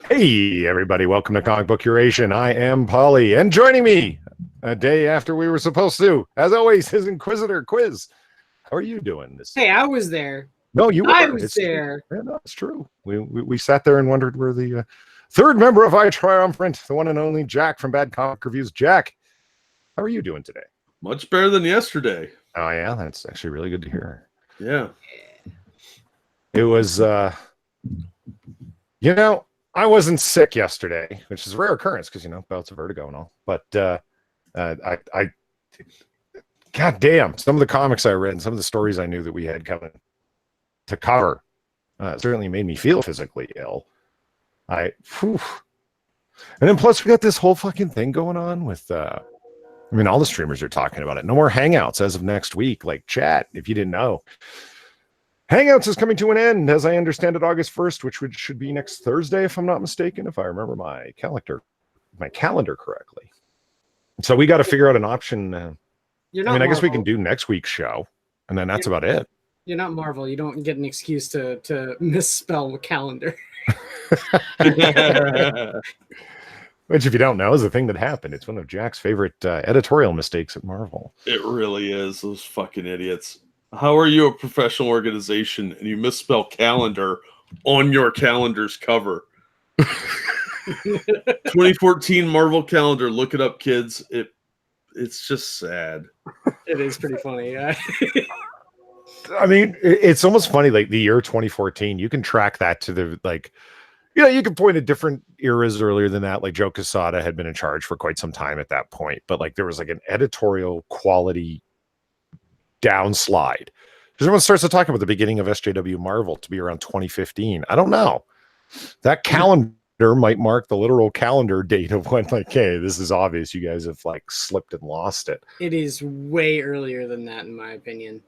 Hey, everybody. Welcome to Comic Book Curation. I am Polly, and joining me a day after we were supposed to, as always, is Inquisitor Quiz. How are you doing this? Hey, I was there. No, you were. I was there. Yeah, no, it's true. We sat there and wondered where the third member of I Triumphant, the one and only Jack from Bad Comic Reviews. Jack, how are you doing today? Much better than yesterday. Oh, yeah, that's actually really good to hear. Yeah. It was, I wasn't sick yesterday, which is a rare occurrence because, bouts of vertigo and all. But I God damn, some of the comics I read and some of the stories I knew that we had coming to cover certainly made me feel physically ill. And then plus we got this whole fucking thing going on with, all the streamers are talking about it. No more Hangouts as of next week, like chat, if you didn't know. Hangouts is coming to an end, as I understand it, August 1st, which should be next Thursday, if I'm not mistaken, if I remember my calendar correctly. So we got to figure out an option. I guess we can do next week's show, and then that's about it. You're not Marvel. You don't get an excuse to misspell a calendar. Which, if you don't know, is a thing that happened. It's one of Jack's favorite editorial mistakes at Marvel. It really is. Those fucking idiots. How are you a professional organization and you misspell calendar on your calendar's cover? 2014 Marvel calendar. Look it up, kids. It's just sad. It is pretty funny. Yeah. It's almost funny. Like the year 2014, you can track that to the you can point at different eras earlier than that. Like Joe Quesada had been in charge for quite some time at that point, but there was an editorial quality downslide because everyone starts to talk about the beginning of SJW Marvel to be around 2015. I don't know. That calendar might mark the literal calendar date of when, hey, this is obvious. You guys have slipped and lost it. It is way earlier than that, in my opinion.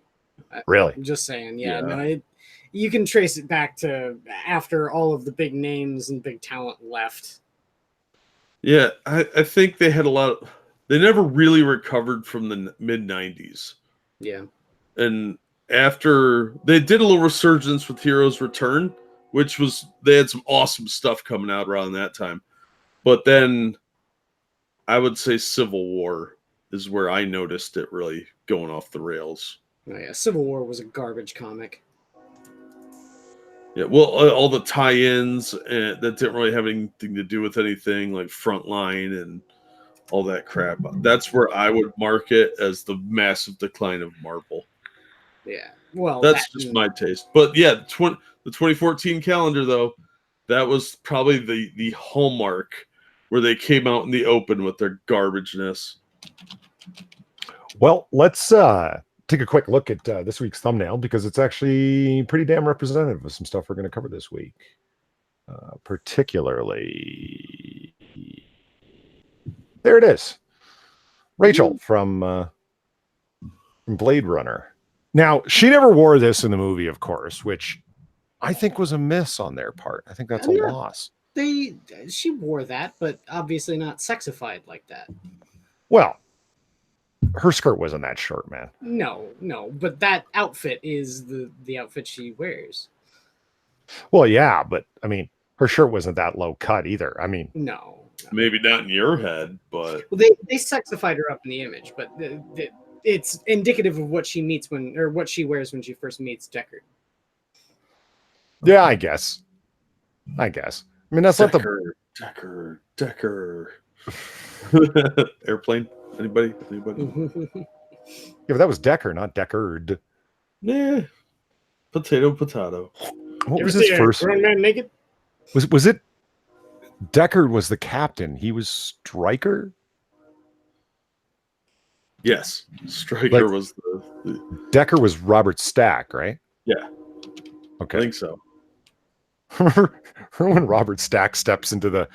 Really? I'm just saying. Yeah. No, you can trace it back to after all of the big names and big talent left. Yeah, I think they had a lot of, they never really recovered from the mid 90s. Yeah. And after they did a little resurgence with Heroes Return, which was, they had some awesome stuff coming out around that time. But then I would say Civil War is where I noticed it really going off the rails. Oh, yeah. Civil War was a garbage comic. Yeah, well, all the tie-ins that didn't really have anything to do with anything, like Frontline and all that crap. That's where I would mark it as the massive decline of Marvel. Yeah, well, that's just my taste. But yeah, the 2014 calendar, though, that was probably the hallmark where they came out in the open with their garbageness. Well, let's take a quick look at this week's thumbnail because it's actually pretty damn representative of some stuff we're going to cover this week. Particularly, there it is. Rachel from Blade Runner. Now, she never wore this in the movie, of course, which I think was a miss on their part. I think that's a loss. She wore that, but obviously not sexified like that. Well, her skirt wasn't that short, man. No, but that outfit is the outfit she wears. Well, yeah, but her shirt wasn't that low cut either. No. Maybe not in your head, but well, they sexified her up in the image, but it's indicative of what she wears when she first meets Deckard. Yeah, I guess. That's Deckard, not the Deckard. Airplane. Anybody? Yeah, but that was Decker, not Deckard. Yeah. Potato. What was his first? Grown man naked? Was it? Deckard was the captain. He was Stryker. Yes, Stryker was the. Decker was Robert Stack, right? Yeah. Okay. I think so. Remember when Robert Stack steps into the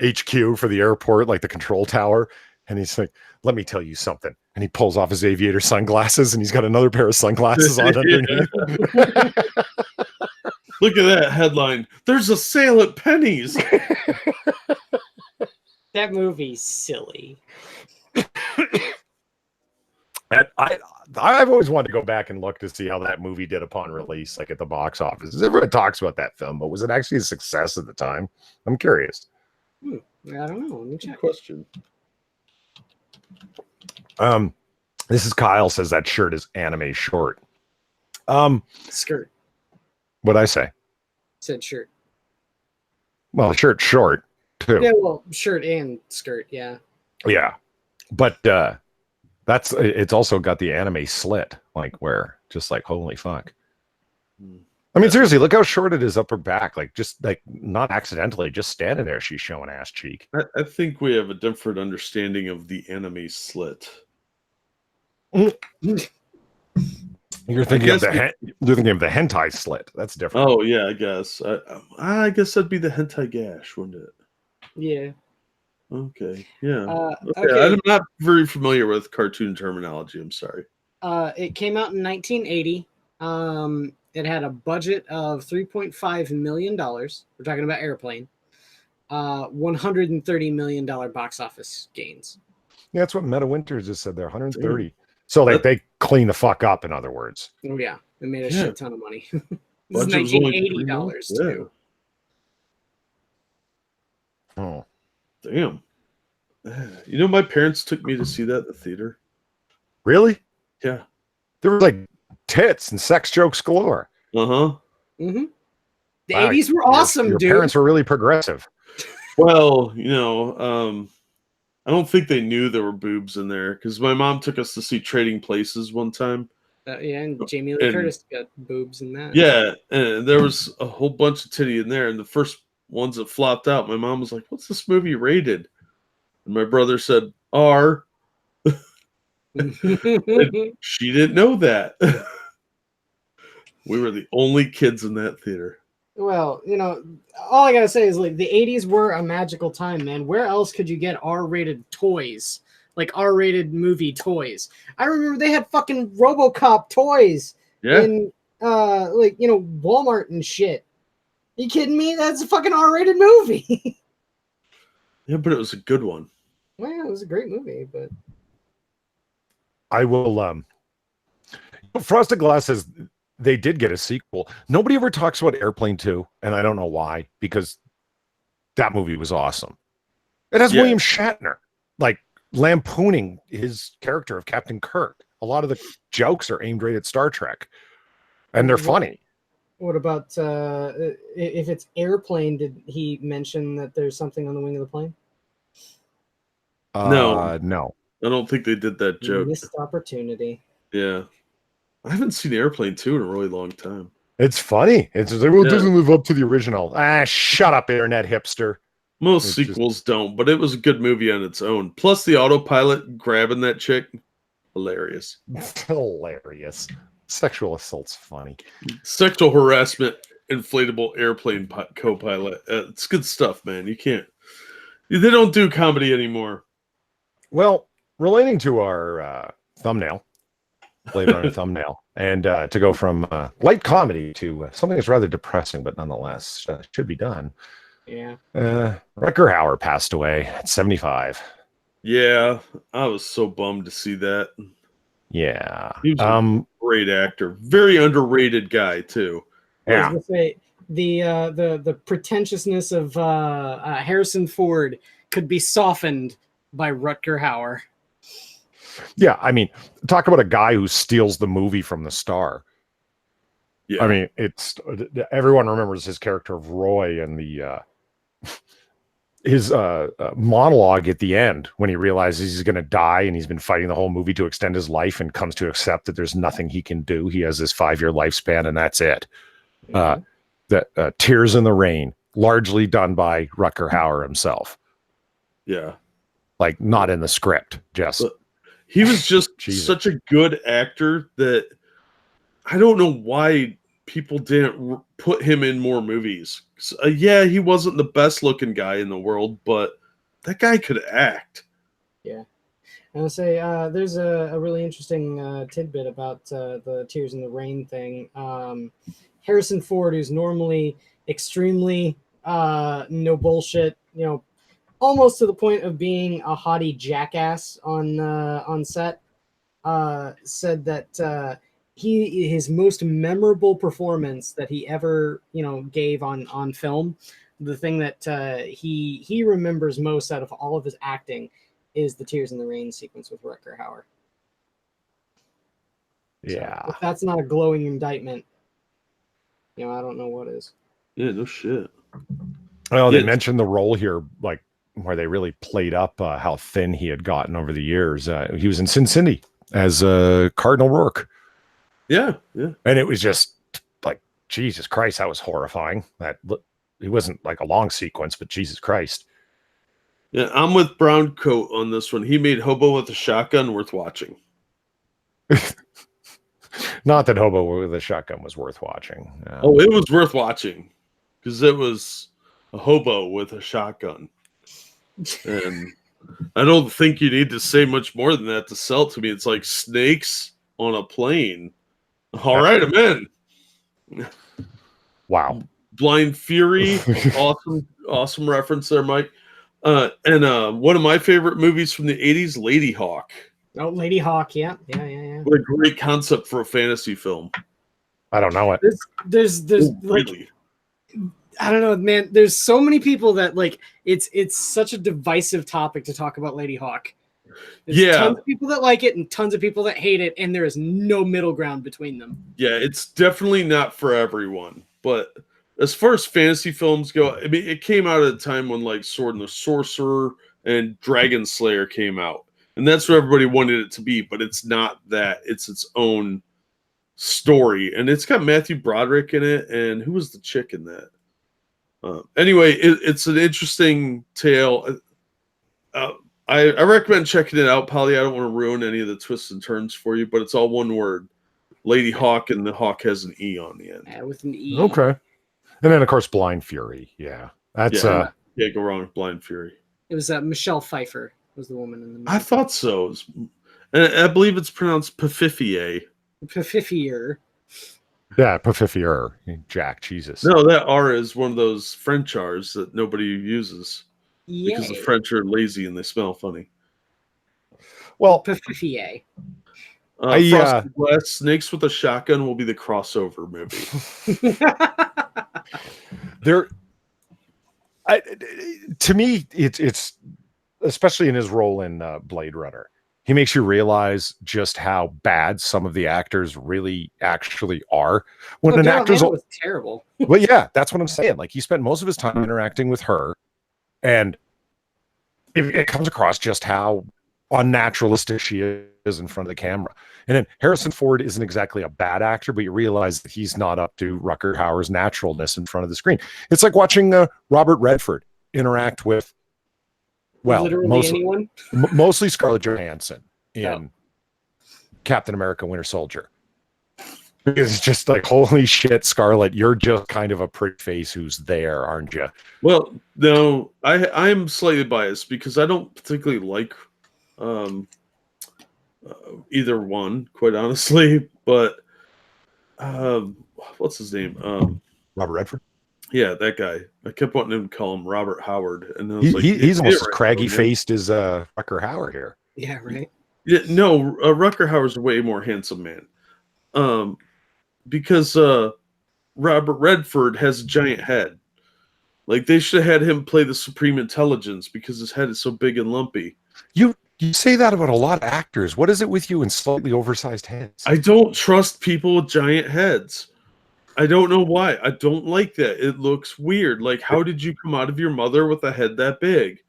HQ for the airport, like the control tower, and he's like, "Let me tell you something," and he pulls off his aviator sunglasses, and he's got another pair of sunglasses on underneath. Look at that headline. There's a sale at Penny's. That movie's silly. I've always wanted to go back and look to see how that movie did upon release, like at the box office. Everyone talks about that film, but was it actually a success at the time? I'm curious. I don't know. Let me Good check. question. This is Kyle says that shirt is anime short. Skirt. What'd I say? Said shirt. Well, the shirt's short too. Yeah, well, shirt and skirt. Yeah. Yeah. But it's also got the anime slit, like where just like holy fuck. I mean, seriously, look how short it is up her back. Like just like not accidentally, just standing there, she's showing ass cheek. I think we have a different understanding of the anime slit. You're thinking of the hentai slit. That's different. Oh yeah, I guess. I guess that'd be the hentai gash, wouldn't it? Yeah. Okay. Yeah. Okay. I'm not very familiar with cartoon terminology. I'm sorry. It came out in 1980. It had a budget of $3.5 million. We're talking about Airplane. $130 million box office gains. Yeah, that's what Meta Winters just said there. 130. Damn. So they clean the fuck up, in other words. Oh yeah, it made a shit ton of money. This is $1980 too. Oh, damn! You know, my parents took me to see that at the theater. Really? Yeah. There were like tits and sex jokes galore. Uh-huh. Mm-hmm. The 80s were awesome, your dude. Your parents were really progressive. Well, you know, I don't think they knew there were boobs in there because my mom took us to see Trading Places one time. Yeah, and Jamie Lee Curtis got boobs in that. Yeah, and there was a whole bunch of titty in there. And the first ones that flopped out, my mom was like, "What's this movie rated?" And my brother said, "R." She didn't know that. We were the only kids in that theater. Well, you know, all I gotta say is like the 80s were a magical time, man. Where else could you get R-rated toys? Like R-rated movie toys. I remember they had fucking RoboCop toys in like, you know, Walmart and shit. Are you kidding me? That's a fucking R-rated movie. Yeah, but it was a good one. Well, it was a great movie, but I will Frosted Glass says they did get a sequel. Nobody ever talks about Airplane 2, and I don't know why, because that movie was awesome. It has William Shatner, like, lampooning his character of Captain Kirk. A lot of the jokes are aimed right at Star Trek, and they're funny. What about if it's Airplane? Did he mention that there's something on the wing of the plane? No. I don't think they did that joke. Missed opportunity. Yeah. I haven't seen Airplane 2 in a really long time. It's funny. It doesn't live up to the original. Shut up, internet hipster. Most sequels don't, but it was a good movie on its own. Plus the autopilot grabbing that chick, hilarious. Hilarious. Sexual assault's funny. Sexual harassment, inflatable airplane co-pilot. It's good stuff, man. You can't. They don't do comedy anymore. Well, relating to our thumbnail, later on a thumbnail, and to go from light comedy to something that's rather depressing, but nonetheless should be done. Yeah. Rutger Hauer passed away at 75. Yeah, I was so bummed to see that. Yeah. He was a great actor. Very underrated guy, too. Yeah. I was gonna say, the pretentiousness of Harrison Ford could be softened by Rutger Hauer. Yeah, I mean, talk about a guy who steals the movie from the star. Yeah. I mean, it's everyone remembers his character of Roy and the his monologue at the end when he realizes he's going to die and he's been fighting the whole movie to extend his life and comes to accept that there's nothing he can do. He has this 5-year lifespan and that's it. Mm-hmm. Tears in the Rain, largely done by Rutger Hauer himself. Yeah. Like not in the script, just. But he was just such a good actor that I don't know why people didn't put him in more movies. Yeah, he wasn't the best looking guy in the world, but that guy could act. Yeah. I would say there's a really interesting tidbit about the Tears in the Rain thing. Harrison Ford, who's normally extremely no bullshit, you know, almost to the point of being a haughty jackass on set. said that his most memorable performance that he ever gave on film, the thing that he remembers most out of all of his acting is the Tears in the Rain sequence with Rutger Hauer. Yeah. So if that's not a glowing indictment, I don't know what is. Yeah, no shit. Well, they mentioned the role here, like where they really played up how thin he had gotten over the years. He was in Sin City as Cardinal Rourke. Yeah, yeah. And it was just like, Jesus Christ, that was horrifying. That it wasn't like a long sequence, but Jesus Christ. Yeah, I'm with Brown Coat on this one. He made Hobo with a Shotgun worth watching. Not that Hobo with a Shotgun was worth watching. Oh, it was worth watching because it was a hobo with a shotgun. And I don't think you need to say much more than that to sell it to me. It's like snakes on a plane. All right, I'm in. Wow. Blind Fury. Awesome reference there, Mike. And one of my favorite movies from the 80s, Lady Hawk. Oh, Lady Hawk, yeah. What a great concept for a fantasy film. I don't know it. There's really? I don't know, man. There's so many people that like it's such a divisive topic to talk about Lady Hawk. There's tons of people that like it and tons of people that hate it, and there is no middle ground between them. Yeah, it's definitely not for everyone. But as far as fantasy films go, I mean, it came out at a time when like Sword and the Sorcerer and Dragon Slayer came out. And that's what everybody wanted it to be, but it's not that. It's its own story. And it's got Matthew Broderick in it. And who was the chick in that? Anyway, it's an interesting tale. I recommend checking it out, Polly. I don't want to ruin any of the twists and turns for you, but it's all one word. Lady Hawk, and the Hawk has an E on the end. Yeah, with an E. Okay. And then, of course, Blind Fury. Yeah. That's go wrong with Blind Fury. It was Michelle Pfeiffer was the woman in the movie. I thought so. And I believe it's pronounced Pfifier. Pfifier. Yeah, Pfifier. Jack, Jesus. No, that R is one of those French R's that nobody uses. Yay. Because the French are lazy and they smell funny. Well, Pfifier. Frosted Glass Snakes with a Shotgun will be the crossover movie. To me, it's especially in his role in Blade Runner, he makes you realize just how bad some of the actors really actually are. When an actor's was terrible. Well, yeah, that's what I'm saying. Like, he spent most of his time interacting with her, and it comes across just how unnaturalistic she is in front of the camera. And then Harrison Ford isn't exactly a bad actor, but you realize that he's not up to Rutger Hauer's naturalness in front of the screen. It's like watching Robert Redford interact with, well, mostly Scarlett Johansson in Captain America: Winter Soldier. It's just like, holy shit, Scarlett, you're just kind of a pretty face who's there, aren't you? Well, no, I'm slightly biased because I don't particularly like either one, quite honestly. But what's his name? Robert Redford. Yeah, that guy. I kept wanting to call him Robert Howard, and I was he's almost as craggy faced as Rutger Hauer here. Yeah, right. Yeah, no, Rutger Hauer's a way more handsome man. Because Robert Redford has a giant head. Like, they should have had him play the Supreme Intelligence because his head is so big and lumpy. You say that about a lot of actors. What is it with you and slightly oversized heads? I don't trust people with giant heads. I don't know why. I don't like that. It looks weird. Like, how did you come out of your mother with a head that big?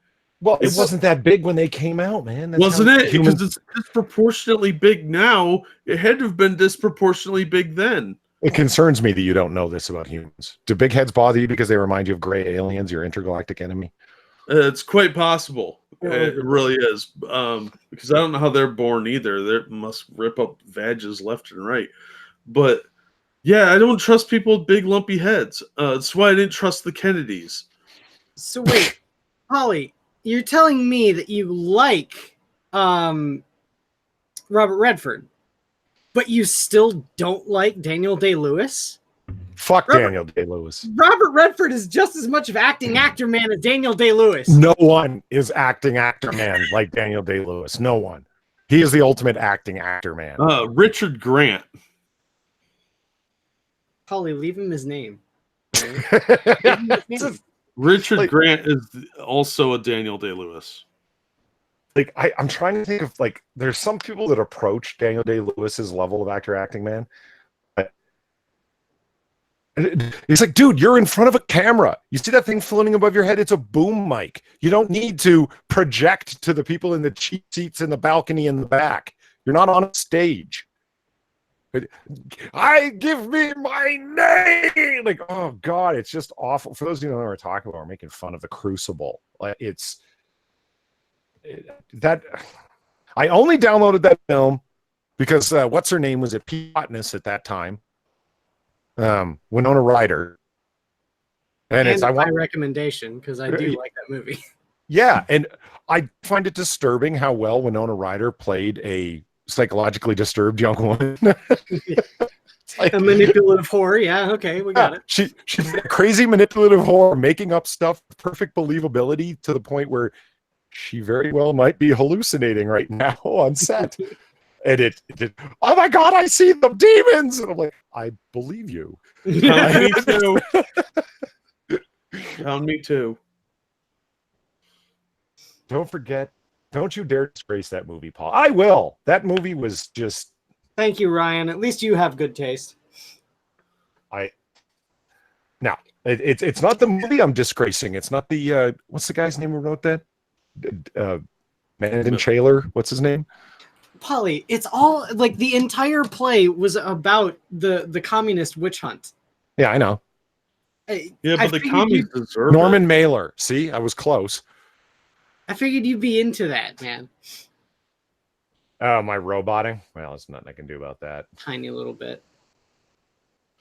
Well, it wasn't that big when they came out, man. Wasn't it? Because it's disproportionately big now. It had to have been disproportionately big then. It concerns me that you don't know this about humans. Do big heads bother you because they remind you of gray aliens, your intergalactic enemy? It's quite possible. It really is. Because I don't know how they're born either. They must rip up vages left and right. But yeah, I don't trust people with big lumpy heads. That's why I didn't trust the Kennedys. So wait, Holly, you're telling me that you like Robert Redford, but you still don't like Daniel Day-Lewis? Fuck Daniel Day-Lewis. Robert Redford is just as much of acting actor man as Daniel Day-Lewis. No one is acting actor man like Daniel Day-Lewis. No one. He is the ultimate acting actor, man. Richard Grant. Polly, leave him his name. Right? Leave him his name. Richard Grant is also a Daniel Day-Lewis. Like I'm trying to think of like there's some people that approach Daniel Day-Lewis's level of actor acting, man. It's like, dude, you're in front of a camera. You see that thing floating above your head? It's a boom mic. You don't need to project to the people in the cheap seats in the balcony in the back. You're not on a stage. I give me my name. Like, oh God, it's just awful. For those of you who know what we're talking about, we're making fun of The Crucible. Like, that I only downloaded that film because what's her name was at Hotness at that time. Winona Ryder, and it's my recommendation because I do like that movie. Yeah, and I find it disturbing how well Winona Ryder played a psychologically disturbed young woman. Like, a manipulative whore. Yeah, okay, we got it. She's a crazy manipulative whore, making up stuff with perfect believability to the point where she very well might be hallucinating right now on set. And it, oh my God, I see the demons. And I'm like, I believe you. Me too. Me too. Don't forget, don't you dare disgrace that movie, Paul. I will. That movie was just. Thank you, Ryan. At least you have good taste. Now, it's not the movie I'm disgracing. It's not the, what's the guy's name who wrote that? Mandon Chaler. What's his name? Polly, it's all like the entire play was about the communist witch hunt. Yeah, I know. Yeah, but the commies deserve Norman Mailer. See, I was close. I figured you'd be into that, man. Oh, my roboting? Well, there's nothing I can do about that. Tiny little bit.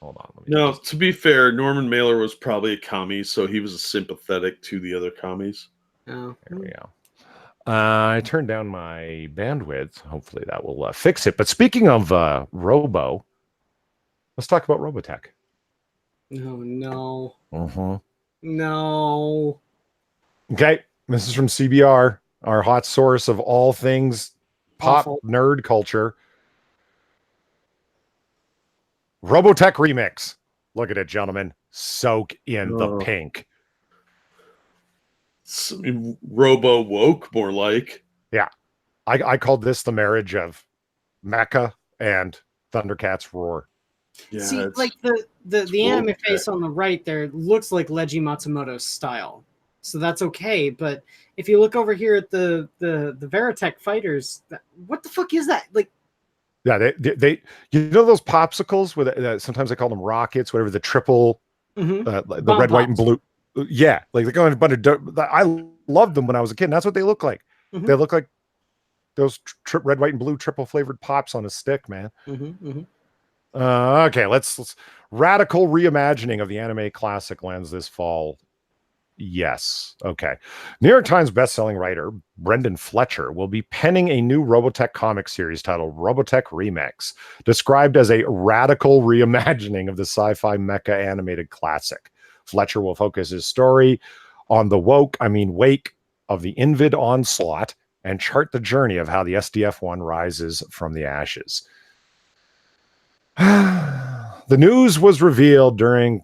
Hold on. No, to be fair, Norman Mailer was probably a commie, so he was sympathetic to the other commies. Oh. There we go. I turned down my bandwidth. Hopefully that will fix it. But speaking of Robo, let's talk about Robotech. Oh, no. Uh-huh. No. Okay. This is from CBR, our hot source of all things pop nerd culture. Robotech remix. Look at it, gentlemen. Soak in the pink. Robo woke, more like. Yeah. I called this the marriage of Mecha and Thundercats Roar. Yeah, see, like the anime face on the right there looks like Leiji Matsumoto's style. So that's okay, but if you look over here at the Veritech fighters, what the fuck is that? Like, yeah, they you know those popsicles with sometimes I call them rockets, whatever, the triple, the Bomb red, pops. white, and blue. Yeah, like they're going a bunch of. I loved them when I was a kid. And that's what they look like. They look like those red, white, and blue triple flavored pops on a stick, man. Okay, let's radical reimagining of the anime classic lands this fall. Yes. Okay. New York Times bestselling writer Brendan Fletcher will be penning a new Robotech comic series titled Robotech Remix, described as a radical reimagining of the sci-fi mecha animated classic. Fletcher will focus his story on the wake of the Invid onslaught and chart the journey of how the SDF-1 rises from the ashes. The news was revealed during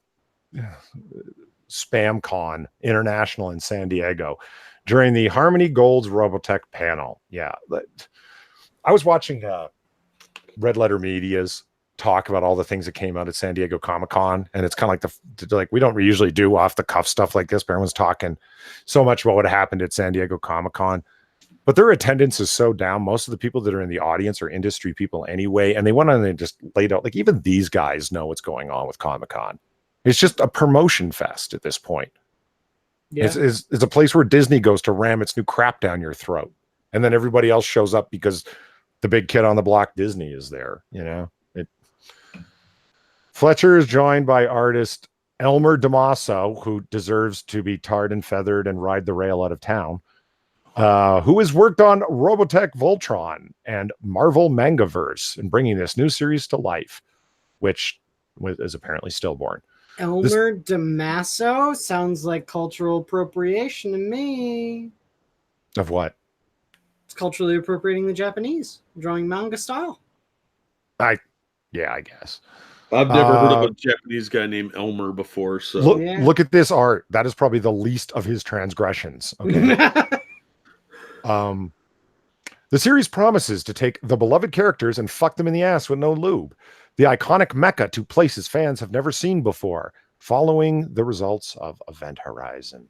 SpamCon International in San Diego during the Harmony Gold's Robotech panel. Yeah. I was watching Red Letter Media's talk about all the things that came out at San Diego Comic-Con, and it's kind of like we don't usually do off the cuff stuff like this, but everyone's talking so much about what happened at San Diego Comic-Con. But their attendance is so down. Most of the people that are in the audience are industry people anyway, and they went on and just laid out, like, even these guys know what's going on with Comic-Con. It's just a promotion fest at this point. Yeah. It's a place where Disney goes to ram its new crap down your throat, and then everybody else shows up because the big kid on the block, Disney, is there. You know, Fletcher is joined by artist Elmer DeMasso, who deserves to be tarred and feathered and ride the rail out of town, who has worked on Robotech Voltron and Marvel Mangaverse and bringing this new series to life, which is apparently stillborn. Elmer DeMasso sounds like cultural appropriation to me. Of what? It's culturally appropriating the Japanese, drawing manga style. Yeah, I guess. I've never heard of a Japanese guy named Elmer before. So Look at this art. That is probably the least of his transgressions. Okay. The series promises to take the beloved characters and fuck them in the ass with no lube. The iconic mecha to places fans have never seen before, following the results of Event Horizon.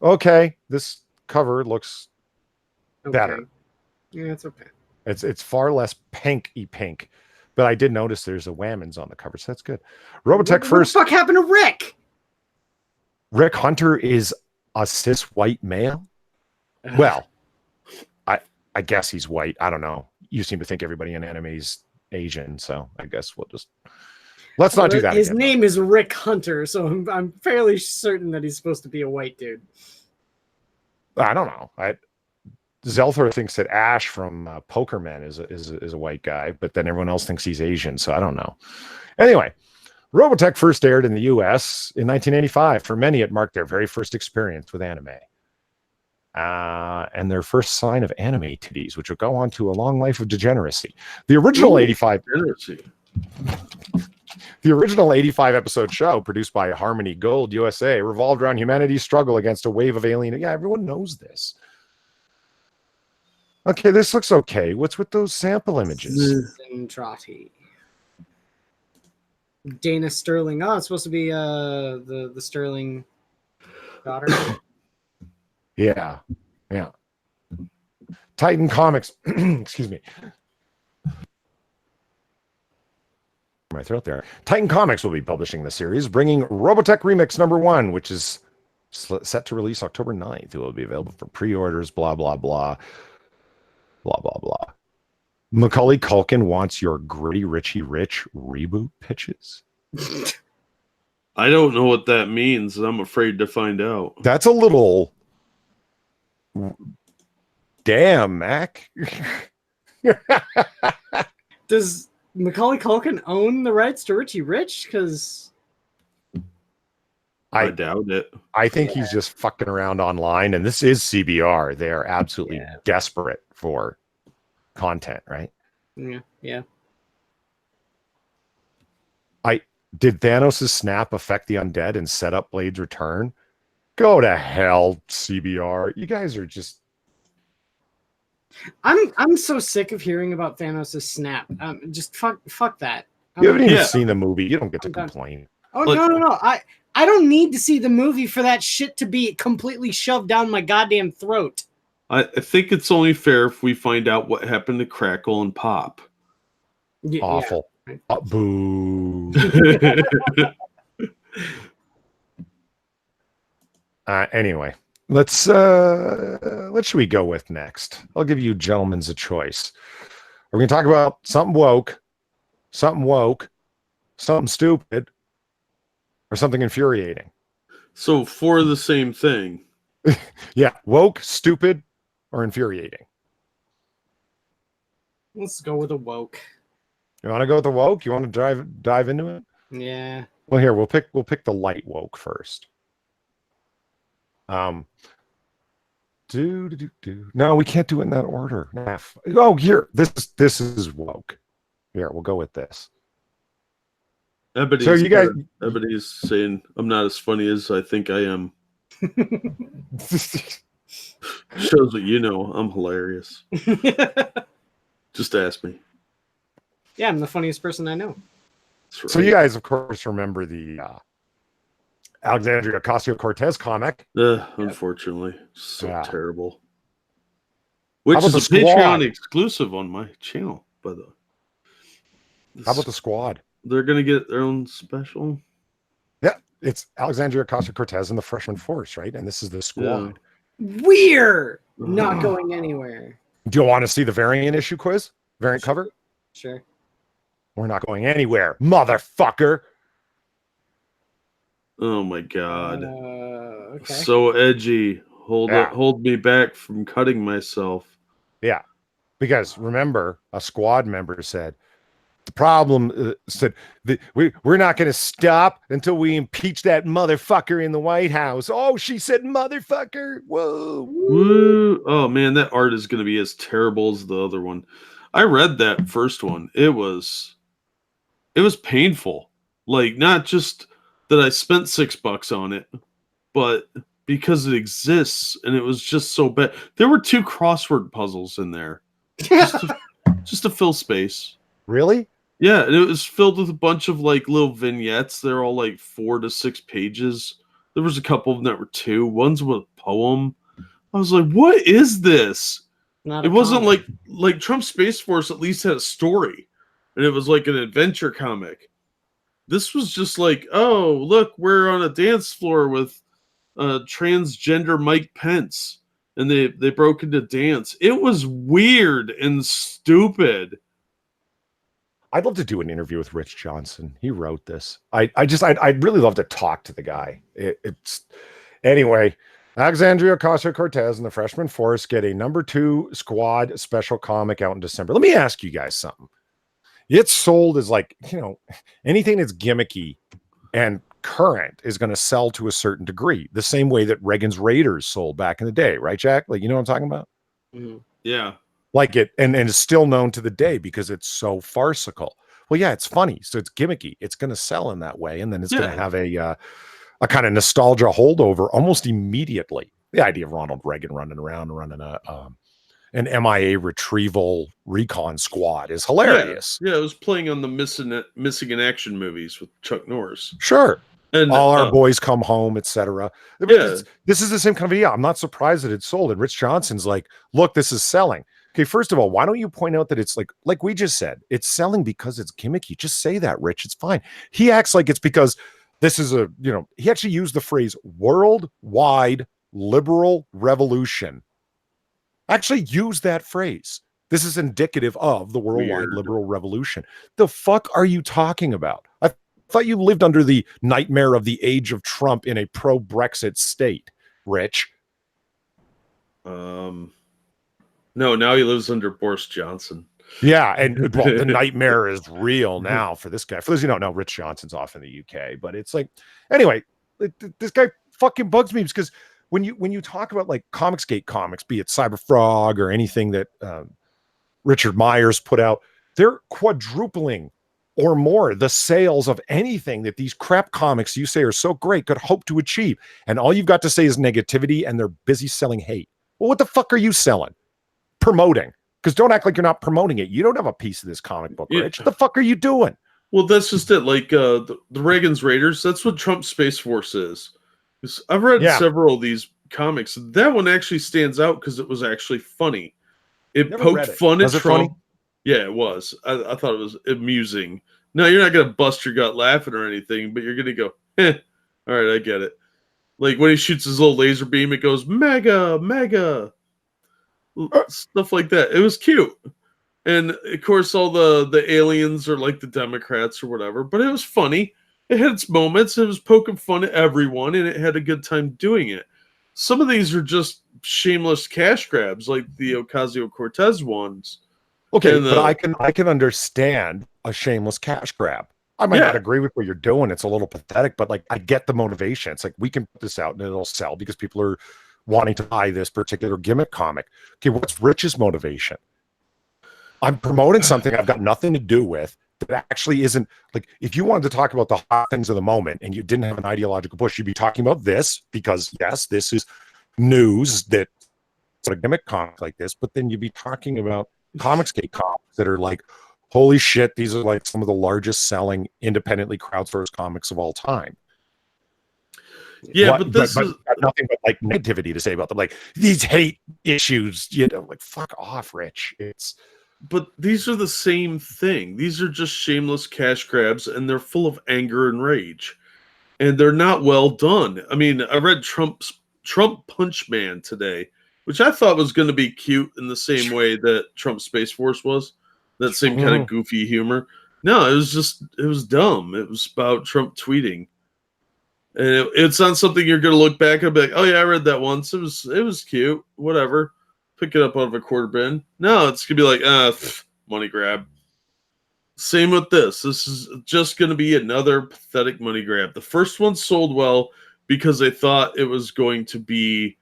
Okay, this cover looks better. Yeah, it's okay. It's far less pinky pink, but I did notice there's a whammons on the cover, so that's good. Robotech first. What the fuck happened to Rick? Rick Hunter is a cis white male. Well, I guess he's white. I don't know. You seem to think everybody in anime is Asian, so I guess let's not do that. His name is Rick Hunter, so I'm fairly certain that he's supposed to be a white dude. I don't know. Zelthor thinks that Ash from Pokerman is a white guy, but then everyone else thinks he's Asian, so I don't know. Anyway, Robotech first aired in the U.S. in 1985. For many, it marked their very first experience with anime. And their first sign of anime titties, which would go on to a long life of degeneracy. The original 85 episode show, produced by Harmony Gold USA, revolved around humanity's struggle against a wave of alien. Yeah, everyone knows this. Okay, this looks okay. What's with those sample images? Trotty. Dana Sterling. Oh, it's supposed to be the Sterling daughter. Yeah. Titan Comics. Excuse me. My throat there. Titan Comics will be publishing the series, bringing Robotech Remix #1, which is set to release October 9th. It will be available for pre-orders, blah, blah, blah. Blah, blah, blah. Macaulay Culkin wants your Gritty Richie Rich reboot pitches. I don't know what that means, and I'm afraid to find out. That's a little... Damn, Mac. Does Macaulay Culkin own the rights to Richie Rich? Because I doubt it. I think he's just fucking around online, and this is CBR. They are absolutely desperate for content, right? Yeah. Did Thanos' snap affect the undead and set up Blade's return? Go to hell, CBR. You guys are just... I'm so sick of hearing about Thanos' snap. Just fuck that. You haven't even seen the movie. You don't get to complain. Oh, no. I don't need to see the movie for that shit to be completely shoved down my goddamn throat. I think it's only fair if we find out what happened to Crackle and Pop. Awful. Yeah. Boo. Anyway, what should we go with next? I'll give you gentlemen's a choice. We're going to talk about something woke, something stupid, or something infuriating. So for the same thing. Yeah, woke, stupid, or infuriating. Let's go with a woke. You want to go with the woke? You want to dive into it? Yeah. Well, here we'll pick the light woke first. No, we can't do it in that order. Oh, here, this is woke. Here, we'll go with this. Everybody's saying I'm not as funny as I think I am. Shows that you know I'm hilarious. Just ask me. Yeah, I'm the funniest person I know. Right. So you guys, of course, remember the Alexandria Ocasio-Cortez comic. Unfortunately. So terrible. Which is a Squad? Patreon exclusive on my channel, by the way. How about the Squad? They're going to get their own special? Yeah, it's Alexandria Ocasio-Cortez and the Freshman Force, right? And this is the Squad. Yeah. We're not going anywhere. Do you want to see the variant issue quiz? Variant cover? Sure. We're not going anywhere, motherfucker. Oh my god. Okay. So edgy. Hold me back from cutting myself. Yeah. Because remember, a Squad member said, The problem said we're not going to stop until we impeach that motherfucker in the White House. Oh, she said motherfucker. Whoa. Woo. Oh man, that art is going to be as terrible as the other one. I read that first one. It was painful. Like, not just that I spent $6 on it, but because it exists, and it was just so bad. There were 2 crossword puzzles in there just to fill space. Really? Yeah, and it was filled with a bunch of like little vignettes. They're all like 4 to 6 pages. There was a couple of them that were 2. One's with a poem. I was like, what is this? Not It a wasn't comic. like Trump Space Force at least had a story, and it was like an adventure comic. This was just like, oh, look, we're on a dance floor with transgender Mike Pence, and they broke into dance. It was weird and stupid. I'd love to do an interview with Rich Johnson. He wrote this. I'd really love to talk to the guy. It's anyway. Alexandria Ocasio-Cortez and the Freshman Force get a #2 squad special comic out in December. Let me ask you guys something. It's sold as like, anything that's gimmicky and current is going to sell to a certain degree, the same way that Reagan's Raiders sold back in the day, right, Jack? Like, you know what I'm talking about? Mm-hmm. Yeah. Like it, and is still known to the day because it's so farcical. Well, yeah, it's funny, so it's gimmicky. It's going to sell in that way, and then it's going to have a kind of nostalgia holdover almost immediately. The idea of Ronald Reagan running around running an MIA retrieval recon squad is hilarious. Yeah, it was playing on the missing in action movies with Chuck Norris. Sure. And all our boys come home, etc. Yeah. This is the same kind of idea. I'm not surprised that it's sold. And Rich Johnson's like, look, this is selling. Okay, first of all, why don't you point out that it's like we just said, it's selling because it's gimmicky. Just say that, Rich. It's fine. He acts like it's because this is he actually used the phrase worldwide liberal revolution. Actually use that phrase. This is indicative of the worldwide liberal revolution. The fuck are you talking about? I thought you lived under the nightmare of the age of Trump in a pro-Brexit state, Rich. No, now he lives under Boris Johnson. Yeah, and well, the nightmare is real now for this guy. For those who don't know, Rich Johnson's off in the UK, but it's like, anyway, this guy fucking bugs me because when you talk about like Comicsgate comics, be it Cyberfrog or anything that Richard Myers put out, they're quadrupling or more the sales of anything that these crap comics you say are so great could hope to achieve. And all you've got to say is negativity, and they're busy selling hate. Well, what the fuck are you selling? Promoting. Because don't act like you're not promoting it. You don't have a piece of this comic book, Rich. What the fuck are you doing? Well, that's just it. Like the Reagan's Raiders, that's what Trump Space Force is. I've read several of these comics. That one actually stands out because it was actually funny. It poked fun at Trump. Funny? Yeah, it was. I thought it was amusing. No, you're not going to bust your gut laughing or anything, but you're going to go, all right, I get it. Like when he shoots his little laser beam, it goes, mega, mega. Stuff like that. It was cute. And of course, all the aliens are like the Democrats or whatever, but it was funny. It had its moments. It was poking fun at everyone, and it had a good time doing it. Some of these are just shameless cash grabs, like the Ocasio-Cortez ones. Okay, but I can understand a shameless cash grab. I might not agree with what you're doing. It's a little pathetic, but like I get the motivation. It's like we can put this out and it'll sell because people are wanting to buy this particular gimmick comic. Okay, what's Rich's motivation? I'm promoting something I've got nothing to do with that actually isn't like, if you wanted to talk about the hot things of the moment and you didn't have an ideological push, you'd be talking about this because yes, this is news that it's a gimmick comic like this, but then you'd be talking about Comicsgate comics that are like, holy shit, these are like some of the largest selling independently crowdsourced comics of all time. Yeah, but this is nothing but like negativity to say about them. Like these hate issues, like fuck off, Rich. But these are the same thing. These are just shameless cash grabs, and they're full of anger and rage, and they're not well done. I mean, I read Trump Punch Man today, which I thought was going to be cute in the same way that Trump Space Force was. That same kind of goofy humor. No, it was dumb. It was about Trump tweeting. And it's not something you're going to look back and be like, oh yeah, I read that once. It was cute. Whatever. Pick it up out of a quarter bin. No, it's going to be like, money grab. Same with this. This is just going to be another pathetic money grab. The first one sold well because they thought it was going to be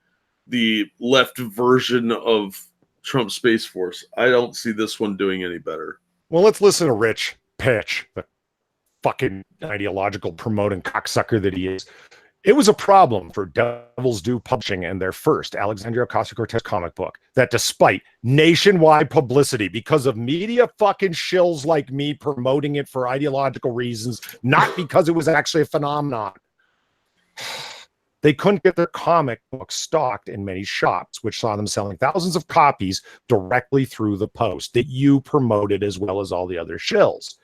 the left version of Trump Space Force. I don't see this one doing any better. Well, let's listen to Rich pitch, the fucking ideological promoting cocksucker that he is. It was a problem for Devil's Due Publishing and their first Alexandria Ocasio-Cortez comic book that despite nationwide publicity because of media fucking shills like me promoting it for ideological reasons, not because it was actually a phenomenon, they couldn't get their comic book stocked in many shops, which saw them selling thousands of copies directly through the post that you promoted as well as all the other shills.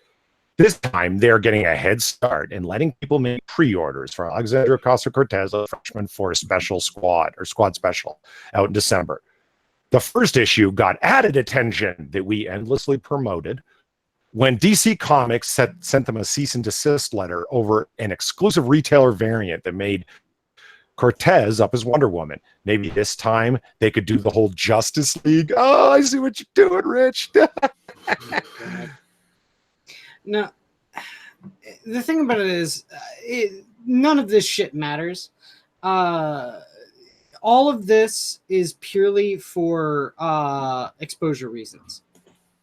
This time, they're getting a head start and letting people make pre-orders for Alexandria Ocasio-Cortez, a Freshman Force Special Squad or Squad Special out in December. The first issue got added attention that we endlessly promoted when DC Comics sent them a cease and desist letter over an exclusive retailer variant that made Cortez up as Wonder Woman. Maybe this time they could do the whole Justice League. Oh, I see what you're doing, Rich. Now, the thing about it is, none of this shit matters. All of this is purely for exposure reasons,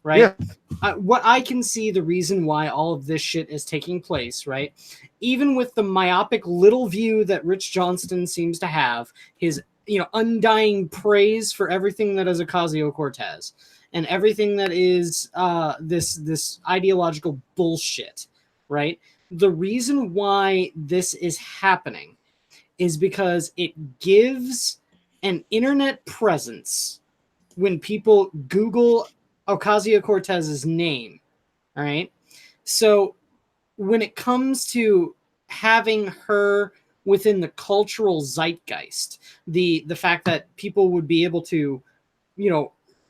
right? Yeah. What I can see the reason why all of this shit is taking place, right? Even with the myopic little view that Rich Johnston seems to have, his undying praise for everything that is Ocasio-Cortez. And everything that is this ideological bullshit, right? The reason why this is happening is because it gives an internet presence when people Google Ocasio-Cortez's name, all right? So when it comes to having her within the cultural zeitgeist, the fact that people would be able to,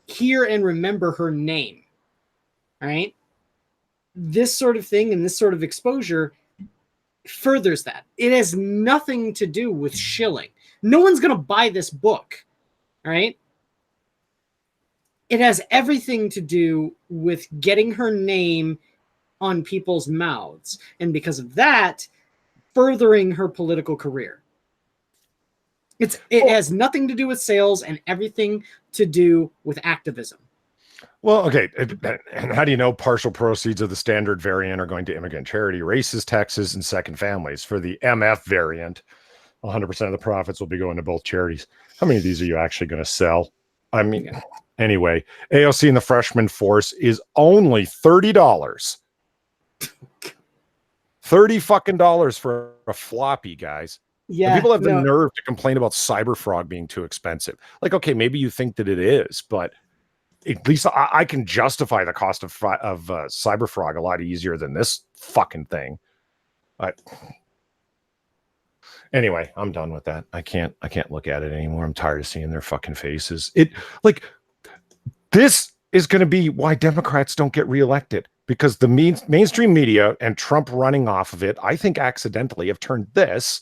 hear and remember her name, right? This sort of thing and this sort of exposure furthers that. It has nothing to do with shilling. No one's going to buy this book, right? It has everything to do with getting her name on people's mouths. And because of that, furthering her political career. It has nothing to do with sales and everything to do with activism. Well, okay. And how do you know partial proceeds of the standard variant are going to immigrant charity, races, taxes, and second families? For the MF variant, 100% of the profits will be going to both charities. How many of these are you actually going to sell? I mean, anyway, AOC and the Freshman Force is only $30. $30 fucking for a floppy, guys. Yeah, and people have the nerve to complain about Cyberfrog being too expensive. Like, okay, maybe you think that it is, but at least I can justify the cost of Cyberfrog a lot easier than this fucking thing. Anyway, I'm done with that. I can't look at it anymore. I'm tired of seeing their fucking faces. This is going to be why Democrats don't get reelected, because the mainstream media and Trump running off of it, I think accidentally have turned this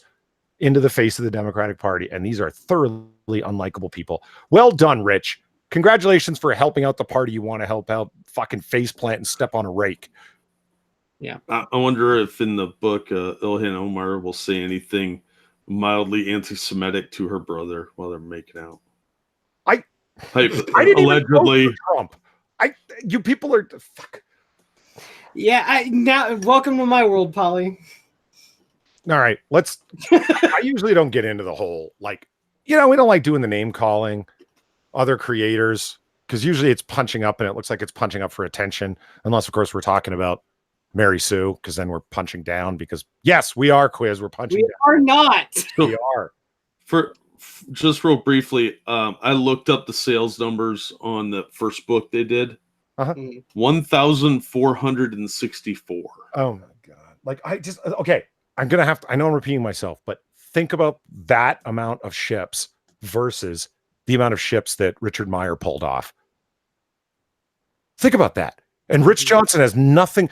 into the face of the Democratic Party. And these are thoroughly unlikable people. Well done, Rich. Congratulations for helping out the party you want to help out. Fucking faceplant and step on a rake. Yeah. I wonder if in the book, Ilhan Omar will say anything mildly anti-Semitic to her brother while they're making out. I didn't allegedly even Trump. You people are fuck. Yeah. Now welcome to my world, Polly. All right, I usually don't get into the whole, we don't like doing the name calling other creators, because usually it's punching up and it looks like it's punching up for attention, unless of course we're talking about Mary Sue, because then we're punching down, because yes, we are Quiz. We're punching down. We are not. We are. For just real briefly, I looked up the sales numbers on the first book they did. 1,464. Oh my God. Okay. I'm going to have to, I know I'm repeating myself, but think about that amount of ships versus the amount of ships that Richard Meyer pulled off. Think about that. And Rich Johnson has nothing,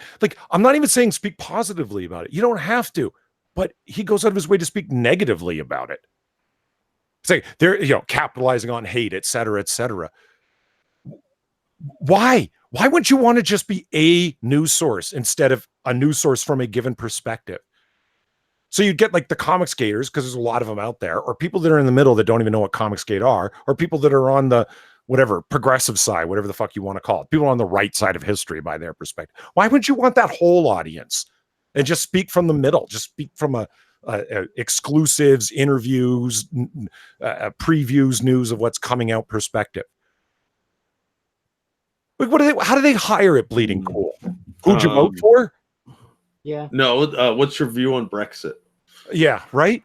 I'm not even saying speak positively about it. You don't have to, but he goes out of his way to speak negatively about it. Say they're, capitalizing on hate, et cetera, et cetera. Why? Why wouldn't you want to just be a news source instead of a news source from a given perspective? So you'd get like the comics gators, because there's a lot of them out there, or people that are in the middle that don't even know what comics gate are, or people that are on the whatever progressive side, whatever the fuck you want to call it, people on the right side of history by their perspective. Why wouldn't you want that whole audience and just speak from the middle? Just speak from a exclusives, interviews, previews, news of what's coming out perspective. Like, what do they? How do they hire at Bleeding Cool? Who'd you vote for? Yeah. No. What's your view on Brexit? Yeah, right.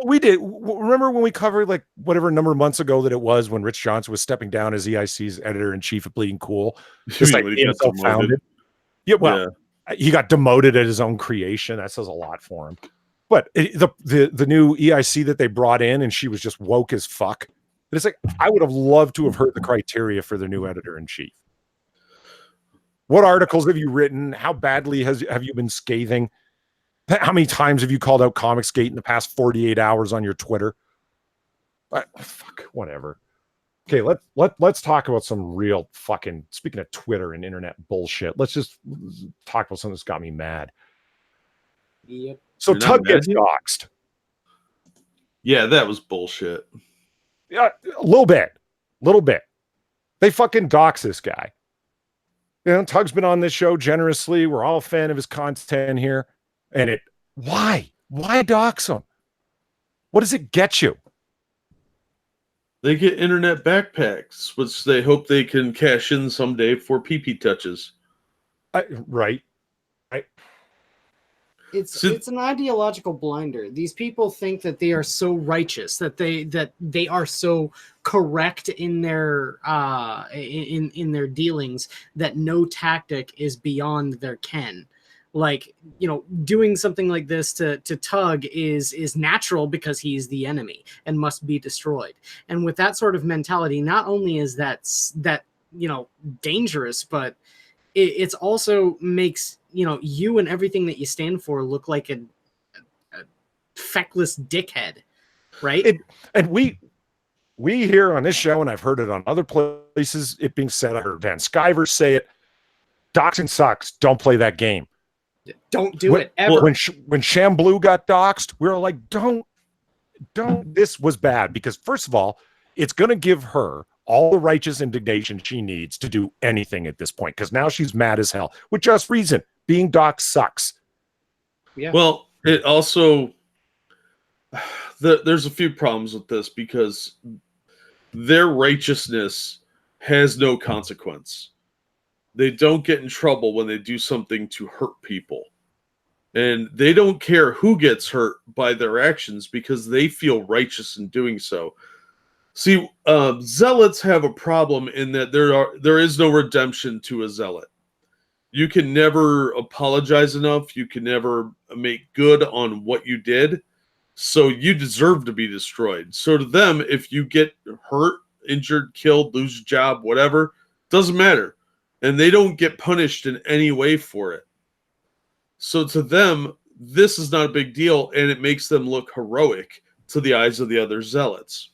We did. Remember when we covered like whatever number of months ago that it was when Rich Johnson was stepping down as EIC's editor-in-chief at Bleeding Cool? Just like being self-founded. Yeah, well, he got demoted at his own creation. That says a lot for him. But the new EIC that they brought in, and she was just woke as fuck. It's like, I would have loved to have heard the criteria for the new editor-in-chief. What articles have you written? How badly have you been scathing? How many times have you called out Comicsgate in the past 48 hours on your Twitter? Fuck, whatever. Okay, let's talk about some real fucking, speaking of Twitter and internet bullshit, let's just talk about something that's got me mad. Yep. So Tug gets doxxed. Yeah, that was bullshit. Yeah, a little bit. They fucking dox this guy. You know, Tug's been on this show generously. We're all a fan of his content here. And why dox him? What does it get you? They get internet backpacks, which they hope they can cash in someday for PP touches. Right. It's an ideological blinder. These people think that they are so righteous, that they are so correct in their in their dealings, that no tactic is beyond their ken. Like, you know, doing something like this to Tug is natural because he's the enemy and must be destroyed. And with that sort of mentality, not only is that you know, dangerous, but it's also makes, you know, you and everything that you stand for look like a feckless dickhead, right? And we here on this show, and I've heard it on other places, it being said, I heard Van Sciver say it, doxing sucks, don't play that game. Don't do it ever. When Sham Blue got doxed, we were like, don't. This was bad, because first of all, it's going to give her all the righteous indignation she needs to do anything at this point, because now she's mad as hell with just reason. Being doxed sucks. Yeah. Well, it also there's a few problems with this, because their righteousness has no consequence. They don't get in trouble when they do something to hurt people. And they don't care who gets hurt by their actions, because they feel righteous in doing so. See, zealots have a problem in that there is no redemption to a zealot. You can never apologize enough. You can never make good on what you did. So you deserve to be destroyed. So to them, if you get hurt, injured, killed, lose your job, whatever, doesn't matter. And they don't get punished in any way for it. So to them, this is not a big deal, and it makes them look heroic to the eyes of the other zealots.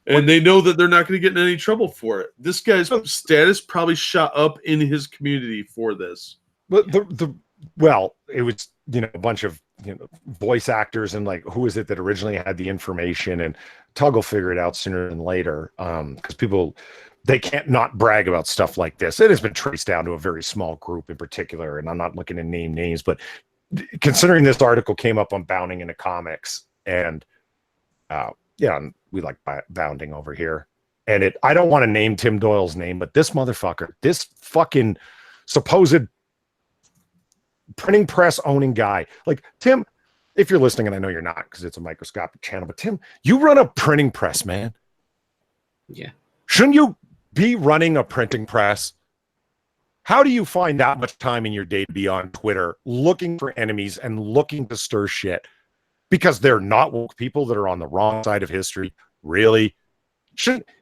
And they know that they're not going to get in any trouble for it. This guy's status probably shot up in his community for this. But well, it was, you know, a bunch of, you know, voice actors, and like, who is it that originally had the information? And Tug will figure it out sooner than later, because people, they can't not brag about stuff like this. It has been traced down to a very small group in particular, and I'm not looking to name names, but considering this article came up on Bounding into Comics, and yeah, we like Bounding over here, and I don't want to name Tim Doyle's name, but this motherfucker, this fucking supposed printing press owning guy, like, Tim, if you're listening, and I know you're not because it's a microscopic channel, but Tim, you run a printing press, man. Yeah. Shouldn't you be running a printing press? How do you find that much time in your day to be on Twitter looking for enemies and looking to stir shit? Because they're not woke people that are on the wrong side of history. Really?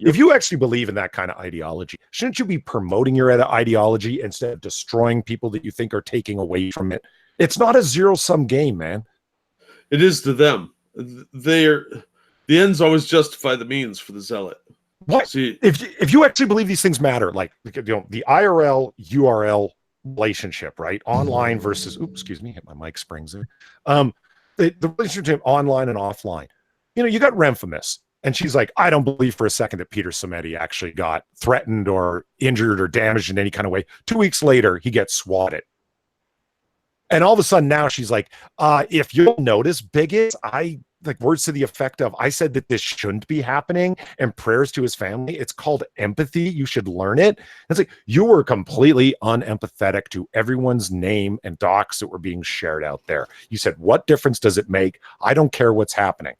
If you actually believe in that kind of ideology, shouldn't you be promoting your ideology instead of destroying people that you think are taking away from it? It's not a zero-sum game, man. It is to them. The ends always justify the means for the zealot. What? See, If you actually believe these things matter, like, you know, the IRL URL relationship, right? Online versus, oops, excuse me, hit my mic springs there. The relationship online and offline. You know, you got Renfamous, and she's like, I don't believe for a second that Peter Samedi actually got threatened or injured or damaged in any kind of way. 2 weeks later, he gets swatted. And all of a sudden now she's like, if you'll notice, bigots, I like words to the effect of, I said that this shouldn't be happening, and prayers to his family. It's called empathy. You should learn it. It's like, you were completely unempathetic to everyone's name and docs that were being shared out there. You said, what difference does it make? I don't care what's happening.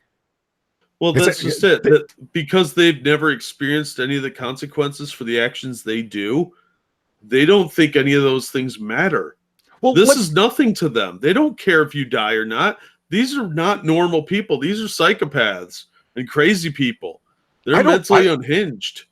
Well, that's just it. That because they've never experienced any of the consequences for the actions they do, they don't think any of those things matter. Well, this is nothing to them. They don't care if you die or not. These are not normal people. These are psychopaths and crazy people. They're mentally unhinged.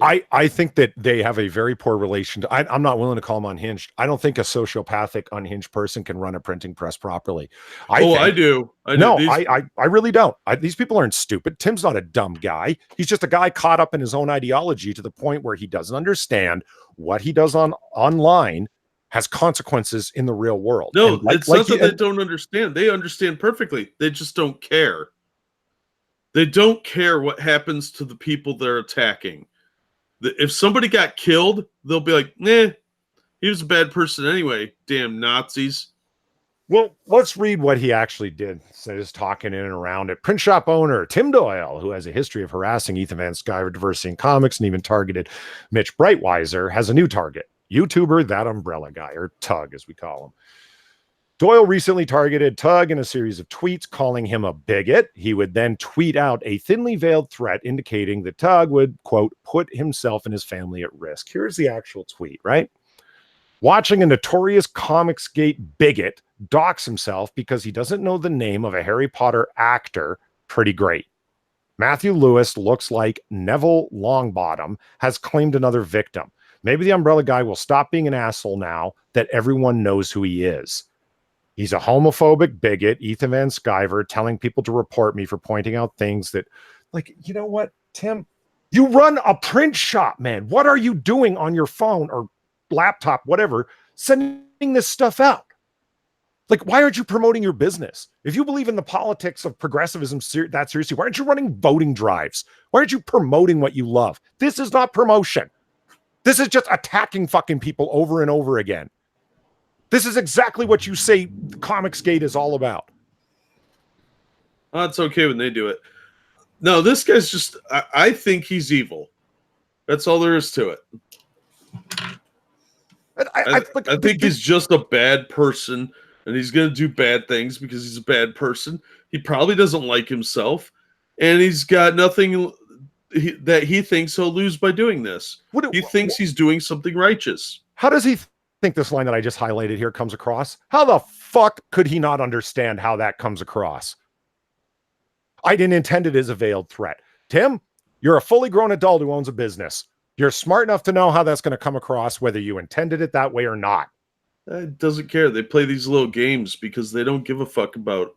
I think that they have a very poor relation to, I'm not willing to call them unhinged. I don't think a sociopathic, unhinged person can run a printing press properly. I do. I really don't. These people aren't stupid. Tim's not a dumb guy. He's just a guy caught up in his own ideology to the point where he doesn't understand what he does online has consequences in the real world. No, it's not that they don't understand. They understand perfectly. They just don't care. They don't care what happens to the people they're attacking. If somebody got killed, they'll be like, "Nah, he was a bad person anyway. Damn Nazis." Well, let's read what he actually did. So just talking in and around it. Print shop owner Tim Doyle, who has a history of harassing Ethan Van Sciver, diversity in comics, and even targeted Mitch Breitweiser, has a new target. YouTuber That Umbrella Guy, or Tug as we call him. Doyle recently targeted Tug in a series of tweets calling him a bigot. He would then tweet out a thinly veiled threat indicating that Tug would, quote, put himself and his family at risk. Here's the actual tweet, right? Watching a notorious Comicsgate bigot dox himself because he doesn't know the name of a Harry Potter actor, pretty great. Matthew Lewis looks like Neville Longbottom has claimed another victim. Maybe the Umbrella Guy will stop being an asshole now that everyone knows who he is. He's a homophobic bigot, Ethan Van Sciver, telling people to report me for pointing out things that, like, you know what, Tim? You run a print shop, man. What are you doing on your phone or laptop, whatever, sending this stuff out? Like, why aren't you promoting your business? If you believe in the politics of progressivism that seriously, why aren't you running voting drives? Why aren't you promoting what you love? This is not promotion. This is just attacking fucking people over and over again. This is exactly what you say Comicsgate is all about. Oh, it's okay when they do it. No, this guy's just, I think he's evil. That's all there is to it. I think he's just a bad person, and he's going to do bad things because he's a bad person. He probably doesn't like himself, and he's got nothing that he thinks he'll lose by doing this. He thinks he's doing something righteous. How does he think this line that I just highlighted here comes across? How the fuck could he not understand how that comes across? I didn't intend it as a veiled threat. Tim, you're a fully grown adult who owns a business. You're smart enough to know how that's going to come across, whether you intended it that way or not. It doesn't care. They play these little games because they don't give a fuck about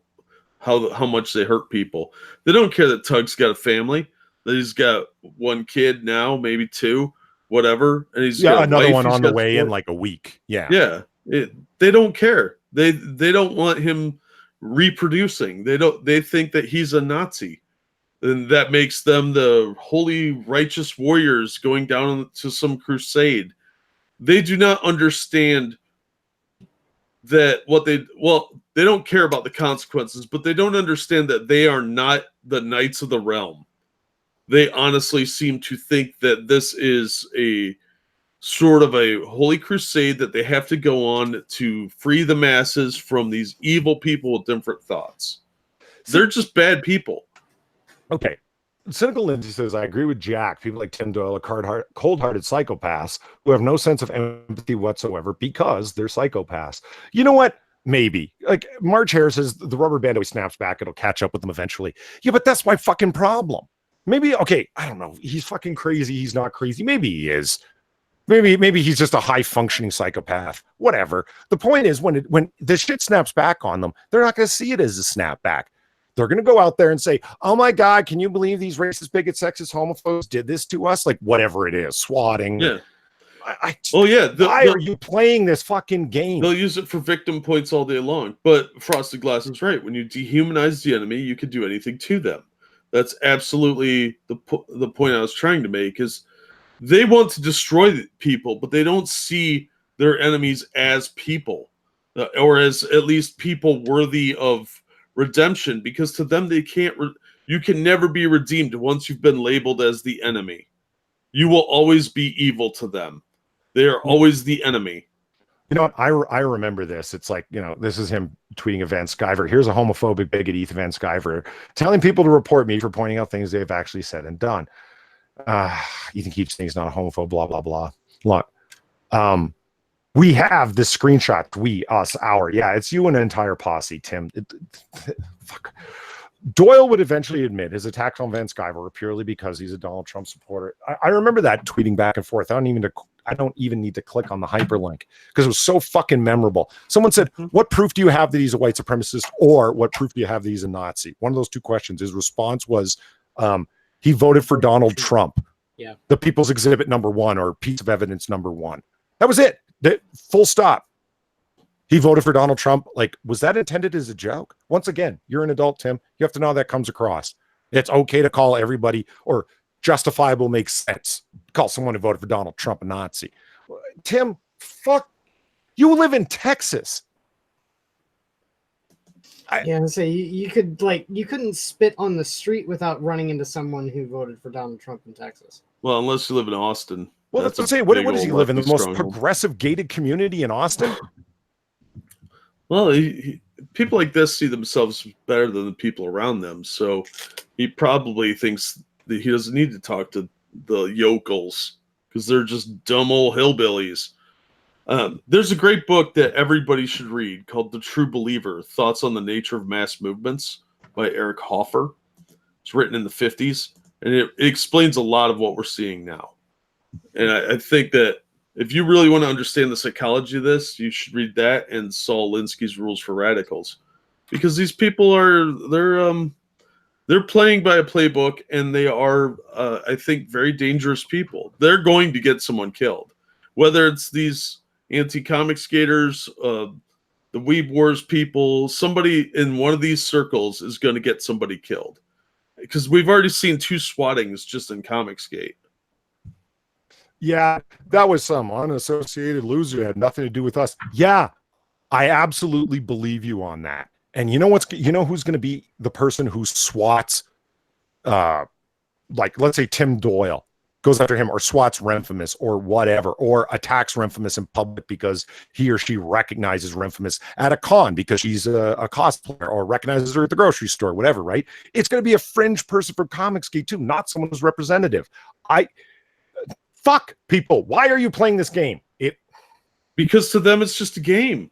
how much they hurt people. They don't care that Tug's got a family, that he's got one kid now, maybe two, whatever, and he's got another one on the way in like a week. Yeah. They don't care. They don't want him reproducing. They think that he's a Nazi, and that makes them the holy righteous warriors going down to some crusade. They do not understand that they don't care about the consequences, but they don't understand that they are not the knights of the realm. They honestly seem to think that this is a sort of a holy crusade that they have to go on to free the masses from these evil people with different thoughts. They're just bad people. Okay. Cynical Lindsay says, I agree with Jack. People like Tim Doyle are cold-hearted psychopaths who have no sense of empathy whatsoever because they're psychopaths. You know what? Maybe. Like Marge Harris says, the rubber band always snaps back. It'll catch up with them eventually. Yeah, but that's my fucking problem. Maybe, okay, I don't know. He's fucking crazy. He's not crazy. Maybe he is. Maybe he's just a high-functioning psychopath. Whatever. The point is, when the shit snaps back on them, they're not going to see it as a snapback. they're going to go out there and say, oh my God, can you believe these racist, bigots, sexist, homophobes did this to us? Like whatever it is, swatting. Yeah. Why are you playing this fucking game? They'll use it for victim points all day long. But Frosted Glass is right. When you dehumanize the enemy, you can do anything to them. That's absolutely the point I was trying to make, is they want to destroy people, but they don't see their enemies as people, or as at least people worthy of redemption, because to them, they can't. You can never be redeemed once you've been labeled as the enemy. You will always be evil to them. They are always the enemy. You know what? I remember this. It's like, this is him tweeting at Van Sciver. Here's a homophobic bigot, Ethan Van Sciver, telling people to report me for pointing out things they've actually said and done. Ethan keeps saying he's not a homophobe, blah, blah, blah. Look, we have this screenshot, we, us, our. Yeah, it's you and an entire posse, Tim. Fuck. Doyle would eventually admit his attacks on Van Sciver were purely because he's a Donald Trump supporter. I remember that tweeting back and forth. I don't even need to click on the hyperlink because it was so fucking memorable. Someone said, what proof do you have that he's a white supremacist, or what proof do you have that he's a Nazi? One of those two questions. His response was, he voted for Donald Trump. Yeah. The People's Exhibit #1, or piece of evidence #1. That was it. Full stop. He voted for Donald Trump. Like, was that intended as a joke? Once again, you're an adult, Tim. You have to know how that comes across. It's okay to call everybody, or justifiable makes sense, call someone who voted for Donald Trump a Nazi. Tim, fuck. You live in Texas. So you couldn't spit on the street without running into someone who voted for Donald Trump in Texas. Well, unless you live in Austin. Well, that's what I'm saying. What does he live in? The most progressive gated community in Austin? Well, people like this see themselves better than the people around them, so he probably thinks that he doesn't need to talk to the yokels because they're just dumb old hillbillies. There's a great book that everybody should read called The True Believer, Thoughts on the Nature of Mass Movements by Eric Hoffer. It's written in the 50s, and it explains a lot of what we're seeing now. And I think that if you really want to understand the psychology of this, you should read that and Saul Alinsky's Rules for Radicals, because these people they're playing by a playbook, and they are, I think, very dangerous people. They're going to get someone killed, whether it's these anti-comic skaters, the Weeb Wars people. Somebody in one of these circles is going to get somebody killed, because we've already seen 2 swattings just in Comicsgate. Yeah, that was some unassociated loser that had nothing to do with us. Yeah, I absolutely believe you on that. And you know who's going to be the person who swats, like, let's say Tim Doyle goes after him, or swats Renfamous, or whatever, or attacks Renfamous in public because he or she recognizes Renfamous at a con because she's a cosplayer, or recognizes her at the grocery store, whatever, right? It's going to be a fringe person from Comicsgate too, not someone who's representative. Fuck people. Why are you playing this game? Because to them it's just a game.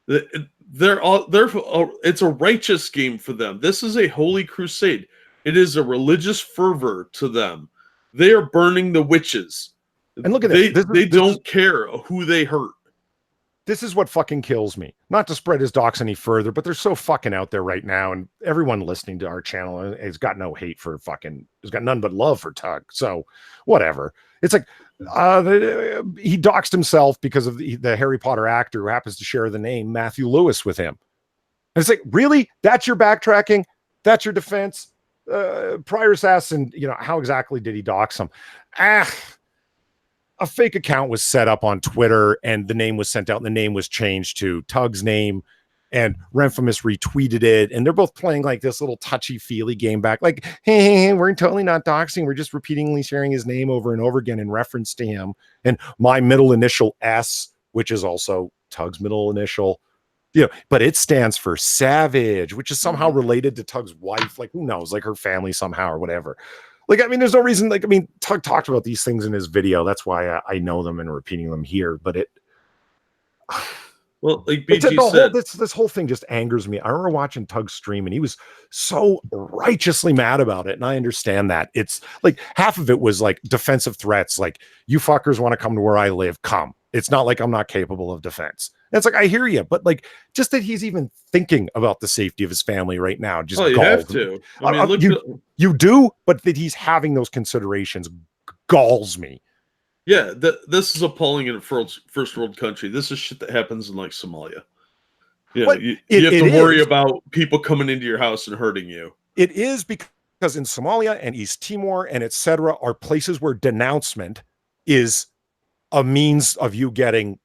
It's a righteous game for them. This is a holy crusade. It is a religious fervor to them. They are burning the witches. And look at this. They don't care who they hurt. This is what fucking kills me. Not to spread his docs any further, but they're so fucking out there right now, and everyone listening to our channel has got no hate for has got none but love for Tug. So whatever. It's like he doxed himself because of the Harry Potter actor who happens to share the name Matthew Lewis with him. And it's like, really? That's your backtracking? That's your defense? Prior assassin, how exactly did he dox him? A fake account was set up on Twitter, and the name was sent out, and the name was changed to Tug's name, and Renfamous retweeted it, and they're both playing like this little touchy-feely game back, like, hey, we're totally not doxing, we're just repeatedly sharing his name over and over again in reference to him, and my middle initial S, which is also Tug's middle initial, but it stands for Savage, which is somehow related to Tug's wife, like, who knows, like her family somehow or whatever. Like, I mean, there's no reason, like, I mean, Tug talked about these things in his video. That's why I know them and repeating them here. But well, like BG said, this whole thing just angers me. I remember watching Tug stream, and he was so righteously mad about it. And I understand that. It's like half of it was like defensive threats. Like, you fuckers want to come to where I live, come. It's not like I'm not capable of defense. And it's like, I hear you, but like, just that he's even thinking about the safety of his family right now, just you have to. I mean, look, you do, but that he's having those considerations galls me. Yeah, this is appalling in a first world country. This is shit that happens in like Somalia. You know, you have to worry about people coming into your house and hurting you. It is because in Somalia and East Timor and etc. are places where denouncement is a means of you getting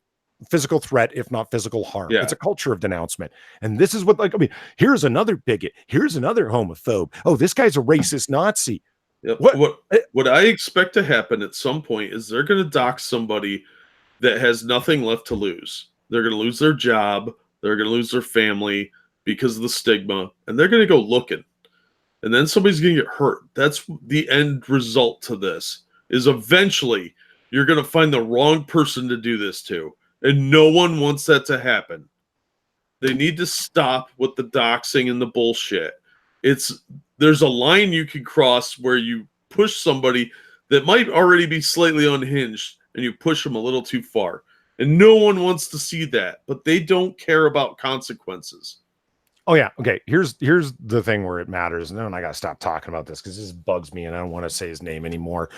physical threat, if not physical harm. Yeah. It's a culture of denouncement. And this is what, like, I mean, here's another bigot. Here's another homophobe. Oh, this guy's a racist Nazi. Yep. What I expect to happen at some point is they're going to dox somebody that has nothing left to lose. They're going to lose their job. They're going to lose their family because of the stigma. And they're going to go looking. And then somebody's going to get hurt. That's the end result to this, is eventually you're going to find the wrong person to do this to. And no one wants that to happen. They need to stop with the doxing and the bullshit. There's a line you can cross where you push somebody that might already be slightly unhinged and you push them a little too far. And no one wants to see that, but they don't care about consequences. Oh yeah. Okay. Here's the thing where it matters. And then I got to stop talking about this because this bugs me and I don't want to say his name anymore.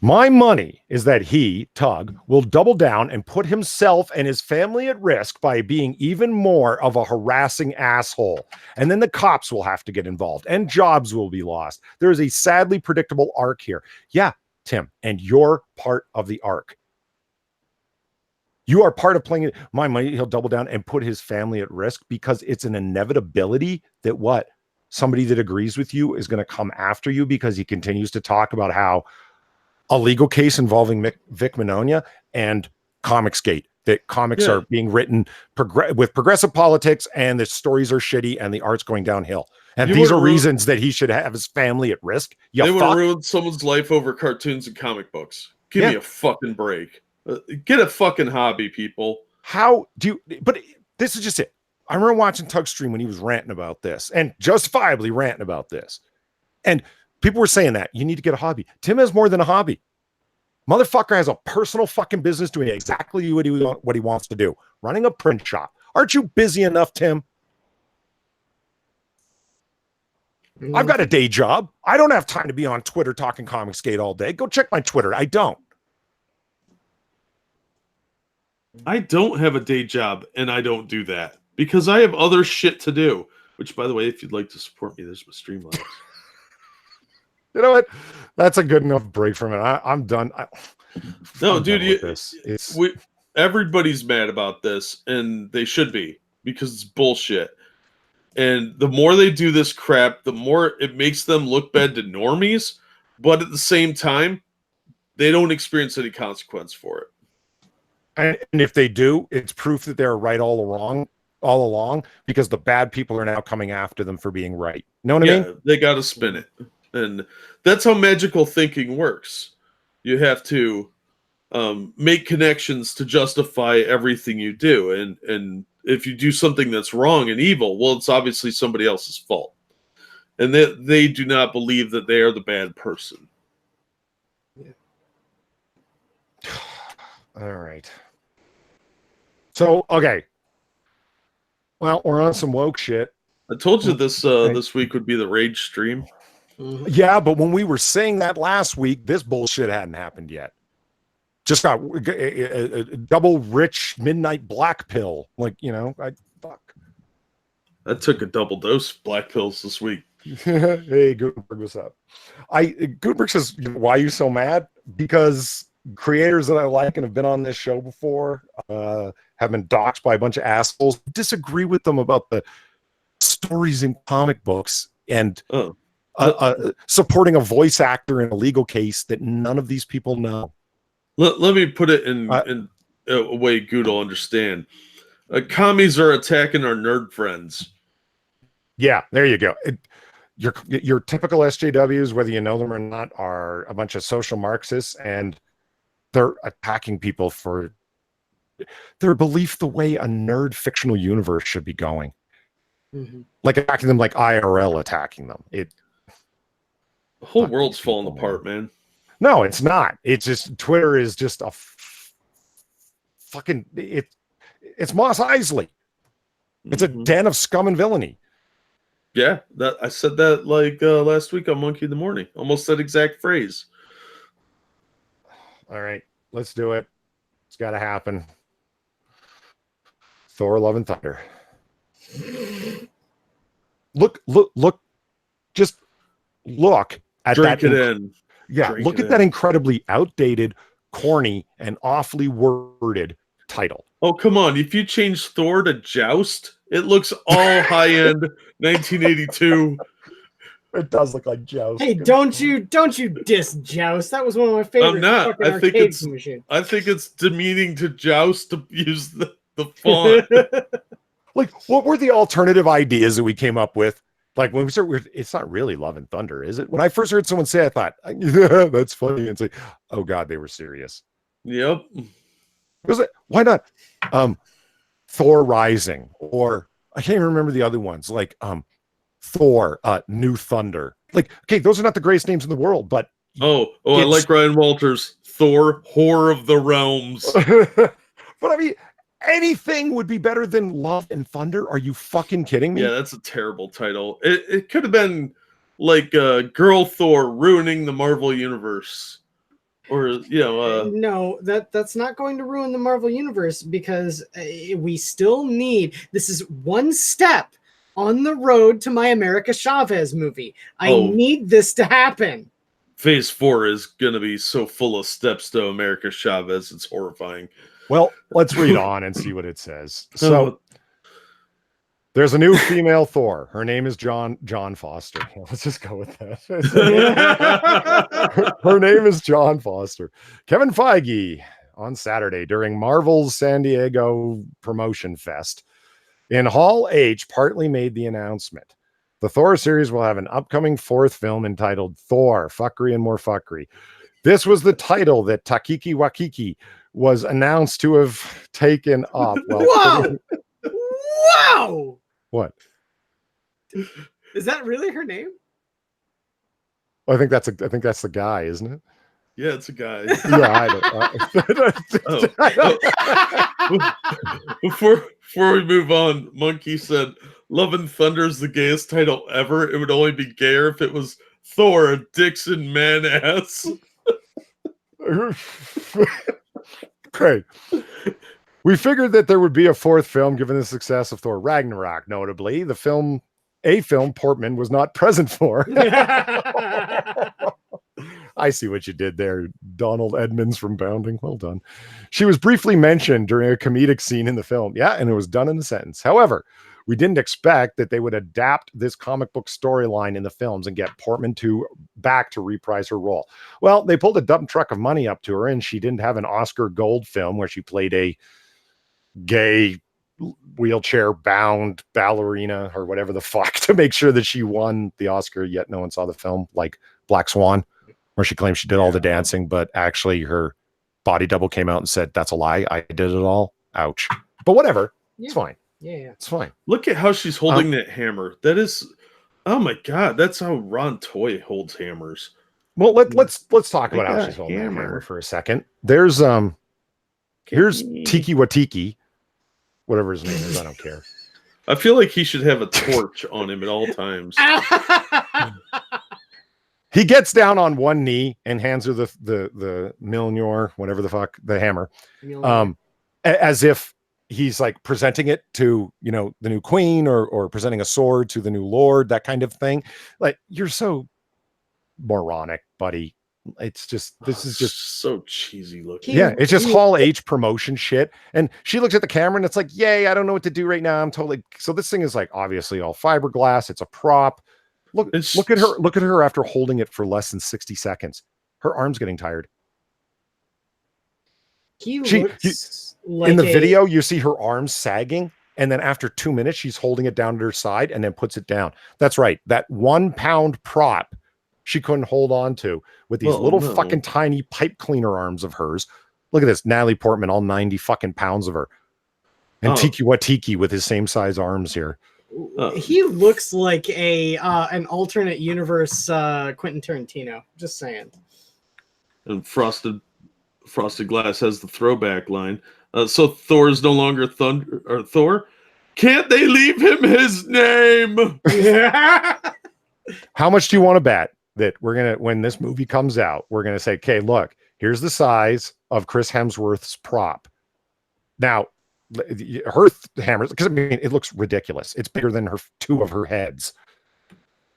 My money is that he, Tug, will double down and put himself and his family at risk by being even more of a harassing asshole. And then the cops will have to get involved and jobs will be lost. There is a sadly predictable arc here. Yeah, Tim, and you're part of the arc. You are part of playing it. My money, he'll double down and put his family at risk because it's an inevitability that what? Somebody that agrees with you is going to come after you because he continues to talk about how a legal case involving Vic Mignogna and Comicsgate, that comics are being written with progressive politics and the stories are shitty and the art's going downhill. And these are reasons that he should have his family at risk. They would ruin someone's life over cartoons and comic books. Give me a fucking break. Get a fucking hobby, people. How do you, but this is just it. I remember watching Tug stream when he was ranting about this and justifiably ranting about this. And people were saying that you need to get a hobby. Tim has more than a hobby. Motherfucker has a personal fucking business doing exactly what he wants to do. Running a print shop. Aren't you busy enough, Tim? I've got a day job. I don't have time to be on Twitter talking Comicsgate all day. Go check my Twitter. I don't. I don't have a day job and I don't do that because I have other shit to do. Which, by the way, if you'd like to support me, there's my Streamlabs. You know what? That's a good enough break from it. I'm done. No, dude, everybody's mad about this, and they should be because it's bullshit. And the more they do this crap, the more it makes them look bad to normies. But at the same time, they don't experience any consequence for it. And if they do, it's proof that they're right all along, because the bad people are now coming after them for being right. Know what I mean? They got to spin it. And that's how magical thinking works. You have to make connections to justify everything you do. And if you do something that's wrong and evil, well, it's obviously somebody else's fault. And they do not believe that they are the bad person. Yeah. All right. So, okay. Well, we're on some woke shit. I told you this week would be the rage stream. Mm-hmm. Yeah, but when we were saying that last week, this bullshit hadn't happened yet. Just got a double rich midnight black pill. Like, fuck. I took a double dose of black pills this week. Hey, Gutenberg, what's up? Gutenberg says, why are you so mad? Because creators that I like and have been on this show before have been doxxed by a bunch of assholes. Disagree with them about the stories in comic books and supporting a voice actor in a legal case that none of these people know. Let me put it in a way Good will understand. Commies are attacking our nerd friends. Yeah, there you go. Your typical SJWs, whether you know them or not, are a bunch of social Marxists, and they're attacking people for their belief the way a nerd fictional universe should be going. Mm-hmm. Like attacking them like IRL attacking them. The whole world's falling apart, man. No, it's not. It's just Twitter is just fucking it's Mos Eisley. It's a den of scum and villainy. Yeah, that I said that like last week on Monkey in the Morning. Almost that exact phrase. All right, let's do it. It's got to happen. Thor: Love and Thunder. Look! Just look at Drink that. it in. Yeah, Drink look it at that in. incredibly outdated, corny, and awfully worded title. Oh, come on. If you change Thor to Joust, it looks all high-end 1982. It does look like Joust. Hey, don't you diss Joust? That was one of my favorite not. fucking I think arcade it's- machines. I think it's demeaning to Joust to use the font. Like, what were the alternative ideas that we came up with? Like when we start, it's not really Love and Thunder, is it? When I first heard someone say, I thought, yeah, that's funny. And say, oh God, they were serious. Yep. Was it? Why not? Thor Rising, or I can't even remember the other ones. Like Thor, New Thunder. Like, okay, those are not the greatest names in the world, but I like Ryan Walters. Thor, Whore of the Realms. but I mean, anything would be better than Love and Thunder. Are you fucking kidding me? Yeah, that's a terrible title. It could have been like Girl Thor ruining the Marvel Universe. Or, no, that's not going to ruin the Marvel Universe because we still need. This is one step on the road to my America Chavez movie. I need this to happen. Phase 4 is going to be so full of steps to America Chavez. It's horrifying. Well, let's read on and see what it says. So there's a new female Thor. Her name is John Foster. Let's just go with that. Her name is John Foster. Kevin Feige on Saturday during Marvel's San Diego Promotion Fest in Hall H partly made the announcement. The Thor series will have an upcoming 4th film entitled Thor, Fuckery and More Fuckery. This was the title that Takiki Wakiki was announced to have taken up. Whoa! Wow! What? Is that really her name? I think that's the guy, isn't it? Yeah, it's a guy. Yeah, I don't. Before we move on, Monkey said, Love and Thunder is the gayest title ever. It would only be gayer if it was Thor, a Dixon man ass. Great. We figured that there would be a 4th film given the success of Thor Ragnarok. Notably, a film Portman was not present for. I see what you did there, Donald Edmonds from Bounding. Well done. She was briefly mentioned during a comedic scene in the film. Yeah, and it was done in a sentence. However, we didn't expect that they would adapt this comic book storyline in the films and get Portman back to reprise her role. Well, they pulled a dump truck of money up to her, and she didn't have an Oscar Gold film where she played a gay wheelchair-bound ballerina or whatever the fuck to make sure that she won the Oscar, yet no one saw the film, like Black Swan, where she claims she did all the dancing, but actually her body double came out and said, that's a lie. I did it all. Ouch. But whatever. Yeah. It's fine. Yeah. It's fine. Look at how she's holding that hammer. That is, oh my God, that's how Ron Toy holds hammers. Well, let's talk about how got she's holding a that hammer. hammer for a second. Here's Tiki Watiki, whatever his name is. I don't care. I feel like he should have a torch on him at all times. He gets down on one knee and hands her the Mjolnir, whatever the fuck, the hammer, as if he's like presenting it to, the new queen or presenting a sword to the new lord, that kind of thing. Like, you're so moronic, buddy. It's just, this is just so cheesy looking. Yeah, it's just Hall H promotion shit. And she looks at the camera and it's like, yay, I don't know what to do right now. I'm totally, so this thing is like obviously all fiberglass. It's a prop. Look at her after holding it for less than 60 seconds. Her arm's getting tired. In the video, you see her arms sagging, and then after 2 minutes, she's holding it down to her side and then puts it down. That's right. That 1 pound prop she couldn't hold on to with these fucking tiny pipe cleaner arms of hers. Look at this. Natalie Portman, all 90 fucking pounds of her. And Tiki Watiki with his same size arms here. He looks like an alternate universe Quentin Tarantino. Just saying. And Frosted Glass has the throwback line. So Thor is no longer Thunder or Thor. Can't they leave him his name? How much do you want to bet that we're gonna, when this movie comes out, we're gonna say, okay, look, here's the size of Chris Hemsworth's prop. Now, her hammers, because I mean, it looks ridiculous. It's bigger than two of her heads.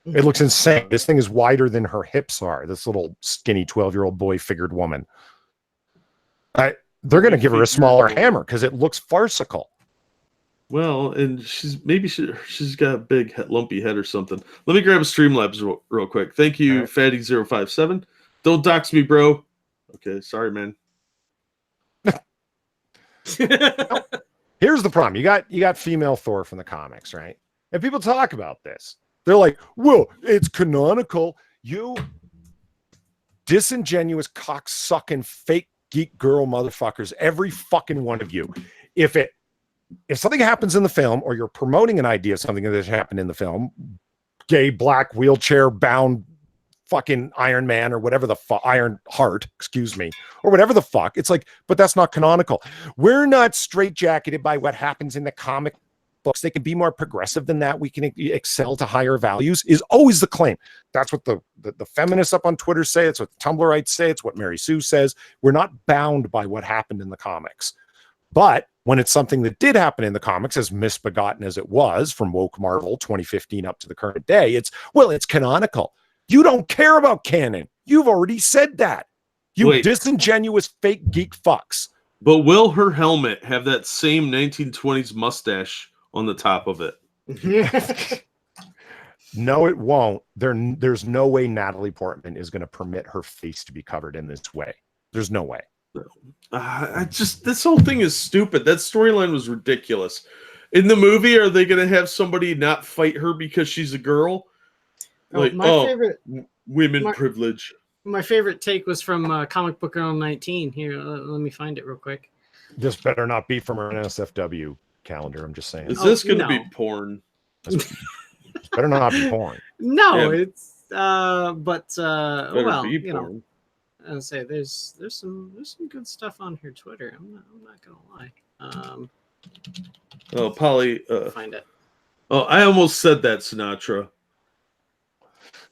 It looks insane. This thing is wider than her hips are. This little skinny 12-year-old boy figured woman. They're going to give her a smaller hammer because it looks farcical. Well, and she's got a big lumpy head or something. Let me grab a Streamlabs real quick. Thank you, right. Fatty057. Don't dox me, bro. Okay, sorry, man. Here's the problem. You got female Thor from the comics, right? And people talk about this. They're like, well, it's canonical. You disingenuous, cocksucking, fake geek girl motherfuckers, every fucking one of you. If something happens in the film, or you're promoting an idea of something that happened in the film, gay, black, wheelchair bound fucking Iron Man or whatever the fuck, Iron Heart, excuse me, or whatever the fuck, it's like, but that's not canonical. We're not straitjacketed by what happens in the comic books. They can be more progressive than that. We can excel to higher values, is always the claim. That's what the feminists up on Twitter say. It's what the Tumblrites say. It's what Mary Sue says. We're not bound by what happened in the comics. But when it's something that did happen in the comics, as misbegotten as it was from woke Marvel 2015 up to the current day, it's canonical. You don't care about canon. You've already said that. You disingenuous fake geek fucks. But will her helmet have that same 1920s mustache on the top of it? No, it won't. There's no way Natalie Portman is going to permit her face to be covered in this way. There's no way. This whole thing is stupid. That storyline was ridiculous. In the movie, are they going to have somebody not fight her because she's a girl? Favorite women privilege. My favorite take was from Comic Book Girl 19. Here, let me find it real quick. This better not be from her NSFW calendar. I'm just saying. Is this going to be porn? This better not be porn. No, yeah. It's well, you know. I say there's some good stuff on her Twitter. I'm not gonna lie. Polly, find it. Oh, I almost said that, Sinatra.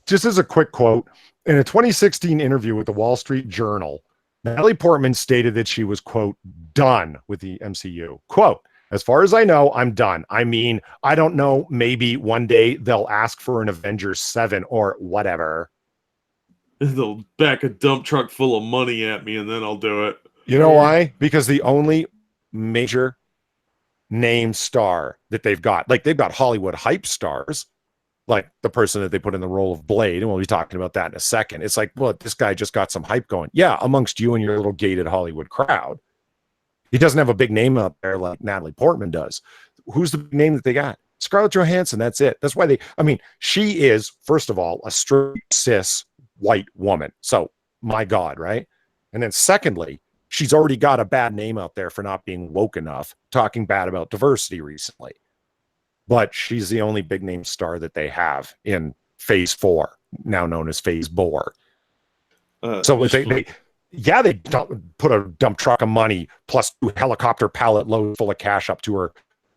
Just as a quick quote, in a 2016 interview with the Wall Street Journal, Natalie Portman stated that she was, quote, done with the MCU. Quote, as far as I know, I'm done. I mean, I don't know, maybe one day they'll ask for an Avengers 7 or whatever. They'll back a dump truck full of money at me and then I'll do it. You know why? Because the only major name star that they've got Hollywood hype stars, like the person that they put in the role of Blade, and we'll be talking about that in a second. It's like, well, this guy just got some hype going. Yeah, amongst you and your little gated Hollywood crowd. He doesn't have a big name up there like Natalie Portman does. Who's the big name that they got? Scarlett Johansson, that's it. That's why she is, first of all, a straight cis white woman. So, my God, right? And then secondly, she's already got a bad name out there for not being woke enough, talking bad about diversity recently. But she's the only big name star that they have in Phase 4, now known as Phase Bore. So they put a dump truck of money plus 2 helicopter pallet loads full of cash up to her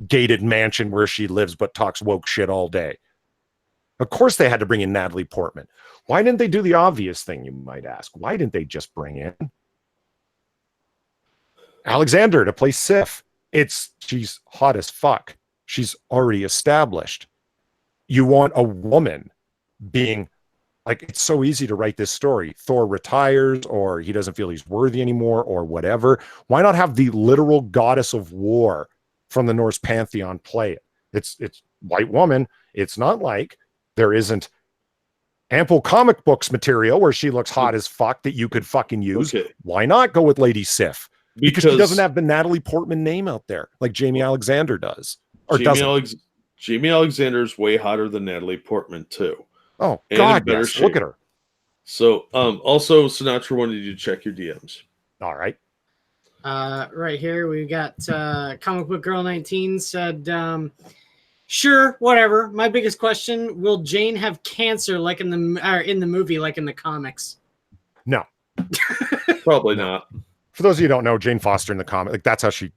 gated mansion where she lives but talks woke shit all day. Of course they had to bring in Natalie Portman. Why didn't they do the obvious thing, you might ask? Why didn't they just bring in Alexander to play Sif? She's hot as fuck. She's already established. You want a woman being like, it's so easy to write this story. Thor retires, or he doesn't feel he's worthy anymore, or whatever. Why not have the literal goddess of war from the Norse pantheon play it? It's white woman. It's not like there isn't ample comic books material where she looks hot as fuck that you could fucking use. Okay. Why not go with Lady Sif? Because she doesn't have the Natalie Portman name out there like Jamie Alexander does. Or Jamie Alexander's way hotter than Natalie Portman too. Oh, God, yes. Look at her. So, also, Sinatra wanted you to check your DMs. All right. Right here, we got Comic Book Girl 19 said, sure, whatever. My biggest question, will Jane have cancer like in the movie, like in the comics? No. Probably not. For those of you who don't know, Jane Foster in the comic, like that's how she,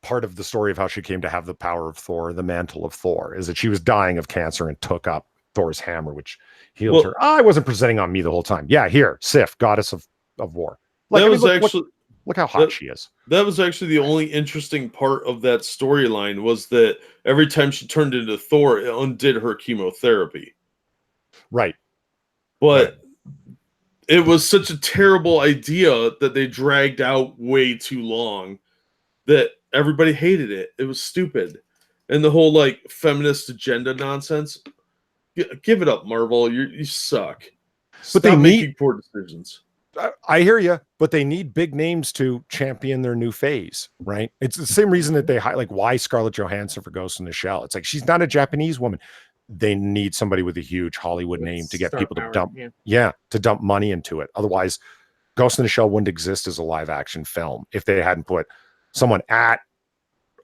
part of the story of how she came to have the power of Thor, the mantle of Thor, is that she was dying of cancer and took up Thor's hammer, which healed her. I wasn't presenting on me the whole time. Yeah, here, Sif, goddess of war. Like, that was actually look how hot she is. That was actually the only interesting part of that storyline, was that every time she turned into Thor, it undid her chemotherapy. Right. But it was such a terrible idea that they dragged out way too long that everybody hated it. It was stupid. And the whole like feminist agenda nonsense. Give it up, Marvel. You suck. Stop making poor decisions. I hear you, but they need big names to champion their new phase, right? It's the same reason that they like why Scarlett Johansson for Ghost in the Shell. It's like she's not a Japanese woman. They need somebody with a huge Hollywood name to get people to dump money into it. Otherwise, Ghost in the Shell wouldn't exist as a live action film if they hadn't put someone at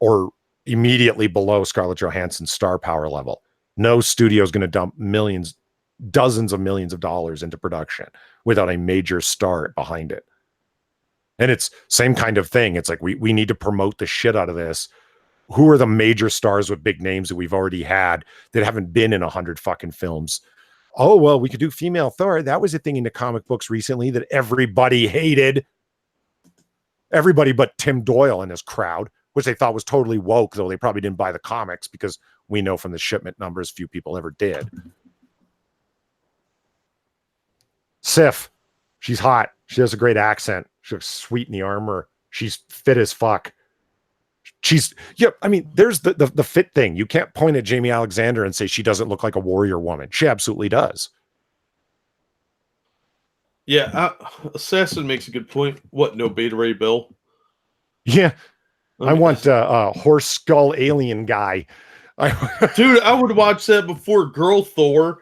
or immediately below Scarlett Johansson's star power level. No studio is going to dump dozens of millions of dollars into production without a major star behind it. And it's same kind of thing. It's like we need to promote the shit out of this. Who are the major stars with big names that we've already had that haven't been in 100 fucking films? Oh, well, we could do female Thor. That was a thing in the comic books recently that everybody hated. Everybody but Tim Doyle and his crowd, which they thought was totally woke, though they probably didn't buy the comics because we know from the shipment numbers few people ever did. Sif, she's hot. She has a great accent. She looks sweet in the armor. She's fit as fuck. I mean, there's the fit thing. You can't point at Jamie Alexander and say she doesn't look like a warrior woman. She absolutely does. Yeah, Assassin makes a good point. What, no Beta Ray Bill? Yeah. I want a horse skull alien guy. Dude, I would watch that before Girl Thor.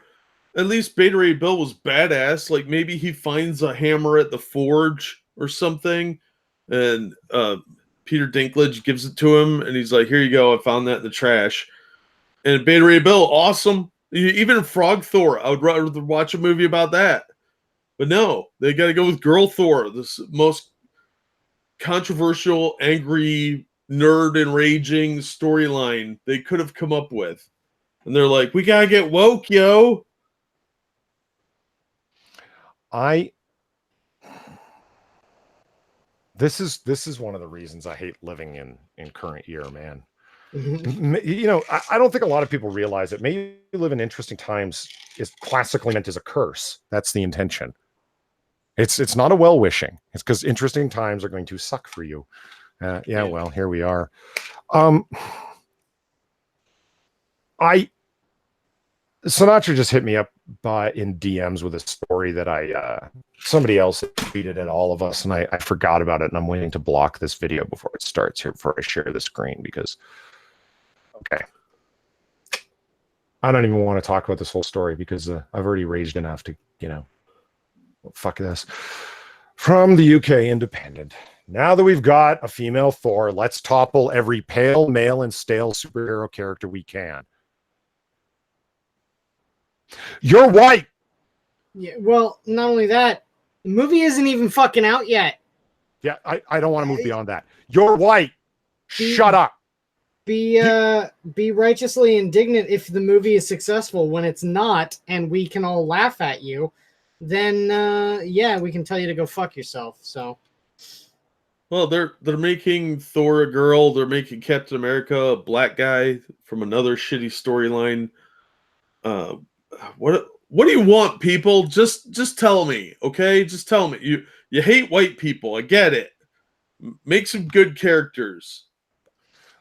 At least Beta Ray Bill was badass. Like maybe he finds a hammer at the forge or something, and Peter Dinklage gives it to him, and he's like, "Here you go. I found that in the trash." And Beta Ray Bill, awesome. Even Frog Thor, I would rather watch a movie about that. But no, they got to go with Girl Thor, this most controversial, angry, nerd enraging storyline they could have come up with. And they're like, we got to get woke, yo. This is one of the reasons I hate living in current year, man. You know, I don't think a lot of people realize it. Maybe you live in interesting times is classically meant as a curse. That's the intention. It's not a well-wishing. It's because interesting times are going to suck for you. Well, here we are. Sinatra just hit me up in DMs with a story that somebody else tweeted at all of us, and I forgot about it, and I'm waiting to block this video before it starts here, before I share the screen, because okay, I don't even want to talk about this whole story because I've already raged enough to, fuck this. From the UK Independent. Now that we've got a female Thor, let's topple every pale, male, and stale superhero character we can. You're white. Yeah, well, not only that, the movie isn't even fucking out yet. Yeah, I don't want to move beyond that. You're white. Shut up. Be righteously indignant if the movie is successful. When it's not, and we can all laugh at you, then we can tell you to go fuck yourself. So, well, they're making Thor a girl. They're making Captain America a black guy from another shitty storyline. What do you want, people? Just tell me, okay? Just tell me. You hate white people. I get it. Make some good characters.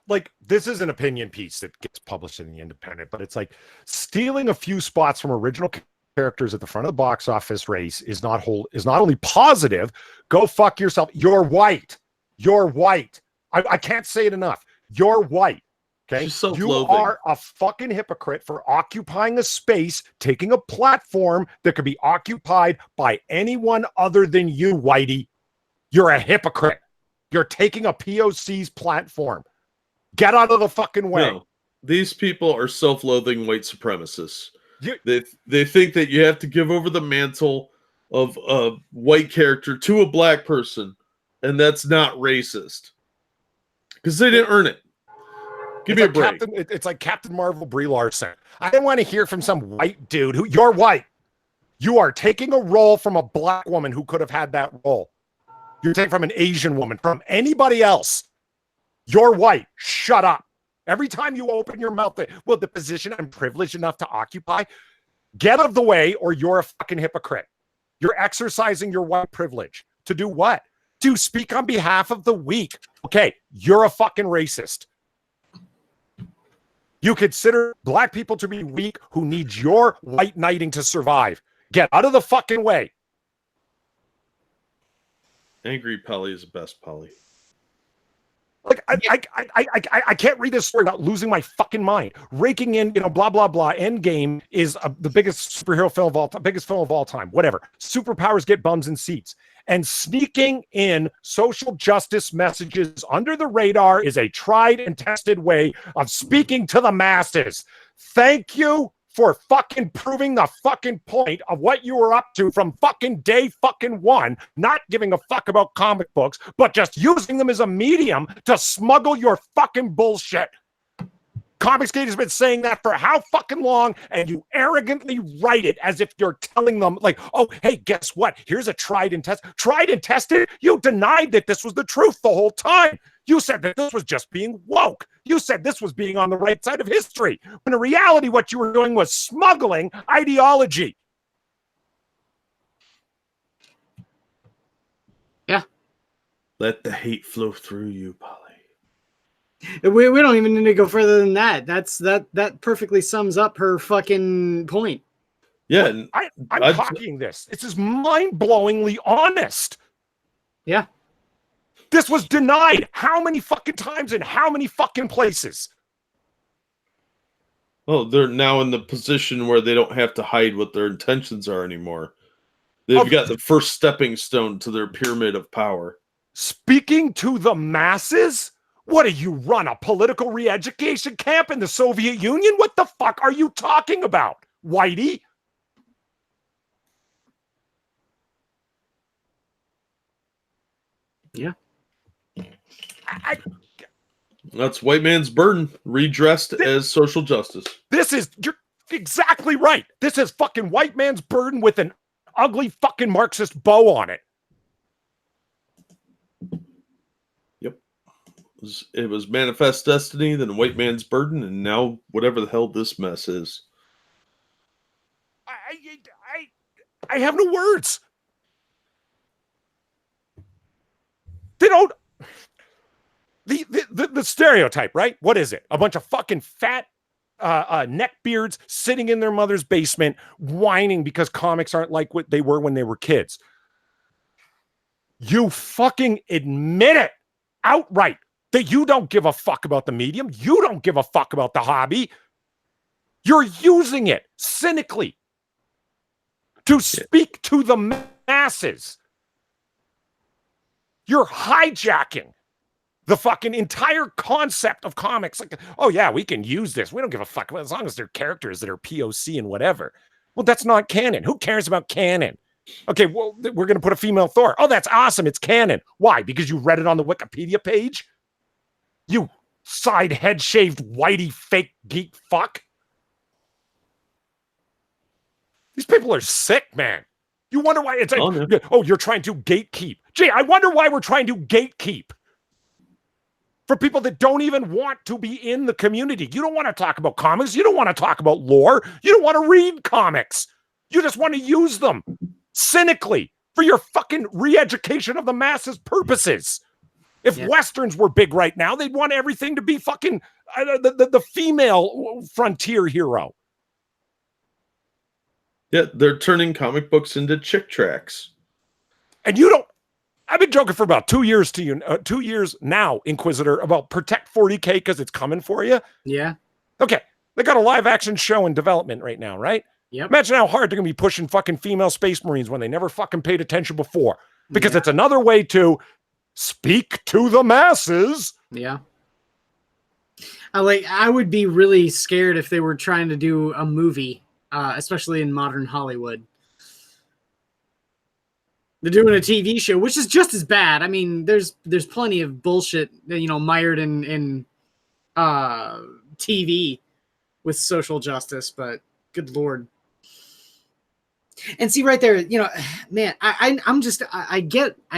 Like, this is an opinion piece that gets published in the Independent, but it's like stealing a few spots from original characters at the front of the box office race is not only positive. Go fuck yourself. You're white. You're white. I can't say it enough. You're white. Okay, you are a fucking hypocrite for occupying a space, taking a platform that could be occupied by anyone other than you, Whitey. You're a hypocrite. You're taking a POC's platform. Get out of the fucking way. No, these people are self-loathing white supremacists. They think that you have to give over the mantle of a white character to a black person, and that's not racist because they didn't earn it. Give me a break. It's like Captain Marvel, Brie Larson. I didn't want to hear from some white dude who you're white. You are taking a role from a black woman who could have had that role. You're taking from an Asian woman, from anybody else. You're white. Shut up. Every time you open your mouth, the position I'm privileged enough to occupy, get out of the way or you're a fucking hypocrite. You're exercising your white privilege. To do what? To speak on behalf of the weak. Okay, you're a fucking racist. You consider black people to be weak who need your white knighting to survive. Get out of the fucking way. Angry Polly is the best Polly. Like I can't read this story without losing my fucking mind. Raking in, blah blah blah. Endgame is the biggest superhero film of all time, biggest film of all time. Whatever. Superpowers get bums in seats, and sneaking in social justice messages under the radar is a tried and tested way of speaking to the masses. Thank you for fucking proving the fucking point of what you were up to from fucking day fucking one, not giving a fuck about comic books, but just using them as a medium to smuggle your fucking bullshit. Comicsgate has been saying that for how fucking long, and you arrogantly write it as if you're telling them, like, oh, hey, guess what? Here's a tried and tested. You denied that this was the truth the whole time. You said that this was just being woke. You said this was being on the right side of history. When in reality, what you were doing was smuggling ideology. Yeah. Let the hate flow through you, Polly. We don't even need to go further than that. That perfectly sums up her fucking point. Yeah. I'm copying this. This is mind-blowingly honest. Yeah. This was denied how many fucking times in how many fucking places? Well, they're now in the position where they don't have to hide what their intentions are anymore. They've got the first stepping stone to their pyramid of power. Speaking to the masses? What do you run, a political re-education camp in the Soviet Union? What the fuck are you talking about, Whitey? Yeah. That's white man's burden, redressed as social justice. You're exactly right. This is fucking white man's burden with an ugly fucking Marxist bow on it. Yep. It was manifest destiny, then white man's burden, and now whatever the hell this mess is. I have no words. They don't. The stereotype, right? What is it? A bunch of fucking fat neckbeards sitting in their mother's basement whining because comics aren't like what they were when they were kids. You fucking admit it outright that you don't give a fuck about the medium. You don't give a fuck about the hobby. You're using it cynically to speak to the masses. You're hijacking the fucking entire concept of comics. Like, oh yeah, we can use this. We don't give a fuck as long as they're characters that are POC and whatever. Well, that's not canon. Who cares about canon? Okay, well, we're going to put a female Thor. Oh, that's awesome. It's canon. Why? Because you read it on the Wikipedia page? You side head-shaved whitey fake geek fuck. These people are sick, man. You wonder why it's like, oh, you're trying to gatekeep. Gee, I wonder why we're trying to gatekeep. For people that don't even want to be in the community. You don't want to talk about comics. You don't want to talk about lore. You don't want to read comics. You just want to use them cynically for your fucking re-education of the masses purposes. If Westerns were big right now, they'd want everything to be fucking the female frontier hero. Yeah, they're turning comic books into chick tracks. And you don't. I've been joking for about 2 years to you, 2 years now, Inquisitor, about Protect 40K because it's coming for you. Yeah. Okay. They got a live action show in development right now, right? Yep. Imagine how hard they're going to be pushing fucking female space marines when they never fucking paid attention before. Because it's another way to speak to the masses. Yeah. I would be really scared if they were trying to do a movie, especially in modern Hollywood. They're doing a TV show, which is just as bad. I mean, there's plenty of bullshit, mired in TV with social justice, but good Lord. And see right there, man, I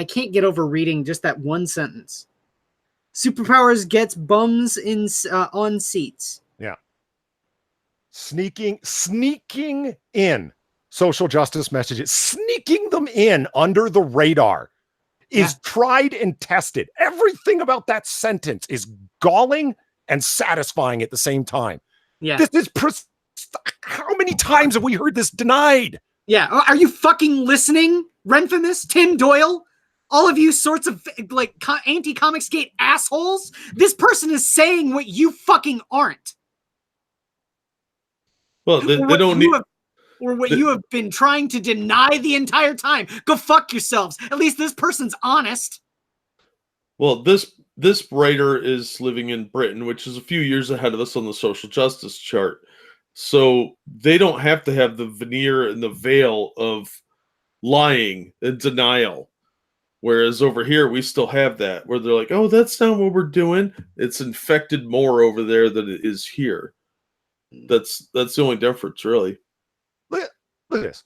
can't get over reading just that one sentence. Superpowers gets bums on seats. Yeah. Sneaking in social justice messages, sneaking them in under the radar is tried and tested. Everything about that sentence is galling and satisfying at the same time. Yeah. This is how many times have we heard this denied? Yeah. Are you fucking listening? Renfamous, Tim Doyle, all of you sorts of anti-Comicsgate assholes. This person is saying what you fucking aren't. Well, they don't need... Or what you have been trying to deny the entire time. Go fuck yourselves. At least this person's honest. Well, this writer is living in Britain, which is a few years ahead of us on the social justice chart. So they don't have to have the veneer and the veil of lying and denial. Whereas over here, we still have that, where they're like, oh, that's not what we're doing. It's infected more over there than it is here. That's the only difference, really. Look at this.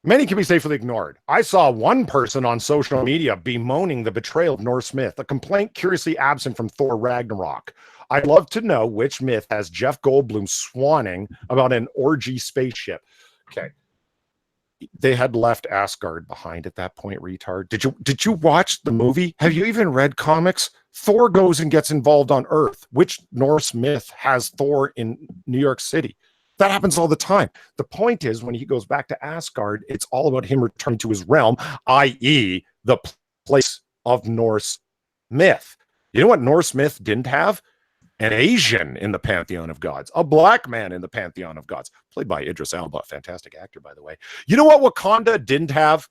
Many can be safely ignored. I saw one person on social media bemoaning the betrayal of Norse myth, a complaint curiously absent from Thor Ragnarok. I'd love to know which myth has Jeff Goldblum swanning about an orgy spaceship. Okay. They had left Asgard behind at that point, retard. Did you watch the movie? Have you even read comics? Thor goes and gets involved on Earth. Which Norse myth has Thor in New York City? That happens all the time. The point is, when he goes back to Asgard, it's all about him returning to his realm, i.e. the place of Norse myth. You know what Norse myth didn't have? An Asian in the pantheon of gods, a black man in the pantheon of gods, played by Idris Elba, fantastic actor, by the way. You know what Wakanda didn't have?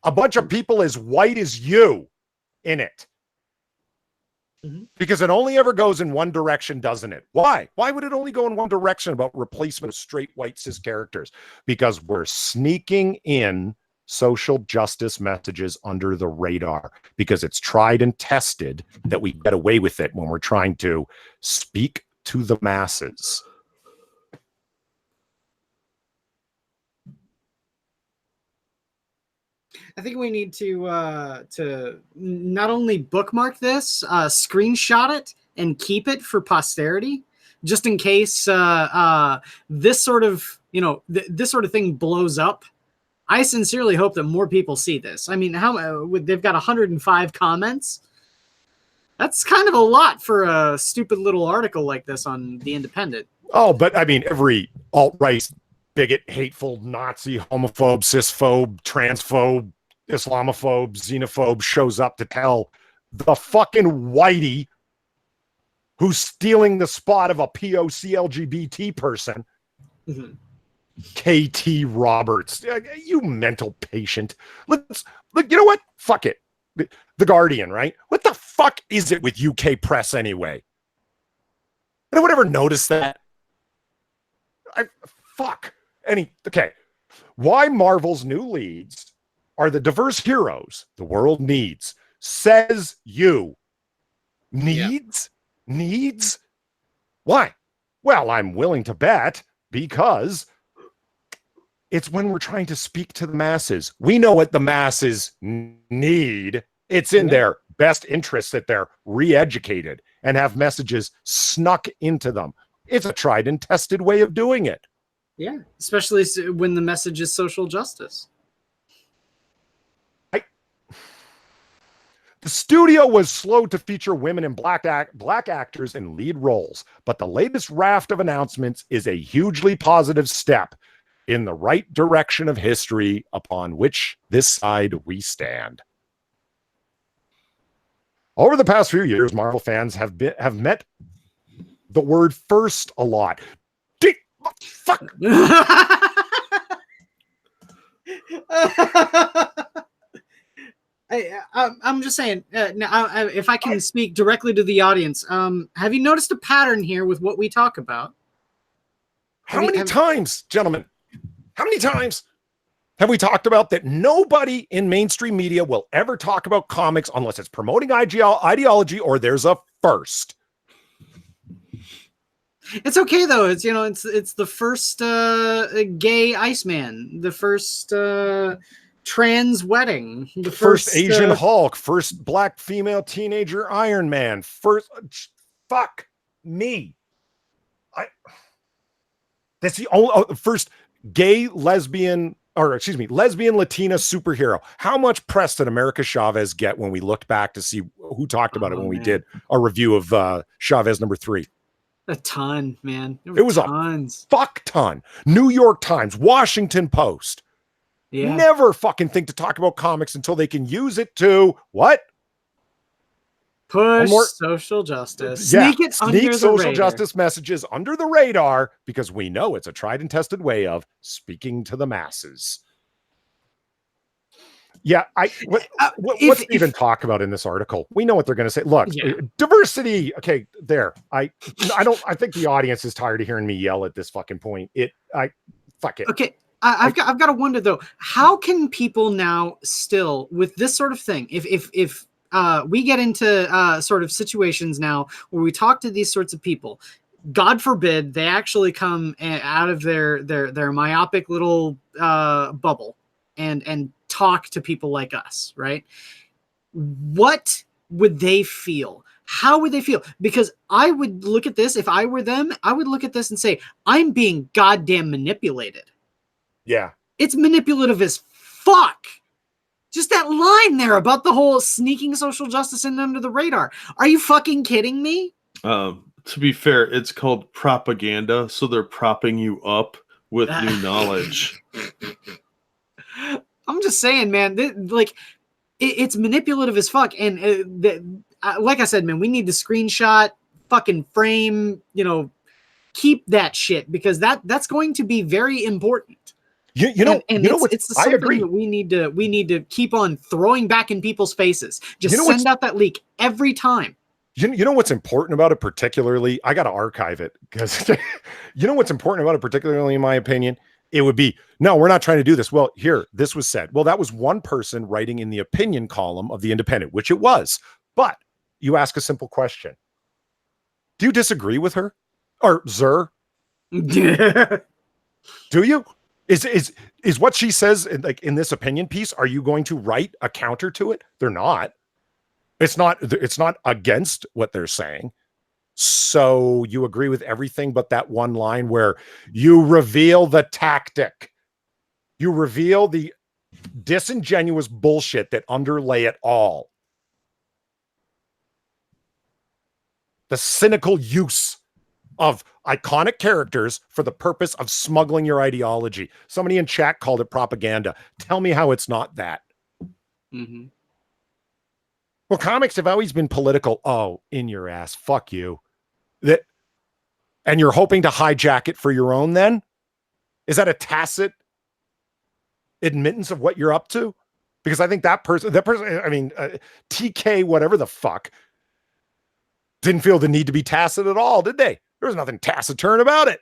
A bunch of people as white as you in it. Mm-hmm. Because it only ever goes in one direction, doesn't it? Why? Why would it only go in one direction about replacement of straight white cis characters? Because we're sneaking in social justice messages under the radar, because it's tried and tested that we get away with it when we're trying to speak to the masses. I think we need to not only bookmark this, screenshot it, and keep it for posterity, just in case this sort of this sort of thing blows up. I sincerely hope that more people see this. I mean, they've got 105 comments. That's kind of a lot for a stupid little article like this on The Independent. Oh, but I mean, every alt-right bigot, hateful, Nazi, homophobe, cisphobe, transphobe, Islamophobe, xenophobe shows up to tell the fucking whitey who's stealing the spot of a POC LGBT person, mm-hmm. KT Roberts, you mental patient. Look, you know what? Fuck it. The Guardian, right? What the fuck is it with UK press anyway? Anyone ever notice that? Fuck. Okay. Why Marvel's new leads are the diverse heroes the world needs, says you. Needs? Yeah. Needs? Why? Well, I'm willing to bet because it's when we're trying to speak to the masses. We know what the masses need. It's in their best interest that they're re-educated and have messages snuck into them. It's a tried and tested way of doing it. Yeah, especially when the message is social justice. The studio was slow to feature women and black actors in lead roles, but the latest raft of announcements is a hugely positive step in the right direction of history upon which this side we stand. Over the past few years, Marvel fans have met the word first a lot. Fuck. I'm just saying, if I can speak directly to the audience, have you noticed a pattern here with what we talk about? How many times, gentlemen? How many times? Have we talked about that nobody in mainstream media will ever talk about comics unless it's promoting ideology or there's a first? It's okay though. It's it's the first gay Iceman, the first trans wedding, the first Asian Hulk, first black female teenager Iron Man, first fuck me. That's the only first gay lesbian Latina superhero. How much press did America Chavez get when we looked back to see who talked about it when we did our review of Chavez #3? A ton, man. It was tons. A fuck ton. New York Times, Washington Post. Yeah. Never fucking think to talk about comics until they can use it to what? Push social justice. Yeah, sneak social justice messages under the radar because we know it's a tried and tested way of speaking to the masses. Yeah, what's even talk about in this article? We know what they're going to say. Look, diversity. Okay, there. I think the audience is tired of hearing me yell at this fucking point. Fuck it. Okay, I've got to wonder though, how can people now still with this sort of thing? If we get into sort of situations now where we talk to these sorts of people, God forbid they actually come out of their myopic little bubble and talk to people like us, right? What would they feel? How would they feel? Because I would look at this, if I were them, I would look at this and say, I'm being goddamn manipulated. Yeah. It's manipulative as fuck. Just that line there about the whole sneaking social justice in under the radar. Are you fucking kidding me? To be fair, it's called propaganda, so they're propping you up with new knowledge. I'm just saying, man, it's manipulative as fuck. And like I said, man, we need to screenshot, fucking frame, keep that shit because that's going to be very important. It's the sort of thing that we need to keep on throwing back in people's faces. Just send out that leak every time. You know what's important about it particularly? I got to archive it because you know what's important about it particularly, in my opinion? It would be, no, we're not trying to do this. Well, here, this was said. Well, that was one person writing in the opinion column of The Independent, which it was. But you ask a simple question. Do you disagree with her? Or Zer? Do you? Is what she says in this opinion piece, are you going to write a counter to it? They're not. It's not against what they're saying. So you agree with everything but that one line where you reveal the tactic. You reveal the disingenuous bullshit that underlay it all. The cynical use of iconic characters for the purpose of smuggling your ideology. Somebody in chat called it propaganda. Tell me how it's not that. Mm-hmm. Well, comics have always been political. Oh, in your ass. Fuck you. And you're hoping to hijack it for your own then? Is that a tacit admittance of what you're up to? Because I think that person, TK, whatever the fuck, didn't feel the need to be tacit at all, did they? There was nothing taciturn about it.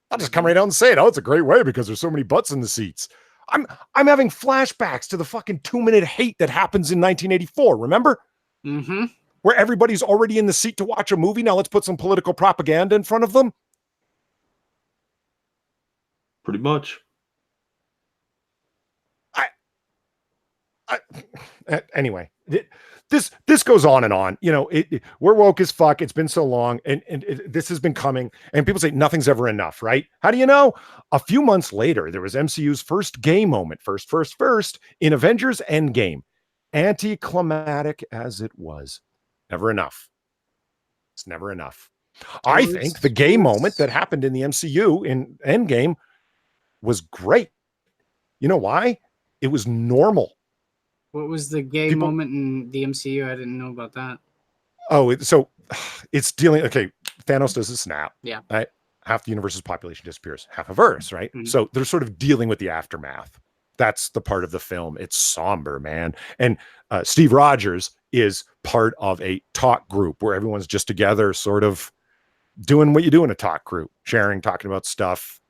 I'll just come right out and say it. Oh, it's a great way because there's so many butts in the seats. I'm having flashbacks to the fucking 2-minute hate that happens in 1984. Remember? Mm-hmm. Where everybody's already in the seat to watch a movie. Now let's put some political propaganda in front of them. Pretty much. Anyway, this goes on and on. We're woke as fuck. It's been so long, and this has been coming. And people say nothing's ever enough, right? How do you know? A few months later, there was MCU's first gay moment, first in Avengers Endgame. Anticlimactic as it was, never enough. It's never enough. I think the gay moment that happened in the MCU in Endgame was great. You know why? It was normal. What was the gay moment in the MCU? I didn't know about that. Oh, it's dealing. Okay, Thanos does a snap. Yeah. Right? Half the universe's population disappears. Half of Earth, right? Mm-hmm. So they're sort of dealing with the aftermath. That's the part of the film. It's somber, man. And Steve Rogers is part of a talk group where everyone's just together, sort of doing what you do in a talk group, sharing, talking about stuff.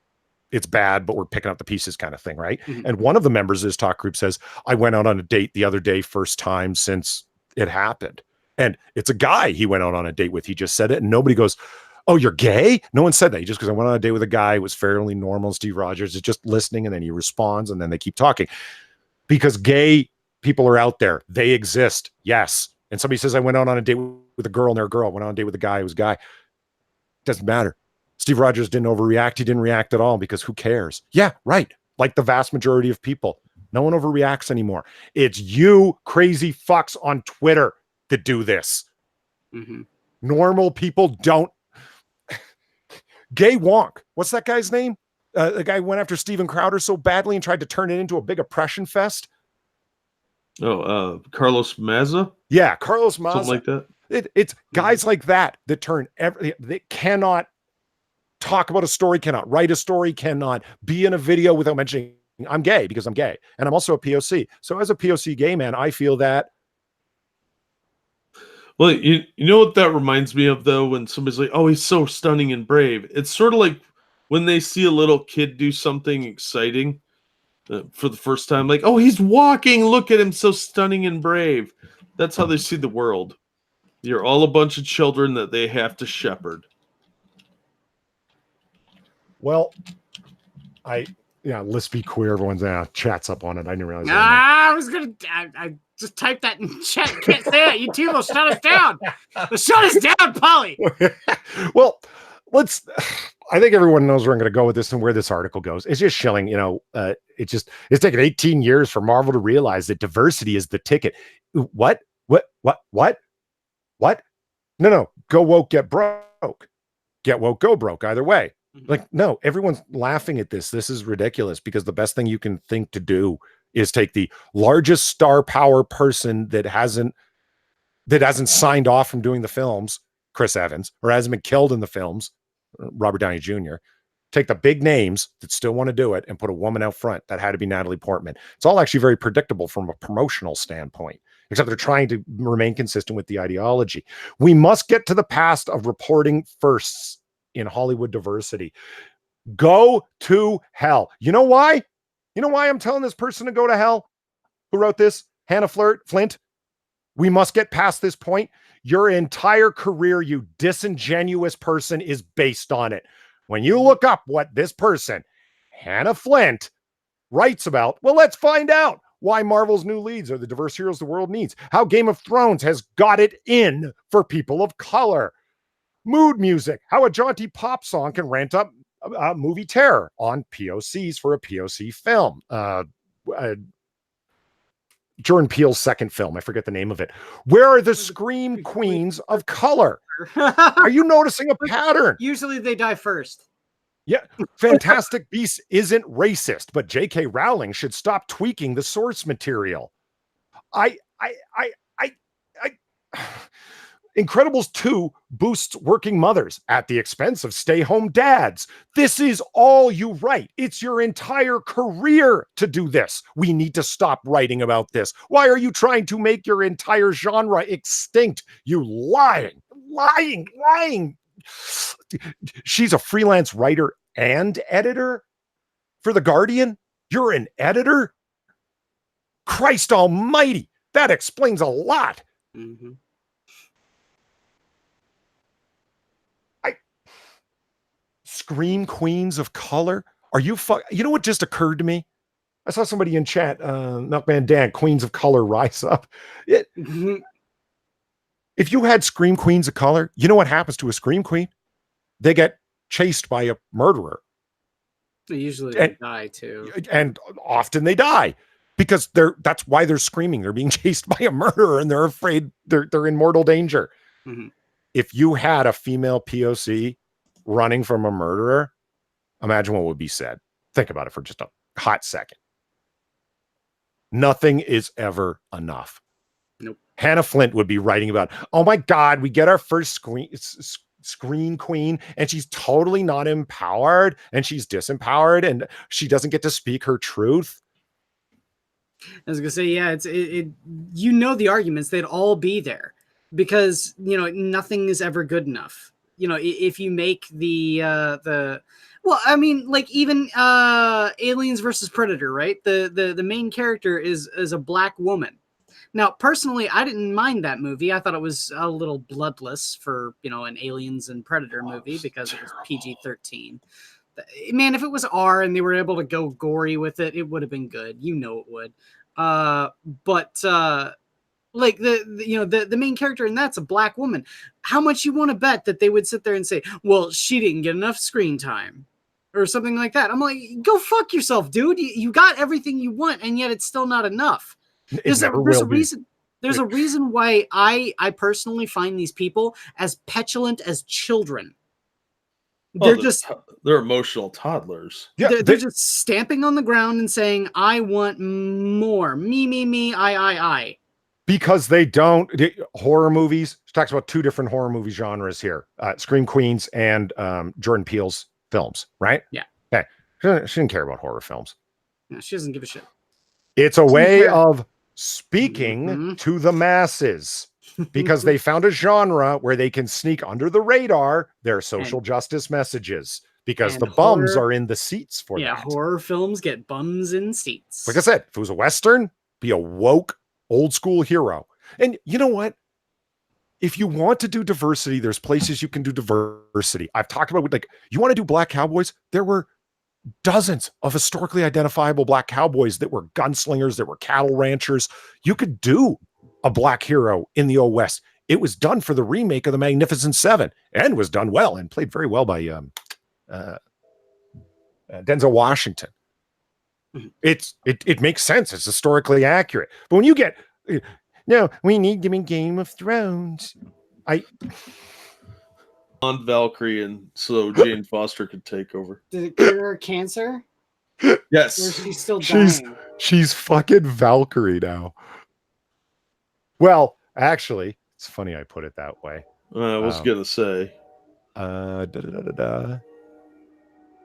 it's bad, but we're picking up the pieces kind of thing, right? Mhm. And one of the members of this talk group says, I went out on a date the other day, first time since it happened. And it's a guy he went out on a date with. He just said it, and nobody goes, oh, you're gay? No one said that. He just goes, I went on a date with a guy who was fairly normal. Steve Rogers is just listening, and then he responds, and then they keep talking. Because gay people are out there. They exist. Yes. And somebody says, I went out on a date with a girl, and they're a girl. I went on a date with a guy who was a guy. Doesn't matter. Steve Rogers didn't overreact. He didn't react at all because who cares? Yeah, right. Like the vast majority of people. No one overreacts anymore. It's you crazy fucks on Twitter that do this. Mm-hmm. Normal people don't. Gay Wonk. What's that guy's name? The guy who went after Steven Crowder so badly and tried to turn it into a big oppression fest. Oh, Carlos Maza? Yeah, Carlos Maza. Something like that. It's guys like that turn they cannot talk about a story, cannot write a story, cannot be in a video without mentioning I'm gay because I'm gay. And I'm also a POC. So as a POC gay man, I feel that. Well, you know what that reminds me of, though, when somebody's like, oh, he's so stunning and brave. It's sort of like when they see a little kid do something exciting for the first time, like, oh, he's walking. Look at him, so stunning and brave. That's how they see the world. You're all a bunch of children that they have to shepherd. Well, let's be queer. Everyone's chats up on it. I didn't realize. I just typed that in chat. You can't say it. YouTube will shut us down. They'll shut us down, Polly. Well, I think everyone knows where I'm going to go with this and where this article goes. It's just shilling, it's taken 18 years for Marvel to realize that diversity is the ticket. What? No. Go woke, get broke. Get woke, go broke. Either way. Like, no, everyone's laughing at this. This is ridiculous because the best thing you can think to do is take the largest star power person that hasn't signed off from doing the films, Chris Evans, or hasn't been killed in the films, Robert Downey Jr., take the big names that still want to do it and put a woman out front. That had to be Natalie Portman. It's all actually very predictable from a promotional standpoint, except they're trying to remain consistent with the ideology. We must get to the past of reporting firsts in Hollywood diversity. Go to hell. You know why? You know why I'm telling this person to go to hell? Who wrote this? Hannah Flint. We must get past this point. Your entire career, you disingenuous person, is based on it. When you look up what this person, Hannah Flint, writes about, well, let's find out why Marvel's new leads are the diverse heroes the world needs. How Game of Thrones has got it in for people of color. Mood music. How a jaunty pop song can ramp up movie terror on POCs for a POC film. Jordan Peele's second film. I forget the name of it. Where are the scream queens of color? Are you noticing a pattern? Usually they die first. Yeah. Fantastic Beasts isn't racist, but J.K. Rowling should stop tweaking the source material. Incredibles 2 boosts working mothers at the expense of stay-home dads. This is all you write. It's your entire career to do this. We need to stop writing about this. Why are you trying to make your entire genre extinct? You lying. She's a freelance writer and editor for The Guardian. You're an editor? Christ almighty. That explains a lot. Mm-hmm. Scream queens of color? Are you you know what just occurred to me? I saw somebody in chat, Milkman Dan, Queens of Color rise up. If you had scream queens of color, you know what happens to a scream queen? They get chased by a murderer. Usually they die too. And often they die because that's why they're screaming. They're being chased by a murderer and they're afraid they're in mortal danger. Mm-hmm. If you had a female POC running from a murderer, imagine what would be said. Think about it for just a hot second. Nothing is ever enough. Nope. Hannah Flint would be writing about, oh my God, we get our first screen queen and she's totally not empowered and she's disempowered and she doesn't get to speak her truth. I was gonna say, yeah, the arguments, they'd all be there because nothing is ever good enough. If you make the Well, I mean, like even Aliens versus Predator, right? The main character is a black woman. Now, personally, I didn't mind that movie. I thought it was a little bloodless for, an Aliens and Predator movie because it was PG-13. Man, if it was R and they were able to go gory with it, it would have been good. It would. But like the main character in that's a black woman. How much you want to bet that they would sit there and say, well, she didn't get enough screen time or something like that? I'm like, go fuck yourself, dude. You got everything you want, and yet it's still not enough. There's a reason. There's a reason why I personally find these people as petulant as children. They're emotional toddlers. Yeah, they're just stamping on the ground and saying, I want more. Me, I. Because they don't horror movies. She talks about two different horror movie genres here: Scream Queens and Jordan Peele's films. Right? Yeah. Okay. She didn't care about horror films. No, she doesn't give a shit. It's a way of speaking to the masses because they found a genre where they can sneak under the radar their social justice messages because the bums are in the seats for that. Yeah, horror films get bums in seats. Like I said, if it was a Western, be a woke old school hero. And you know what? If you want to do diversity, there's places you can do diversity. I've talked about, like, you want to do black cowboys? There were dozens of historically identifiable black cowboys that were gunslingers, that were cattle ranchers. You could do a black hero in the Old West. It was done for the remake of The Magnificent Seven and was done well and played very well by Denzel Washington. It makes sense. It's historically accurate. But when you get, no, we need them in Game of Thrones. On Valkyrie, and so Jane Foster could take over. Did it cure her cancer? Yes. Or is she still dying? She's fucking Valkyrie now. Well, actually, it's funny I put it that way. I was gonna say.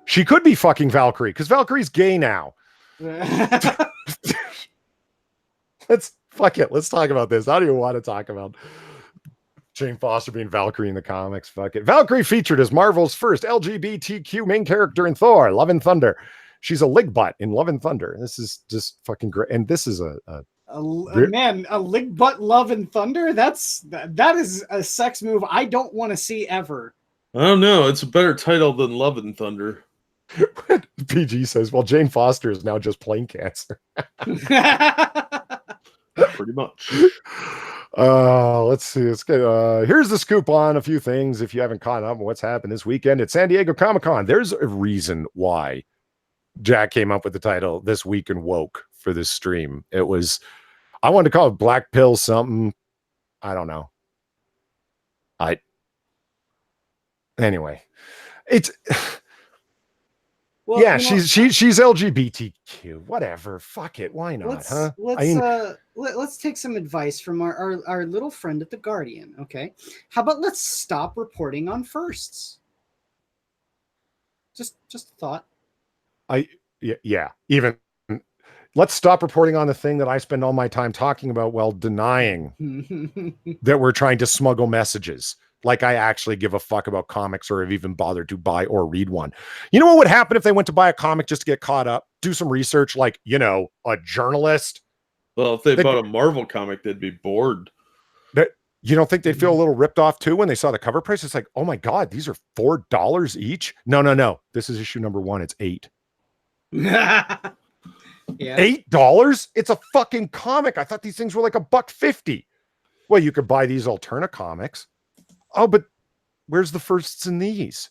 She could be fucking Valkyrie because Valkyrie's gay now. Let's fuck it. Let's talk about this. I don't even want to talk about Jane Foster being Valkyrie in the comics. Fuck it. Valkyrie featured as Marvel's first LGBTQ main character in Thor, Love and Thunder. She's a lig butt in Love and Thunder. This is just fucking great. And this is a lig butt Love and Thunder. That is a sex move I don't want to see ever. I don't know. It's a better title than Love and Thunder. PG says, well, Jane Foster is now just plain cancer. Pretty much. Let's see. Let's get here's the scoop on a few things. If you haven't caught up on what's happened this weekend at San Diego Comic-Con, there's a reason why Jack came up with the title This Week in Woke for this stream. It was, I wanted to call it Black Pill something. I don't know. Anyway, it's well, yeah, she's LGBTQ, whatever. Fuck it, why not? Let's take some advice from our little friend at the Guardian. Okay, how about let's stop reporting on firsts? Just a thought. Yeah. Even let's stop reporting on the thing that I spend all my time talking about while denying that we're trying to smuggle messages. Like I actually give a fuck about comics or have even bothered to buy or read one. You know what would happen if they went to buy a comic just to get caught up, do some research, like, a journalist? Well, if they bought a Marvel comic, they'd be bored. You don't think they'd feel a little ripped off too when they saw the cover price? It's like, oh my God, these are $4 each. No. This is issue number 1. It's $8. Yeah. $8? It's a fucking comic. I thought these things were like $1.50. Well, you could buy these alternate comics. Oh, but where's the firsts in these?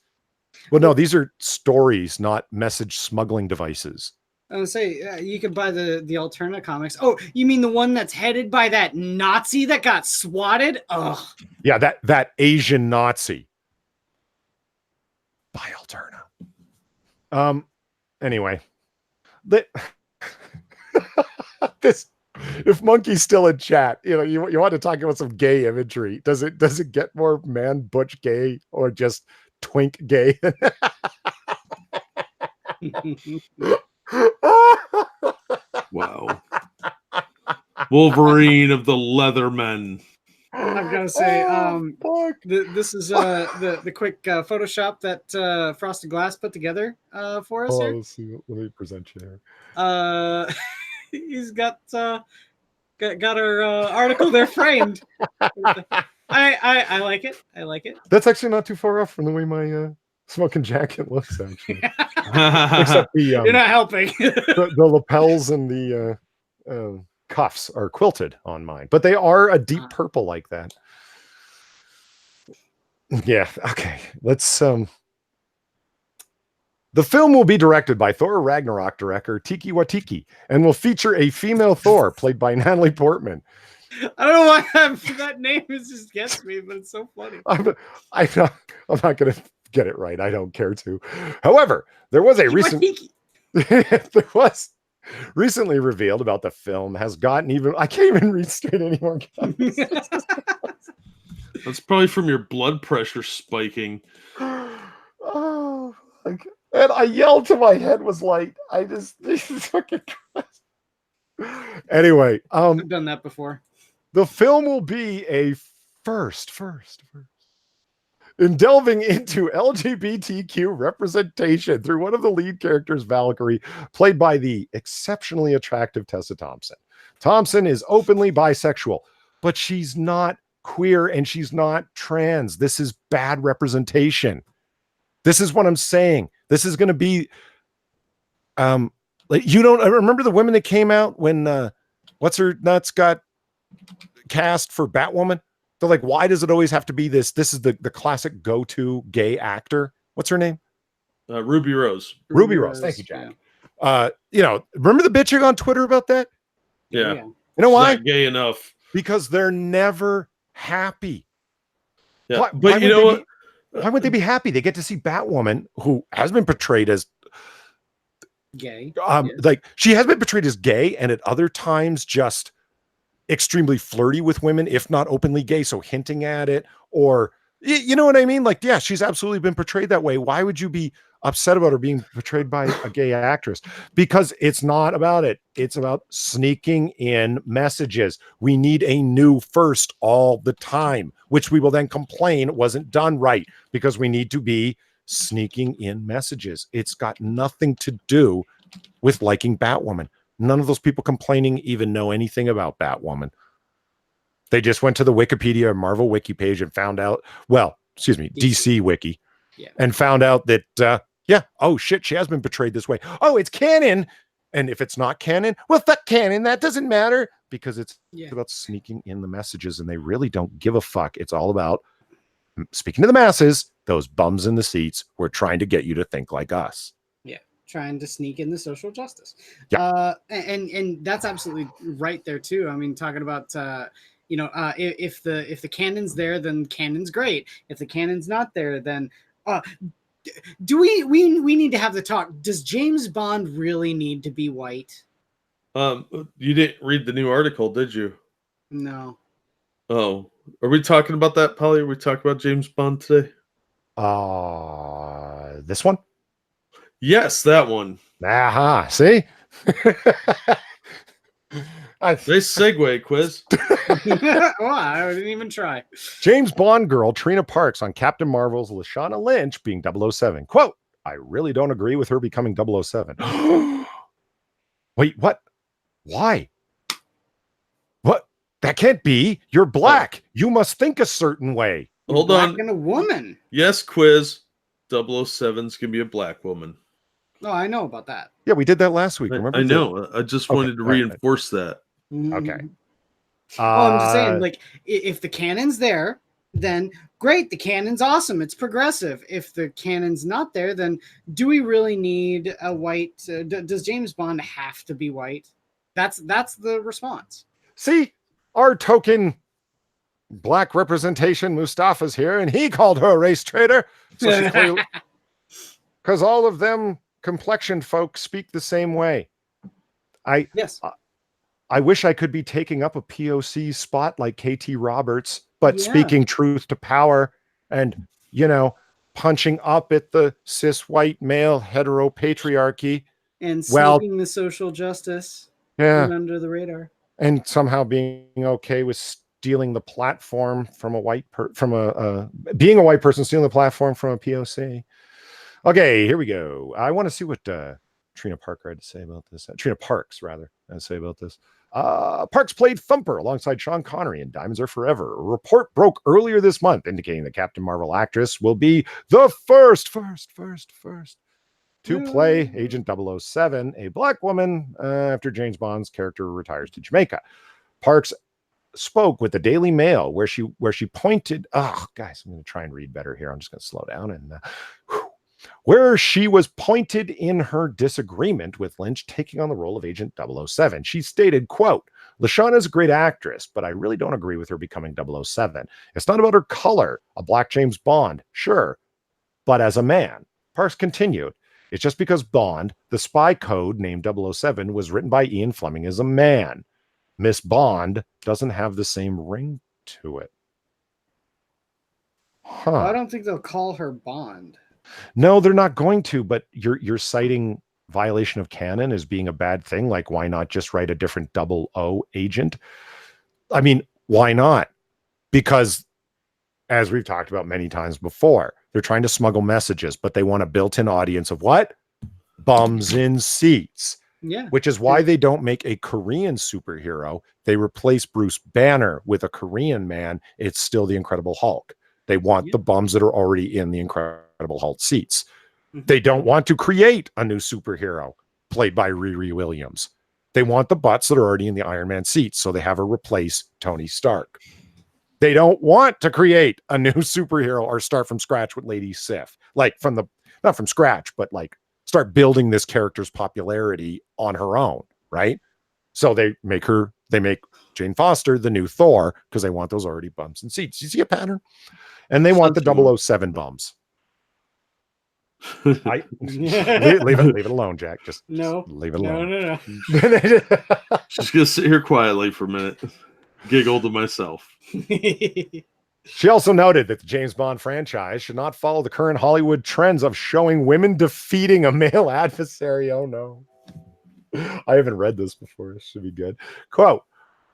Well, no, these are stories, not message smuggling devices. I was gonna say you could buy the alternate comics. Oh, you mean the one that's headed by that Nazi that got swatted? Ugh. Yeah, that Asian Nazi. Buy Alterna. Anyway, this. If Monkey's still in chat, you want to talk about some gay imagery. Does it get more man butch gay or just twink gay? Wow. Wolverine of the Leathermen. I I've got to say, fuck. this is the quick Photoshop that Frosted Glass put together for us here. Let's see. Let me present you here. He's got our article there framed. I like it. I like it. That's actually not too far off from the way my smoking jacket looks, actually. Except the You're not helping. the lapels and the cuffs are quilted on mine, but they are a deep purple like that. Yeah. Okay. Let's The film will be directed by Thor Ragnarok director Tiki Watiki and will feature a female Thor played by Natalie Portman. I don't know why that name is just gets me, but it's so funny. I'm not going to get it right. I don't care to. However, there was recently revealed about the film has gotten even. I can't even read straight anymore. That's probably from your blood pressure spiking. Oh, and I yelled till my head was light. This is fucking crazy. Anyway, I've done that before. The film will be a first in delving into LGBTQ representation through one of the lead characters, Valkyrie, played by the exceptionally attractive Tessa Thompson. Thompson is openly bisexual, but she's not queer and she's not trans. This is bad representation. This is what I'm saying. This is going to be, I remember the women that came out when, what's her nuts got cast for Batwoman? They're like, why does it always have to be this? This is the classic go-to gay actor. What's her name? Ruby Rose. Ruby Rose. Thank you, Jack. Yeah. Remember the bitching on Twitter about that? Yeah. You know why? Not gay enough. Because they're never happy. Yeah. Why would they be happy? They get to see Batwoman, who has been portrayed as gay. Like she has been portrayed as gay, and at other times just extremely flirty with women, if not openly gay. So hinting at it, or you know what I mean? Like, yeah, she's absolutely been portrayed that way. Why would you be upset about her being portrayed by a gay actress? Because it's not about it. It's about sneaking in messages. We need a new first all the time, which we will then complain wasn't done right because we need to be sneaking in messages. It's got nothing to do with liking Batwoman. None of those people complaining even know anything about Batwoman. They just went to the Wikipedia or Marvel Wiki page and found out, DC Wiki, and found out that, oh shit, she has been portrayed this way. Oh, it's canon. And if it's not canon, well, fuck canon. That doesn't matter because it's about sneaking in the messages and they really don't give a fuck. It's all about speaking to the masses, those bums in the seats. We're trying to get you to think like us. Trying to sneak in the social justice. Yeah. And that's absolutely right there too. I mean, talking about if the canon's there, then canon's great. If the canon's not there, then do we need to have the talk. Does James Bond really need to be white? You didn't read the new article, did you? No. Oh, are we talking about that, Polly? Are we talking about James Bond today? This one? Yes, that one. Aha, see? Nice segue, Quiz. Oh, I didn't even try. James Bond girl Trina Parks on Captain Marvel's Lashana Lynch being 007. Quote, I really don't agree with her becoming 007. Wait, what? Why? What? That can't be. You're black. You must think a certain way. Hold black on. And a woman. Yes, Quiz. 007's can be a black woman. No, I know about that. Yeah, we did that last week. Remember? I know. I just wanted to reinforce that. Okay. I'm just saying, like, if the canon's there, then great. The canon's awesome. It's progressive. If the canon's not there, then do we really need a white? Does James Bond have to be white? That's the response. See, our token black representation, Mustafa's here, and he called her a race traitor. So she clearly, because all of them complexioned folks speak the same way. I wish I could be taking up a POC spot like KT Roberts, but speaking truth to power and, punching up at the cis white male hetero patriarchy. And sneaking the social justice under the radar. And somehow being okay with stealing the platform from being a white person stealing the platform from a POC. Okay, here we go. I want to see what Trina Parker had to say about this. Trina Parks, rather, had to say about this. Parks played Thumper alongside Sean Connery in Diamonds Are Forever. A report broke earlier this month indicating the Captain Marvel actress will be the first to play Agent 007, a black woman, after James Bond's character retires to Jamaica. Parks spoke with the Daily Mail where she pointed, guys, I'm going to try and read better here. I'm just going to slow down and where she was pointed in her disagreement with Lynch taking on the role of Agent 007. She stated, quote, LaShawn is a great actress, but I really don't agree with her becoming 007. It's not about her color, a black James Bond, sure, but as a man. Parks continued, it's just because Bond, the spy code named 007, was written by Ian Fleming as a man. Miss Bond doesn't have the same ring to it. Well, I don't think they'll call her Bond. No, they're not going to, but you're citing violation of canon as being a bad thing. Like, why not just write a different 00 agent? I mean, why not? Because as we've talked about many times before, they're trying to smuggle messages, but they want a built-in audience of what? Bums in seats. Yeah. Which is why they don't make a Korean superhero. They replace Bruce Banner with a Korean man. It's still the Incredible Hulk. They want the bums that are already in the Incredible Hulk seats. They don't want to create a new superhero played by Riri Williams. They want the butts that are already in the Iron Man seats, so they have her replace Tony Stark. They don't want to create a new superhero or start from scratch with Lady Sif. Like not from scratch, but like start building this character's popularity on her own, right? So they make Jane Foster the new Thor because they want those already bums and seats. You see a pattern? And they want the 007 bums. Leave it alone, Jack. Just leave it alone. No. Just gonna sit here quietly for a minute, giggle to myself. She also noted that the James Bond franchise should not follow the current Hollywood trends of showing women defeating a male adversary. Oh no. I haven't read this before. This should be good. Quote,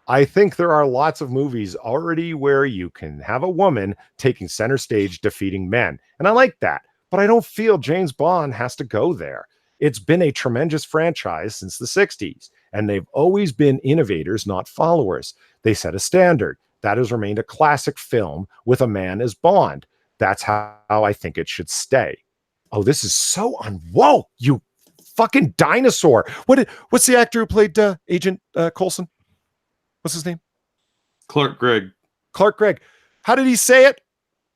I think there are lots of movies already where you can have a woman taking center stage defeating men. And I like that. But I don't feel James Bond has to go there. It's been a tremendous franchise since the 60s. And they've always been innovators, not followers. They set a standard. That has remained a classic film with a man as Bond. That's how I think it should stay. Oh, this is so whoa, you fucking dinosaur. What's the actor who played Agent Coulson? What's his name? Clark Gregg. How did he say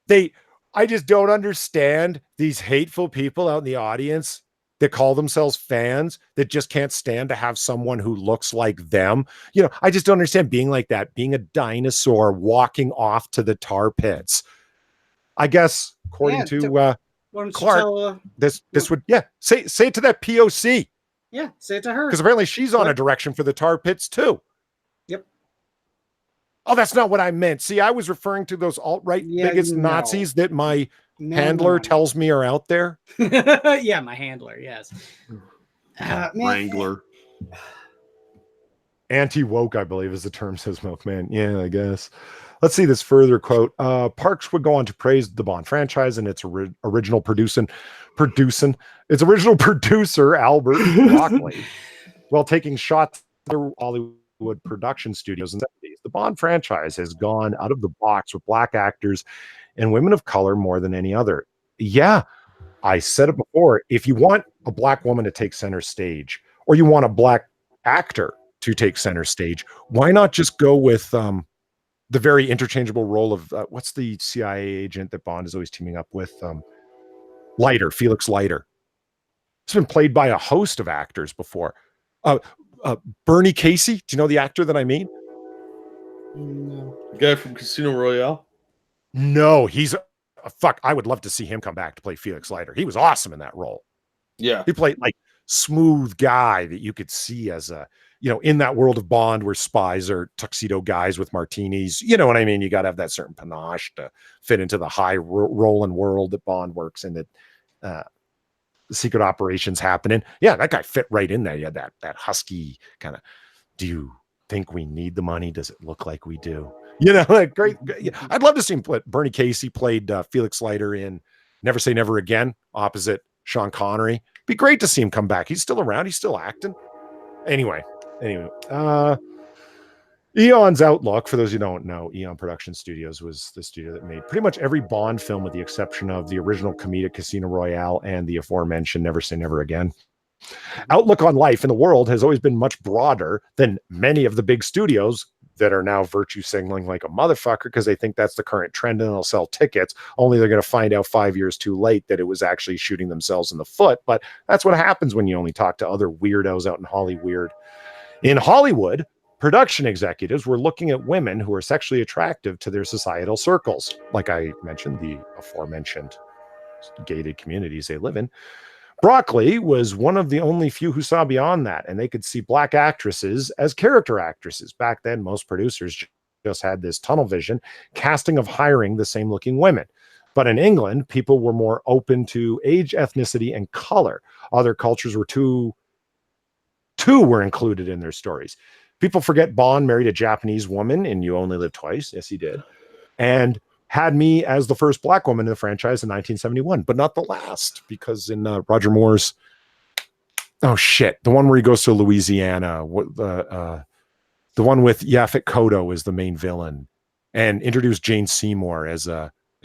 it? I just don't understand these hateful people out in the audience that call themselves fans that just can't stand to have someone who looks like them. You know, I just don't understand being like that, being a dinosaur walking off to the tar pits. I guess, according to Clark, this would, say it to that POC. Yeah, say it to her. Because apparently she's on a direction for the tar pits too. Yep. Oh, that's not what I meant. See, I was referring to those alt-right biggest Nazis that my handler tells me are out there. Yeah, my handler, yes. Wrangler. Anti-woke, I believe, is the term, says Milkman. Yeah, I guess. Let's see this further quote. Parks would go on to praise the Bond franchise and its original producer, Albert Broccoli, while taking shots at Hollywood production studios in the 70s. The Bond franchise has gone out of the box with black actors and women of color more than any other. Yeah, I said it before. If you want a black woman to take center stage, or you want a black actor to take center stage, why not just go with the very interchangeable role of what's the CIA agent that Bond is always teaming up with? Felix Leiter. It's been played by a host of actors before. Bernie Casey, do you know the actor that I mean? No. The guy from Casino Royale? No, he's I would love to see him come back to play Felix Leiter. He was awesome in that role. Yeah. He played like smooth guy that you could see as in that world of Bond where spies are tuxedo guys with martinis. You know what I mean? You got to have that certain panache to fit into the high rolling world that Bond works in, that secret operations happening. Yeah, that guy fit right in there. He had that husky kind of, do you think we need the money? Does it look like we do? You know, like great. I'd love to see him play. Bernie Casey played Felix Leiter in Never Say Never Again, opposite Sean Connery. Be great to see him come back. He's still around. He's still acting. Anyway. Eon's Outlook, for those who don't know, Eon Production Studios was the studio that made pretty much every Bond film with the exception of the original comedic Casino Royale and the aforementioned Never Say Never Again. Outlook on life in the world has always been much broader than many of the big studios that are now virtue signaling like a motherfucker because they think that's the current trend and they'll sell tickets. Only they're going to find out 5 years too late that it was actually shooting themselves in the foot. But that's what happens when you only talk to other weirdos out in Hollywood. In Hollywood, production executives were looking at women who are sexually attractive to their societal circles. Like I mentioned, the aforementioned gated communities they live in. Broccoli was one of the only few who saw beyond that, and they could see black actresses as character actresses. Back then, most producers just had this tunnel vision casting of hiring the same looking women. But in England, people were more open to age, ethnicity, and color. Other cultures were two were included in their stories. People forget Bond married a Japanese woman in You Only Live Twice. Yes, he did. And had me as the first black woman in the franchise in 1971, but not the last, because in Roger Moore's, oh shit, the one where he goes to Louisiana, the one with Yaphet Kotto is the main villain, and introduced Jane Seymour as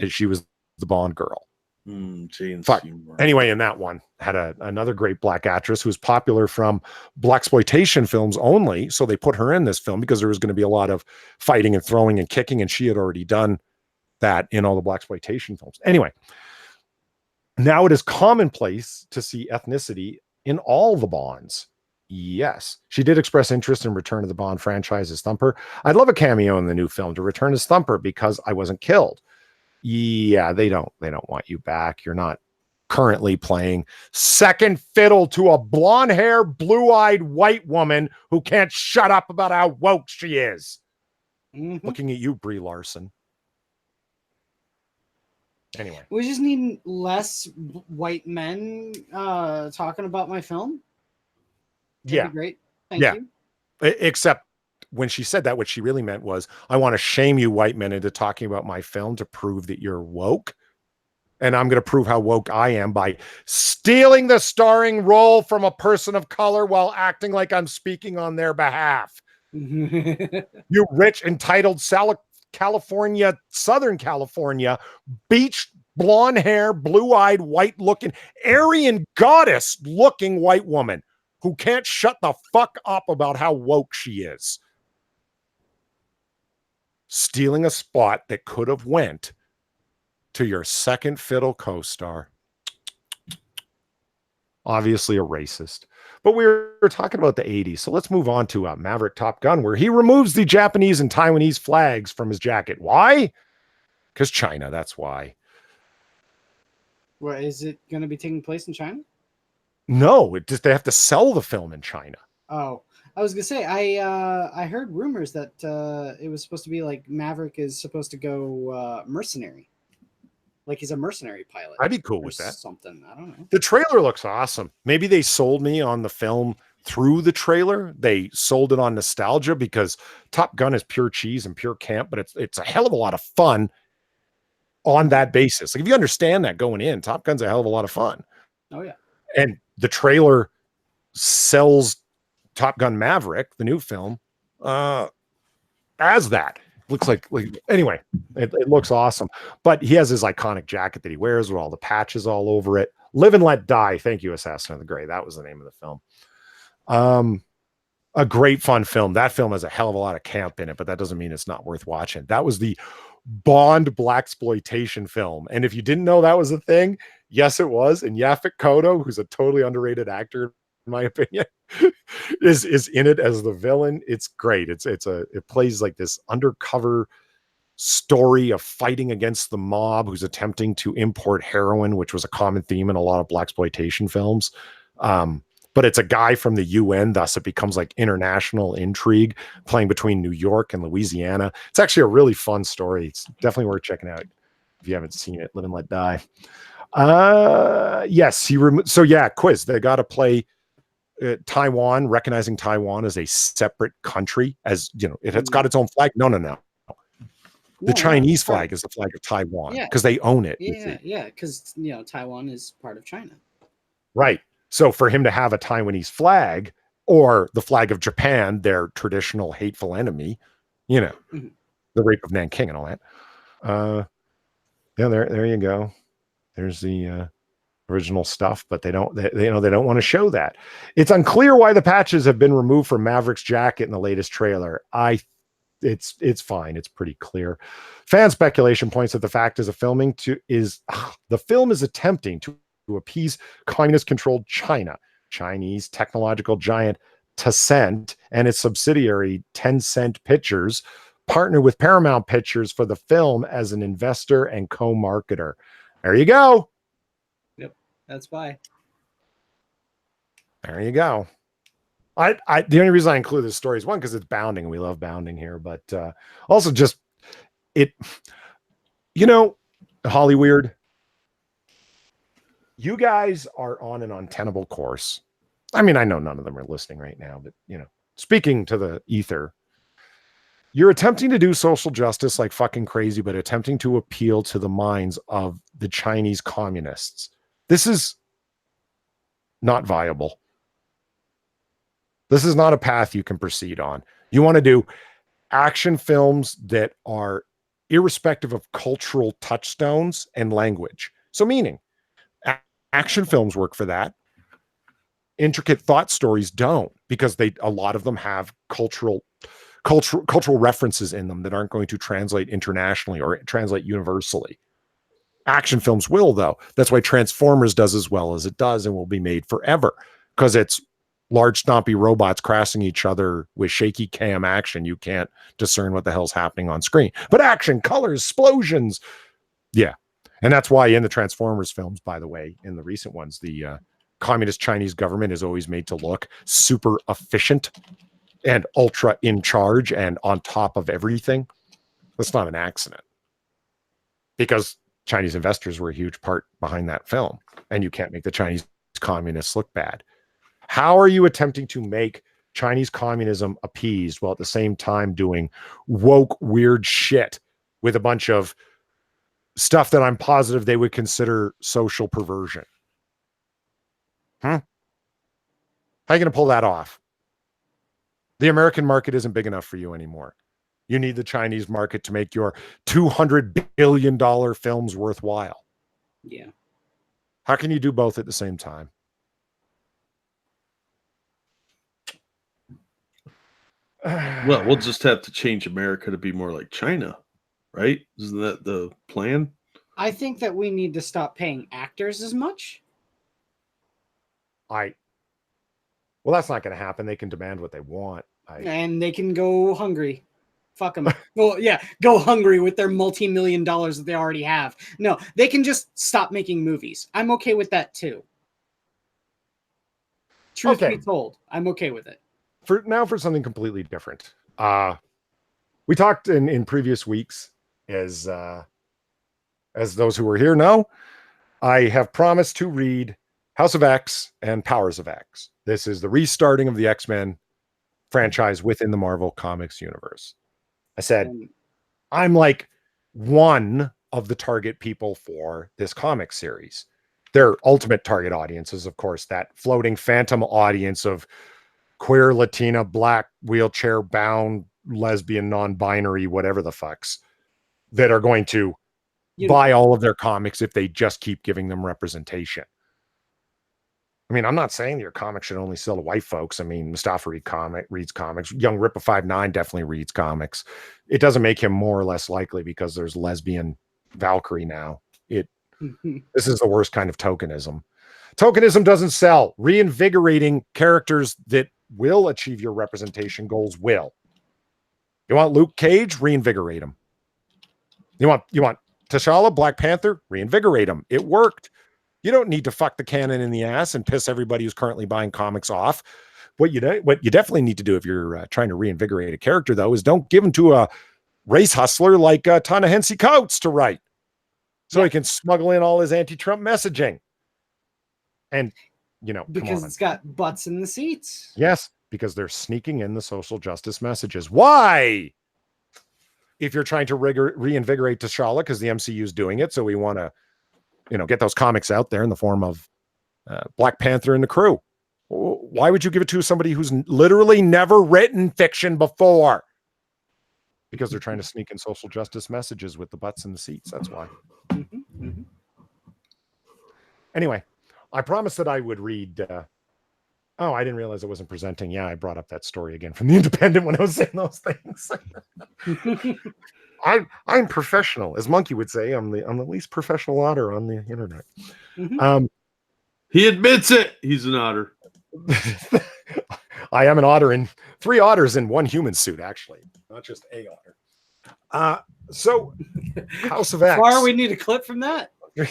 she was the Bond girl. Jane Fuck. Seymour. Anyway, in that one had another great black actress who was popular from blaxploitation films only, so they put her in this film because there was going to be a lot of fighting and throwing and kicking, and she had already done that in all the blaxploitation films. Anyway, now it is commonplace to see ethnicity in all the Bonds. Yes, she did express interest in Return of the Bond franchise as Thumper. I'd love a cameo in the new film to return as Thumper because I wasn't killed. Yeah, they don't want you back. You're not currently playing second fiddle to a blonde hair, blue-eyed white woman who can't shut up about how woke she is. Mm-hmm. Looking at you, Brie Larson. Anyway, We just need less white men talking about my film. That'd be great. Thank you. Except when she said that, what she really meant was, I want to shame you white men into talking about my film to prove that you're woke. And I'm going to prove how woke I am by stealing the starring role from a person of color while acting like I'm speaking on their behalf. You rich, entitled California, Southern California, beach, blonde hair, blue-eyed, white-looking, Aryan goddess-looking white woman who can't shut the fuck up about how woke she is. Stealing a spot that could have went to your second fiddle co-star. Obviously a racist. But we were talking about the 80s, so let's move on to Maverick Top Gun, where he removes the Japanese and Taiwanese flags from his jacket. Why? Because China, that's why. What, is it going to be taking place in China? No, they have to sell the film in China. Oh, I was gonna say I heard rumors that it was supposed to be like Maverick is supposed to go mercenary, like he's a mercenary pilot. I'd be cool with that. Something, I don't know. The trailer looks awesome. Maybe they sold me on the film through the trailer. They sold it on nostalgia because Top Gun is pure cheese and pure camp, but it's a hell of a lot of fun on that basis. Like if you understand that going in, Top Gun's a hell of a lot of fun. Oh yeah. And the trailer sells Top Gun Maverick, the new film, as that. Looks like anyway, it looks awesome. But he has his iconic jacket that he wears with all the patches all over it. Live and Let Die. Thank you, Assassin of the Gray. That was the name of the film. A great fun film. That film has a hell of a lot of camp in it, but that doesn't mean it's not worth watching. That was the Bond blaxploitation film. And if you didn't know that was a thing, yes, it was. And Yaphet Kotto, who's a totally underrated actor, in my opinion, is in it as the villain. It's great. It plays like this undercover story of fighting against the mob who's attempting to import heroin, which was a common theme in a lot of blaxploitation films. But it's a guy from the UN, thus it becomes like international intrigue playing between New York and Louisiana. It's actually a really fun story. It's definitely worth checking out if you haven't seen it. Live and Let Die. Yes, so yeah, quiz. They got to play Taiwan, recognizing Taiwan as a separate country, as you know, it's got its own flag. No. The Chinese flag is the flag of Taiwan because they own it. Yeah, because Taiwan is part of China. Right. So for him to have a Taiwanese flag or the flag of Japan, their traditional hateful enemy, the rape of Nanking and all that. There you go. There's the original stuff, but they don't want to show that. It's unclear why the patches have been removed from Maverick's jacket in the latest trailer. It's fine. It's pretty clear. Fan speculation points that the fact is the film is attempting to appease communist-controlled China. Chinese technological giant Tencent and its subsidiary Tencent Pictures partner with Paramount Pictures for the film as an investor and co-marketer. There you go. Yep, that's why. There you go. The only reason I include this story is one, because it's bounding and we love bounding here, but also just Hollyweird, you guys are on an untenable course. I mean, I know none of them are listening right now, but speaking to the ether, you're attempting to do social justice like fucking crazy, but attempting to appeal to the minds of the Chinese communists. This is not viable. This is not a path you can proceed on. You want to do action films that are irrespective of cultural touchstones and language. So meaning, action films work for that. Intricate thought stories don't, because a lot of them have cultural references in them that aren't going to translate internationally or translate universally. Action films will, though. That's why Transformers does as well as it does and will be made forever, because it's large stompy robots crashing each other with shaky cam action. You can't discern what the hell's happening on screen. But action, colors, explosions. Yeah. And that's why in the Transformers films, by the way, in the recent ones, the communist Chinese government is always made to look super efficient and ultra in charge and on top of everything. That's not an accident, because Chinese investors were a huge part behind that film, and you can't make the Chinese communists look bad. How are you attempting to make Chinese communism appeased while at the same time doing woke, weird shit with a bunch of stuff that I'm positive they would consider social perversion? How are you going to pull that off? The American market isn't big enough for you anymore. You need the Chinese market to make your $200 billion films worthwhile. Yeah. How can you do both at the same time? Well, we'll just have to change America to be more like China, right? Isn't that the plan? I think that we need to stop paying actors as much. Well, that's not going to happen. They can demand what they want. And they can go hungry. Fuck them. Well, yeah, go hungry with their multi-million dollars that they already have. No, they can just stop making movies. I'm okay with that too. Truth be told, I'm okay with it. For something completely different. We talked in previous weeks, as those who were here know, I have promised to read House of X and Powers of X. This is the restarting of the X-Men franchise within the Marvel Comics universe. I said, I'm like one of the target people for this comic series. Their ultimate target audience is, of course, that floating phantom audience of queer, Latina, black, wheelchair-bound, lesbian, non-binary, whatever the fucks, that are going to buy all of their comics if they just keep giving them representation. I mean, I'm not saying your comic should only sell to white folks. I mean, Mustafa reads comics. Young Rippa59 definitely reads comics. It doesn't make him more or less likely because there's lesbian Valkyrie now. This is the worst kind of tokenism. Tokenism doesn't sell. Reinvigorating characters that will achieve your representation goals will. You want Luke Cage? Reinvigorate him. You want T'Challa, Black Panther? Reinvigorate him. It worked. You don't need to fuck the canon in the ass and piss everybody who's currently buying comics off. What you definitely need to do if you're trying to reinvigorate a character, though, is don't give him to a race hustler like Ta-Nehisi Coates to write, so he can smuggle in all his anti-Trump messaging. And You know, come Because on. it's got butts in the seats. Yes, because they're sneaking in the social justice messages. Why? If you're trying to reinvigorate T'Challa, because the MCU is doing it, so we want to, you know, get those comics out there in the form of Black Panther and the crew. Why would you give it to somebody who's literally never written fiction before? Because they're trying to sneak in social justice messages with the butts in the seats. That's why. Anyway, I promised that I would read. Oh, I didn't realize I wasn't presenting. Yeah, I brought up that story again from the Independent when I was saying those things. I'm professional, as Monkey would say. I'm the least professional otter on the internet. He admits it. He's an otter. I am an otter in 3 otters in 1 human suit, actually, not just a otter. So, House of X. Far, we need a clip from that. I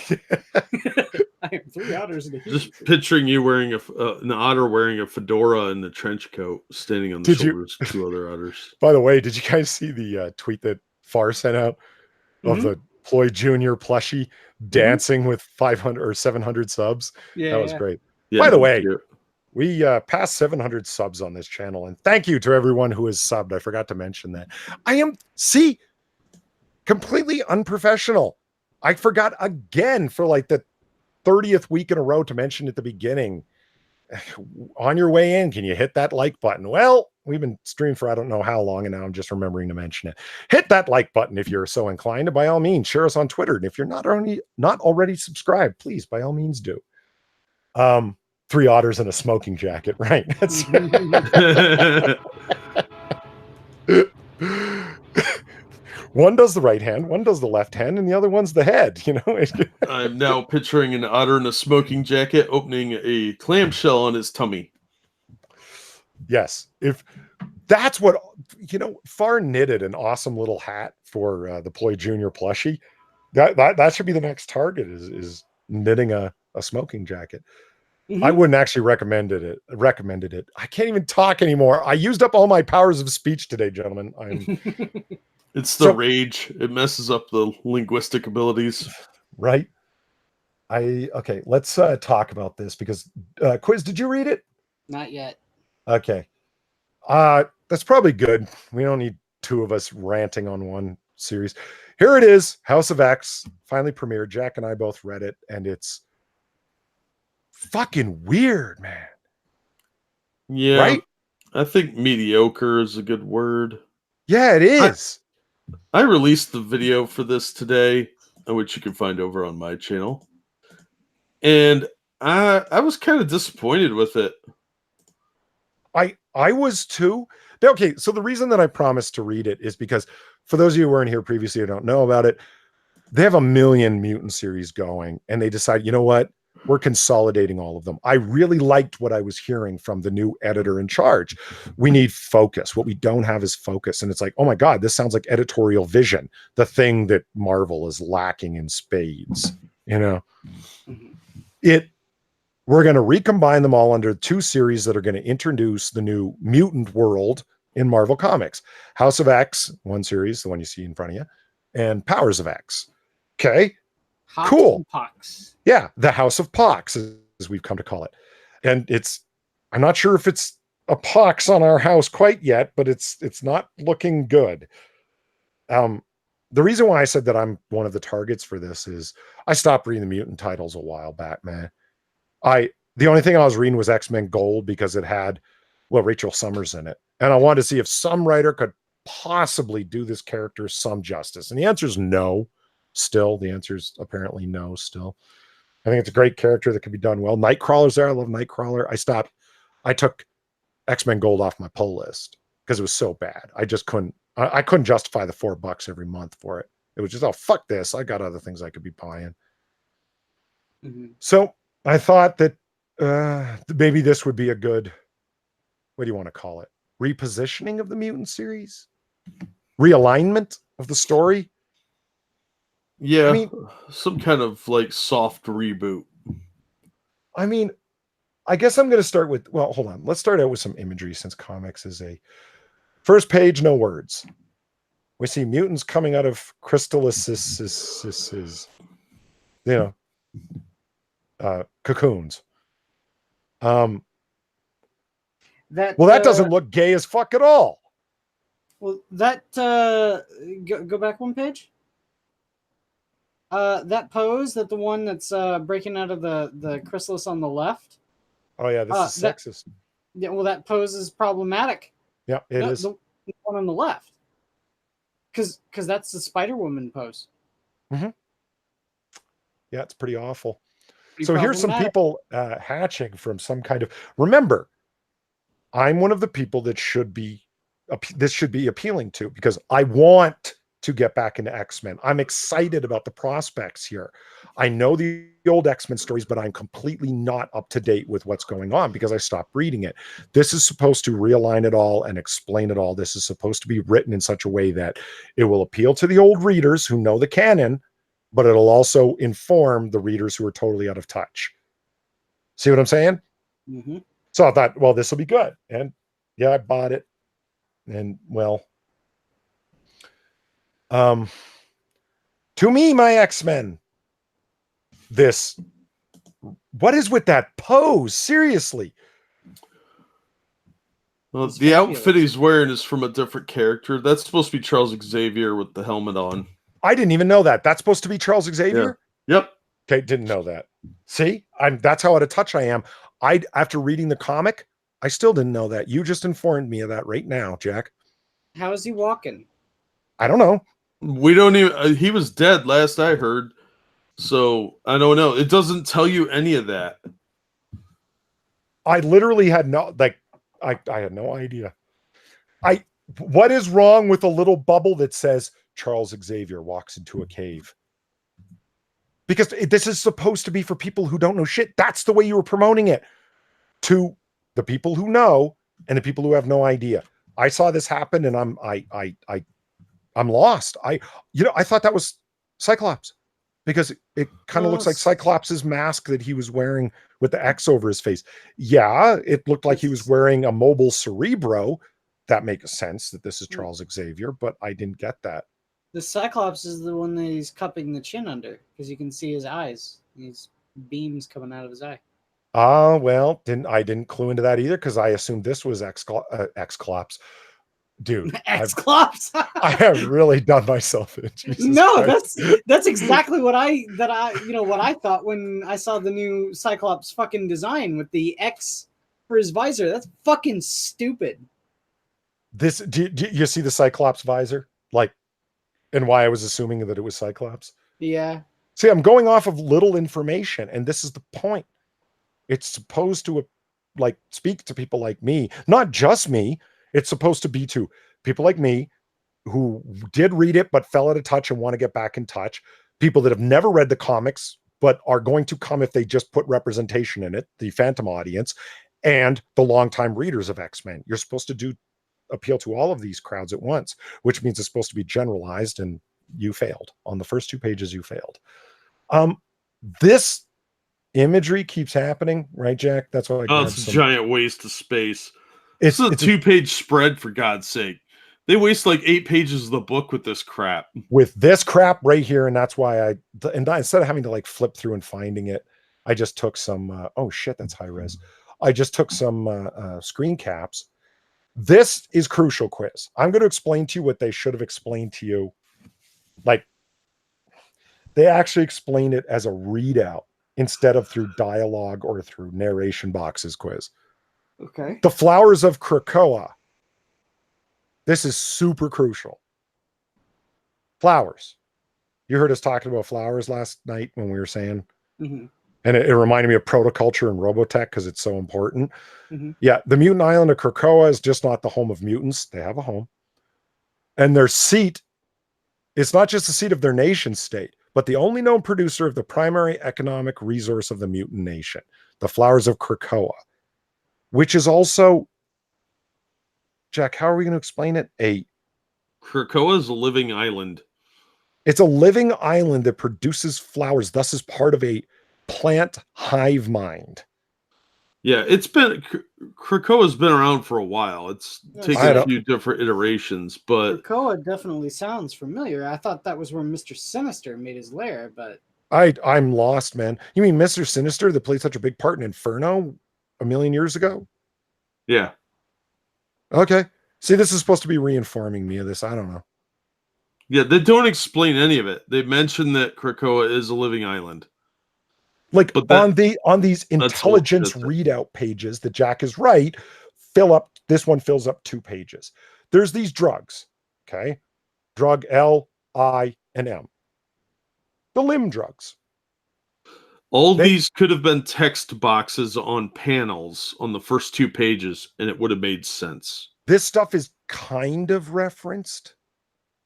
have 3 otters in a human Just suit. picturing you wearing an otter wearing a fedora and a trench coat, standing on the shoulders of 2 other otters. By the way, did you guys see the tweet that Far sent out of the Ploy Jr. plushie dancing with 500 or 700 subs? Yeah, that was great. Yeah, By the way, we passed 700 subs on this channel, and thank you to everyone who has subbed. I forgot to mention that. I am completely unprofessional. I forgot again for like the 30th week in a row to mention at the beginning. On your way in, can you hit that like button? Well, we've been streaming for I don't know how long, and now I'm just remembering to mention it. Hit that like button if you're so inclined, and by all means, share us on Twitter. And if you're not already subscribed, please, by all means, do. 3 otters in a smoking jacket, right? That's one does the right hand, one does the left hand, and the other one's the head. You know. I'm now picturing an otter in a smoking jacket opening a clamshell on his tummy. Yes, if that's what Far knitted an awesome little hat for the Ploy Jr. plushie. That should be the next target is knitting a smoking jacket. I wouldn't actually recommended it. I can't even talk anymore. I used up all my powers of speech today, gentlemen. It's the rage. It messes up the linguistic abilities. Right. Okay, let's talk about this because Quiz, did you read it? Not yet. Okay. That's probably good. We don't need 2 of us ranting on one series. Here it is. House of X finally premiered. Jack and I both read it, and it's fucking weird, man. Yeah. Right? I think mediocre is a good word. Yeah, it is. I released the video for this today, which you can find over on my channel. And I was kind of disappointed with it. I was too. Okay, so the reason that I promised to read it is because for those of you who weren't here previously who don't know about it, they have a million mutant series going, and they decide, you know what? We're consolidating all of them. I really liked what I was hearing from the new editor in charge. We need focus. What we don't have is focus. And it's like, oh my God, this sounds like editorial vision, the thing that Marvel is lacking in spades. You know, we're going to recombine them all under 2 series that are going to introduce the new mutant world in Marvel Comics. House of X, 1 series, the one you see in front of you, and Powers of X. Okay. Cool. Pox. Yeah, the House of Pox, as we've come to call it. And I'm not sure if it's a pox on our house quite yet, but it's not looking good. The reason why I said that I'm one of the targets for this is I stopped reading the mutant titles a while back, man. The only thing I was reading was X-Men Gold because it had, Rachel Summers in it. And I wanted to see if some writer could possibly do this character some justice. And the answer is no. Still, the answer is apparently no. Still, I think it's a great character that can be done well. Nightcrawler's there. I love Nightcrawler. I took X-Men Gold off my pull list because it was so bad. I just couldn't. I couldn't justify the $4 every month for it. It was just, oh fuck this. I got other things I could be buying. So I thought that maybe this would be a good. What do you want to call it? Repositioning of the mutant series, realignment of the story. Yeah, I mean, some kind of like soft reboot. I mean, I guess I'm going to start with, hold on. Let's start out with some imagery since comics is a first page, no words. We see mutants coming out of cocoons. Well, That that doesn't look gay as fuck at all. Well, that go back one page. That pose, that the one that's breaking out of the chrysalis on the left. Oh yeah, this is That, sexist. yeah, well, that pose is problematic. Yeah, it is. The one on the left, because that's the Spider Woman pose. Mm-hmm. Yeah, it's pretty awful. Pretty so here's some people hatching from some kind of. Remember, I'm one of the people that this should be appealing to, because I want to get back into X-Men. I'm excited about the prospects here. I know the old X-Men stories, but I'm completely not up to date with what's going on because I stopped reading it. This is supposed to realign it all and explain it all. This is supposed to be written in such a way that it will appeal to the old readers who know the canon, but it'll also inform the readers who are totally out of touch. See what I'm saying? Mm-hmm. So I thought, well, this will be good. And yeah, I bought it. And well, to me, my X-Men, what is with that pose? Seriously. Well, the outfit he's wearing is from a different character. That's supposed to be Charles Xavier with the helmet on. I didn't even know that. That's supposed to be Charles Xavier? Yeah. Yep. Okay, didn't know that. See? That's how out of touch I am. After reading the comic, I still didn't know that. You just informed me of that right now, Jack. How is he walking? I don't know. We don't even. He was dead last I heard, so I don't know. It doesn't tell you any of that. I literally had I had no idea. What is wrong with a little bubble that says Charles Xavier walks into a cave? Because this is supposed to be for people who don't know shit. That's the way you were promoting it to the people who know and the people who have no idea. I saw this happen and I'm lost. I thought that was Cyclops because it kind of looks like Cyclops' mask that he was wearing with the X over his face. Yeah, it looked like he was wearing a mobile Cerebro. That makes sense that this is Charles Xavier, but I didn't get that. The Cyclops is the one that he's cupping the chin under because you can see his eyes. These beams coming out of his eye. Well, I didn't clue into that either because I assumed this was X-Clops. Dude, X-Clops. I have really done myself in. Jesus no, Christ. that's exactly what I thought when I saw the new Cyclops fucking design with the X for his visor. That's fucking stupid. Do you see the Cyclops visor? And why I was assuming that it was Cyclops? Yeah. See, I'm going off of little information, and this is the point. It's supposed to speak to people like me, not just me. It's supposed to be to people like me who did read it but fell out of touch and want to get back in touch. People that have never read the comics but are going to come if they just put representation in it, the Phantom audience, and the longtime readers of X-Men. You're supposed to appeal to all of these crowds at once, which means it's supposed to be generalized, and you failed. On the first 2 pages, you failed. This imagery keeps happening, right, Jack? That's why it's a giant waste of space. It's a 2-page spread, for God's sake. They waste like 8 pages of the book with this crap. With this crap right here, and that's why instead of having to flip through and finding it, I just took some. Oh shit, that's high res. I just took some screen caps. This is Crucial Quiz. I'm going to explain to you what they should have explained to you. They actually explain it as a readout instead of through dialogue or through narration boxes quiz. Okay. The flowers of Krakoa. This is super crucial. Flowers. You heard us talking about flowers last night when we were saying, and it reminded me of protoculture and Robotech because it's so important. Yeah, the mutant island of Krakoa is just not the home of mutants. They have a home. And their seat is not just the seat of their nation state, but the only known producer of the primary economic resource of the mutant nation, the flowers of Krakoa, which is also, Jack, how are we going to explain it? Krakoa is a living island. It's a living island that produces flowers, thus is part of a plant hive mind. Yeah, Krakoa's been around for a while. It's taken a few different iterations, but Krakoa definitely sounds familiar. I thought that was where Mr. Sinister made his lair, but I'm lost, man. You mean Mr. Sinister that played such a big part in Inferno? a million years ago? Yeah. Okay. See, this is supposed to be reinforming me of this. I don't know. Yeah, they don't explain any of it. They mention that Krakoa is a living island. Like But on these that's all. intelligence That's it. readout pages that Jack is right, this one fills up 2 pages. There's these drugs, okay? Drug L, I, and M. The limb drugs. All these could have been text boxes on panels on the first 2 pages, and it would have made sense. This stuff is kind of referenced,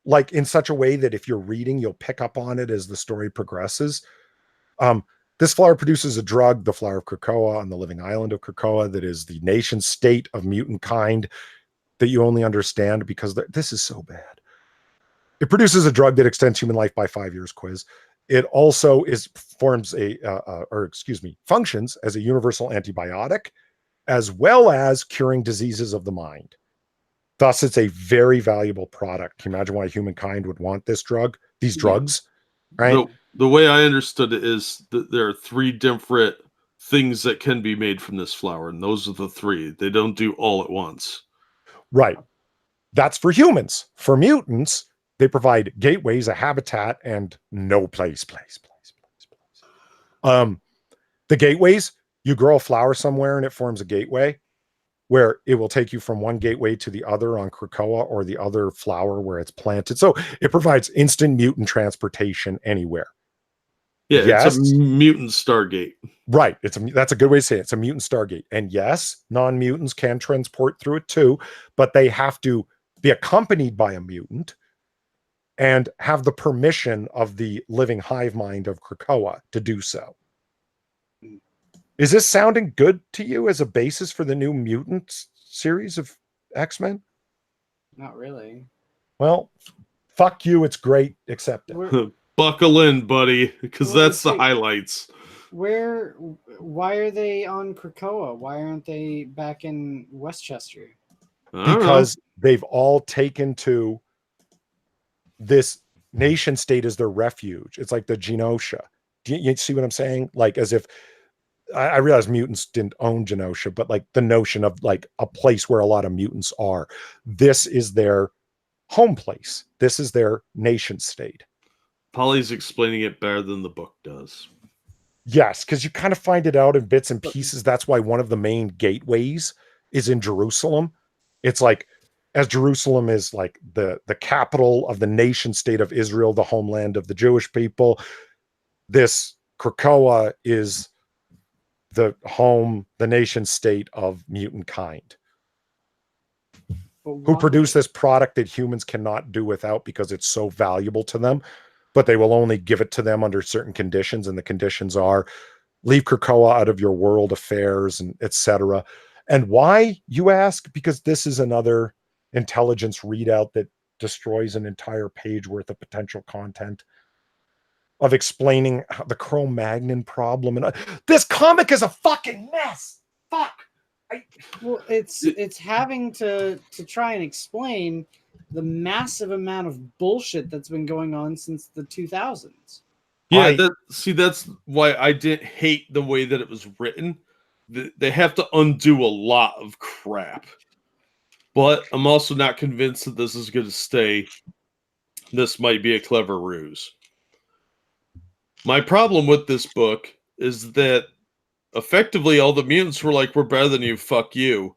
like in such a way that if you're reading, you'll pick up on it as the story progresses. This flower produces a drug, the flower of Krakoa, on the living island of Krakoa, that is the nation state of mutant kind that you only understand because this is so bad. It produces a drug that extends human life by 5 years. Quiz. It also functions as a universal antibiotic, as well as curing diseases of the mind. Thus, it's a very valuable product. Can you imagine why humankind would want these drugs, right? The way I understood it is that there are 3 different things that can be made from this flower, and those are the 3. They don't do all at once. Right. That's for humans. For mutants, they provide gateways, a habitat, and no place. The gateways, you grow a flower somewhere and it forms a gateway where it will take you from one gateway to the other on Krakoa or the other flower where it's planted. So it provides instant mutant transportation anywhere. Yeah, yes, it's a mutant Stargate. Right. That's a good way to say it. It's a mutant Stargate. And yes, non-mutants can transport through it too, but they have to be accompanied by a mutant and have the permission of the living hive mind of Krakoa to do so. Is this sounding good to you as a basis for the new Mutants series of X-Men? Not really. Well, fuck you. It's great. Accept it. Buckle in, buddy, because that's the highlights. Why are they on Krakoa? Why aren't they back in Westchester? Because they've all taken to this nation state as their refuge. It's like the Genosha. Do you see what I'm saying? Like, as if I realize mutants didn't own Genosha, but like the notion of like a place where a lot of mutants are. This is their home place. This is their nation state. Polly's explaining it better than the book does. Yes, because you kind of find it out in bits and pieces. That's why one of the main gateways is in Jerusalem. It's like, as Jerusalem is like the capital of the nation state of Israel, the homeland of the Jewish people, this Krakoa is the nation state of mutant kind, who produce this product that humans cannot do without because it's so valuable to them, but they will only give it to them under certain conditions. And the conditions are leave Krakoa out of your world affairs and etc. And why, you ask? Because this is another intelligence readout that destroys an entire page worth of potential content of explaining the Cro-Magnon problem. And this comic is a fucking mess. Fuck. Well, it's having to try and explain the massive amount of bullshit that's been going on since the 2000s. Yeah, that's why I didn't hate the way that it was written. They have to undo a lot of crap. But I'm also not convinced that this is going to stay. This might be a clever ruse. My problem with this book is that effectively all the mutants were like, we're better than you, fuck you.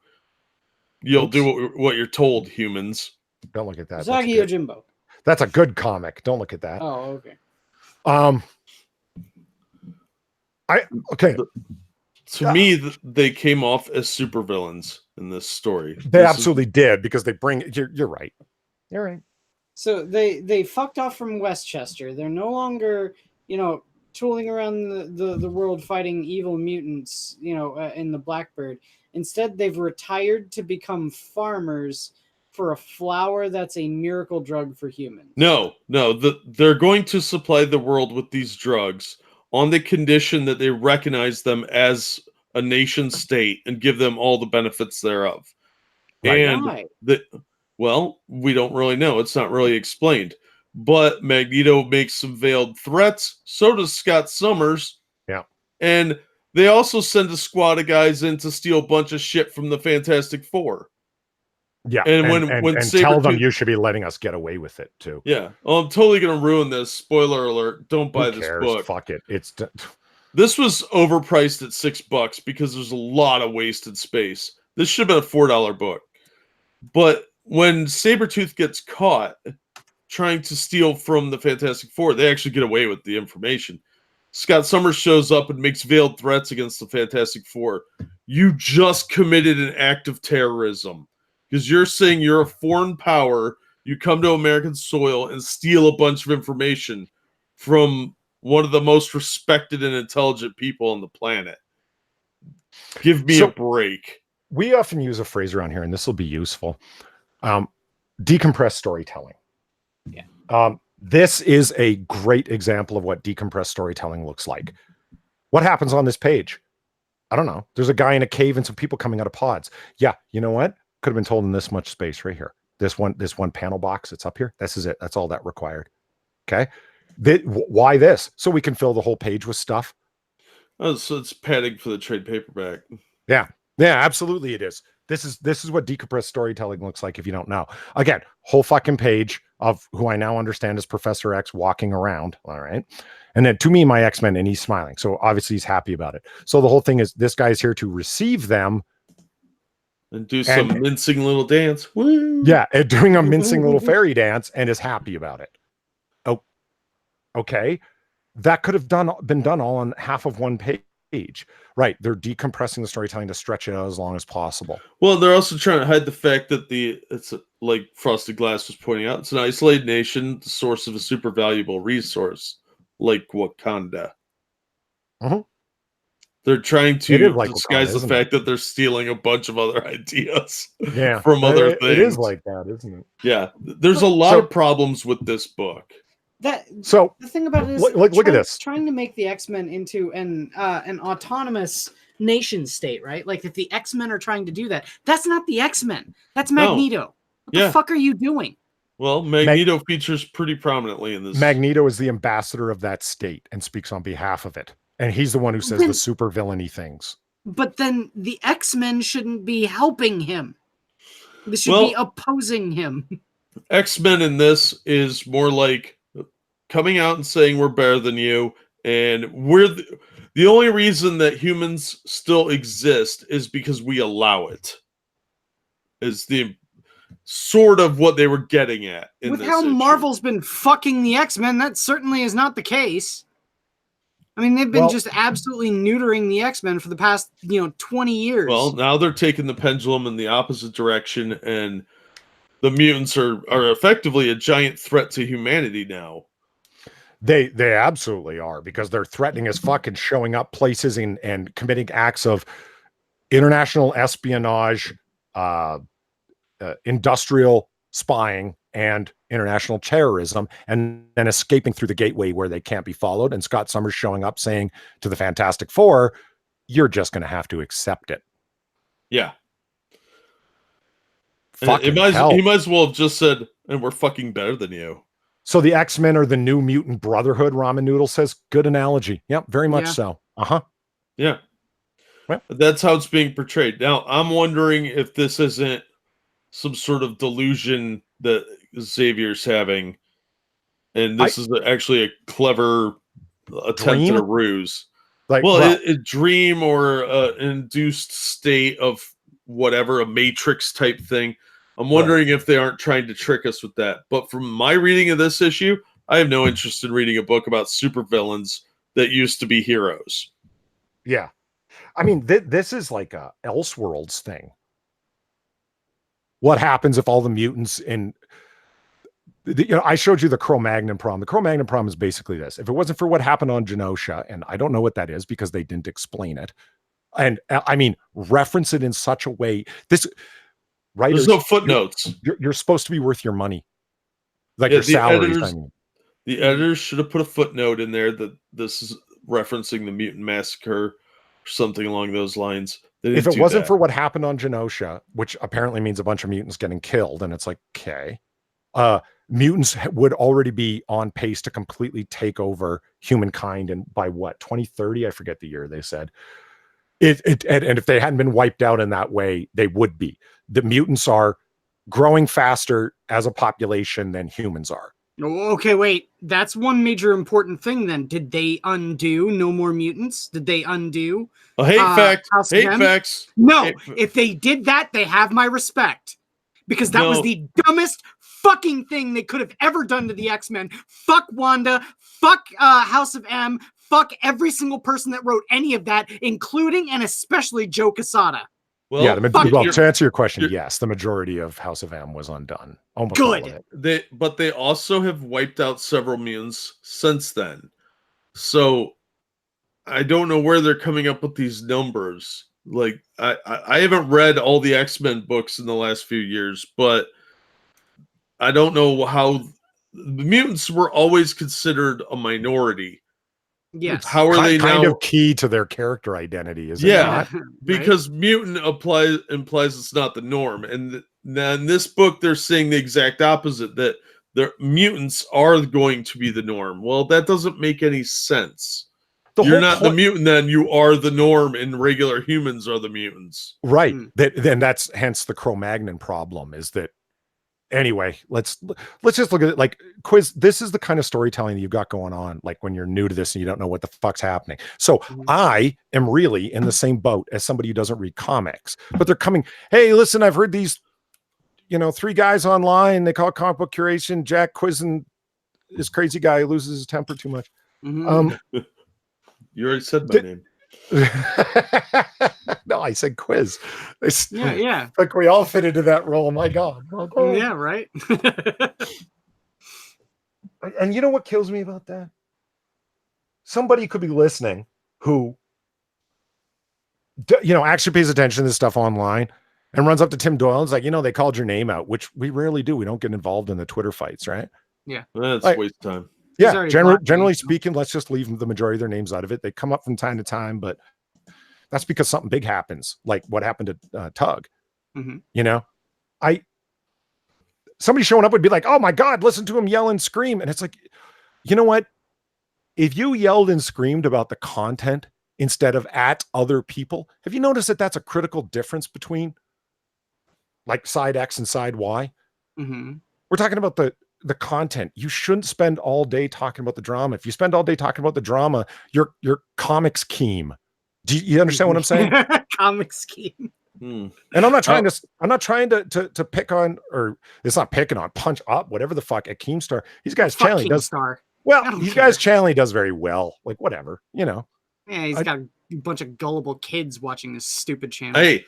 You'll do what you're told, humans. Don't look at that. Usagi Yojimbo. That's a good comic. Don't look at that. Oh, okay. To me, they came off as supervillains in this story. They absolutely did, because they bring... You're right. You're right. So they fucked off from Westchester. They're no longer, tooling around the world fighting evil mutants, in the Blackbird. Instead, they've retired to become farmers for a flower that's a miracle drug for humans. No. They're going to supply the world with these drugs on the condition that they recognize them as a nation state and give them all the benefits thereof. Right. And well, we don't really know. It's not really explained. But Magneto makes some veiled threats. So does Scott Summers. Yeah. And they also send a squad of guys in to steal a bunch of shit from the Fantastic Four. Yeah, And and when tell them Sabretooth, you should be letting us get away with it too. yeah, oh, I'm totally gonna ruin this. Spoiler alert! Don't buy Who this cares? book. Fuck it. This was overpriced at $6 because there's a lot of wasted space. This should have been a $4 book. But when Sabretooth gets caught trying to steal from the Fantastic Four, they actually get away with the information. Scott Summers shows up and makes veiled threats against the Fantastic Four. You just committed an act of terrorism because you're saying you're a foreign power. You come to American soil and steal a bunch of information from one of the most respected and intelligent people on the planet. Give me a break. We often use a phrase around here, and this will be useful. Decompressed storytelling. Yeah. This is a great example of what decompressed storytelling looks like. What happens on this page? I don't know. There's a guy in a cave and some people coming out of pods. Yeah, you know what? Could have been told in this much space right here. This one panel box, it's up here. This is it. That's all that required. Okay. Why this? So we can fill the whole page with stuff. Oh, so it's padding for the trade paperback. Yeah, absolutely it is. This is what decompressed storytelling looks like if you don't know. Again, whole fucking page of who I now understand is Professor X walking around. All right. And then to me, my X-Men, and he's smiling. So obviously he's happy about it. So the whole thing is this guy's here to receive them. And do some mincing little dance. Woo! Yeah, and doing a mincing little fairy dance and is happy about it. Oh, okay. That could have been done all on half of one page. Right. They're decompressing the storytelling to stretch it out as long as possible. Well, they're also trying to hide the fact that it's like Frosted Glass was pointing out, it's an isolated nation, the source of a super valuable resource, like Wakanda. Mm-hmm. They're trying to like disguise Wakanda, the fact that they're stealing a bunch of other ideas from other things. It is like that, isn't it? Yeah. There's a lot of problems with this book. The thing about it is look at this. Trying to make the X-Men into an autonomous nation state, right? Like if the X-Men are trying to do that, that's not the X-Men. That's Magneto. No. What the fuck are you doing? Well, Magneto features pretty prominently in this. Magneto is the ambassador of that state and speaks on behalf of it. And he's the one who says the super villainy things. But then the X-Men shouldn't be helping him. They should be opposing him. X-Men in this is more like coming out and saying we're better than you, and we're the only reason that humans still exist is because we allow it. Is the sort of what they were getting at in with this how issue. Marvel's been fucking the X-Men. That certainly is not the case. I mean, they've been just absolutely neutering the X-Men for the past 20 years. Well, now they're taking the pendulum in the opposite direction, and the mutants are effectively a giant threat to humanity now. They absolutely are, because they're threatening as fuck and showing up places and committing acts of international espionage, industrial spying, and international terrorism, and then escaping through the gateway where they can't be followed. And Scott Summers showing up saying to the Fantastic Four, you're just going to have to accept it. Yeah. He might as well have just said, and we're fucking better than you. So the X-Men are the new mutant brotherhood, Ramen Noodle says. Good analogy. Yep, very much so. Uh-huh. Yeah. Well, that's how it's being portrayed. Now, I'm wondering if this isn't some sort of delusion that Xavier's having, and this is actually a clever attempt at a ruse. A dream or an induced state of whatever, a Matrix type thing. I'm wondering if they aren't trying to trick us with that. But from my reading of this issue, I have no interest in reading a book about supervillains that used to be heroes. Yeah. I mean, this is like a Elseworlds thing. What happens if all the mutants I showed you the Cro-Magnon problem. The Cro-Magnon problem is basically this. If it wasn't for what happened on Genosha, and I don't know what that is because they didn't explain it, and I mean, reference it in such a way, writers, there's no footnotes. You're supposed to be worth your money, like your salaries. The editors should have put a footnote in there that this is referencing the mutant massacre or something along those lines. If it wasn't for what happened on Genosha, which apparently means a bunch of mutants getting killed, and it's like, okay, mutants would already be on pace to completely take over humankind, and by what, 2030? I forget the year they said. And if they hadn't been wiped out in that way, they would be. The mutants are growing faster as a population than humans are. Okay, wait. That's one major important thing then. Did they undo No More Mutants? Did they undo A hate fact. House of Hate M? facts. No. Hate If they did that, they have my respect. Because that was No. the dumbest fucking thing they could have ever done to the X-Men. Fuck Wanda. Fuck House of M. Fuck every single person that wrote any of that, including and especially Joe Quesada. Well, yeah, fuck to answer your question, you're- yes, the majority of House of M was undone. Almost all of Good. it. But they also have wiped out several mutants since then. So I don't know where they're coming up with these numbers. Like I haven't read all the X-Men books in the last few years, but I don't know how the mutants were always considered a minority. Yes. How are they kind now? of key to their character identity, is it Yeah. not? Right? Because mutant implies it's not the norm, and in this book they're saying the exact opposite, that the mutants are going to be the norm. Well, that doesn't make any sense. You're not the mutant, then you are the norm, and regular humans are the mutants. Right. Then that's hence the Cro-Magnon problem is that. Anyway, let's just look at it like Quiz. This is the kind of storytelling that you've got going on, like when you're new to this and you don't know what the fuck's happening. So I am really in the same boat as somebody who doesn't read comics, but they're coming. Hey, listen, I've heard these, 3 guys online. They call it comic book curation. Jack Quiz and this crazy guy who loses his temper too much. You already said my name. No, I said Quiz. Yeah. Like we all fit into that role. My God. Yeah, right. And you know what kills me about that? Somebody could be listening who, actually pays attention to this stuff online and runs up to Tim Doyle and is like, they called your name out, which we rarely do. We don't get involved in the Twitter fights, right? Yeah. That's like, waste of time. Yeah, generally speaking, let's just leave the majority of their names out of it. They come up from time to time, but that's because something big happens, like what happened to Tug. Somebody showing up would be like, "Oh my God, listen to him yell and scream," and it's like, you know what? If you yelled and screamed about the content instead of at other people, have you noticed that that's a critical difference between like side X and side Y? We're talking about the content. You shouldn't spend all day talking about the drama. If you spend all day talking about the drama, you're comic scheme. Do you understand what I'm saying? Comic scheme. And I'm not trying to pick on, or it's not picking on, punch up, whatever the fuck at Keemstar. These guys channeling does these guys channeling does very well. Like whatever, Yeah, he's got a bunch of gullible kids watching this stupid channel. Hey,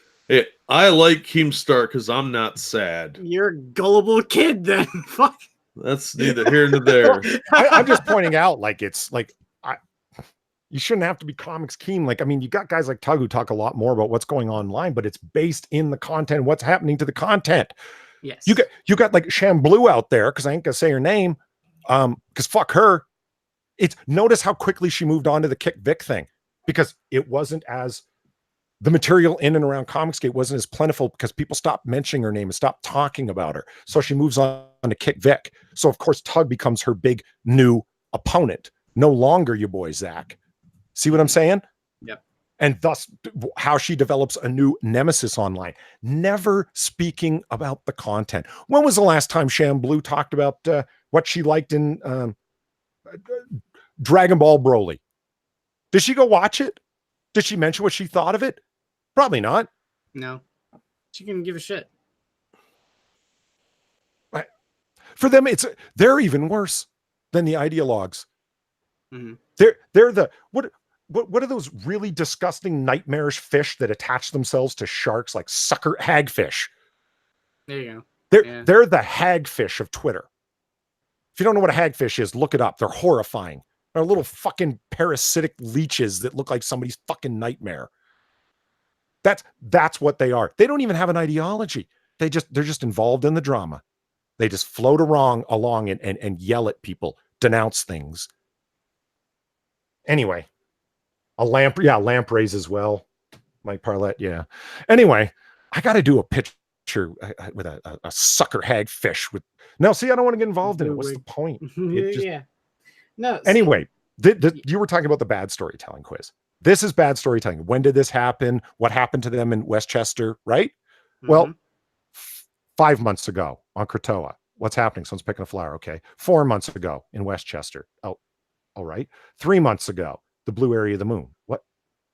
I like Keemstar because I'm not sad. You're a gullible kid then. Fuck. That's neither here nor there. I'm just pointing out, like, it's like, you shouldn't have to be comics keen. Like, I mean, you got guys like Tug who talk a lot more about what's going on online, but it's based in the content, what's happening to the content. Yes. You got like Shamblu out there, because I ain't gonna say her name, because fuck her. Notice how quickly she moved on to the Kick Vic thing, because it wasn't as the material in and around Comicsgate wasn't as plentiful because people stopped mentioning her name and stopped talking about her. So she moves on to Kick Vic. So of course Tug becomes her big new opponent. No longer your boy Zach. See what I'm saying? Yep. And thus how she develops a new nemesis online. Never speaking about the content. When was the last time Shamblu talked about what she liked in Dragon Ball Broly? Did she go watch it? Did she mention what she thought of it? Probably not. No. She can give a shit. For them, they're even worse than the ideologues. They're the what are those really disgusting nightmarish fish that attach themselves to sharks, like sucker hagfish? There you go. They're the hagfish of Twitter. If you don't know what a hagfish is, look it up. They're horrifying. They're little fucking parasitic leeches that look like somebody's fucking nightmare. That's what they are. They don't even have an ideology. They're just involved in the drama. They just float along and yell at people, denounce things. Anyway, lampreys as well. Mike Parlett, yeah. Anyway, I got to do a picture with a sucker hagfish with. No, see, I don't want to get involved in it. What's the point? Yeah. No. Anyway, you were talking about the bad storytelling quiz. This is bad storytelling. When did this happen? What happened to them in Westchester, right? Mm-hmm. Well, 5 months ago on Kratoa. What's happening? Someone's picking a flower. Okay. 4 months ago in Westchester. Oh, all right. 3 months ago, the blue area of the moon. What?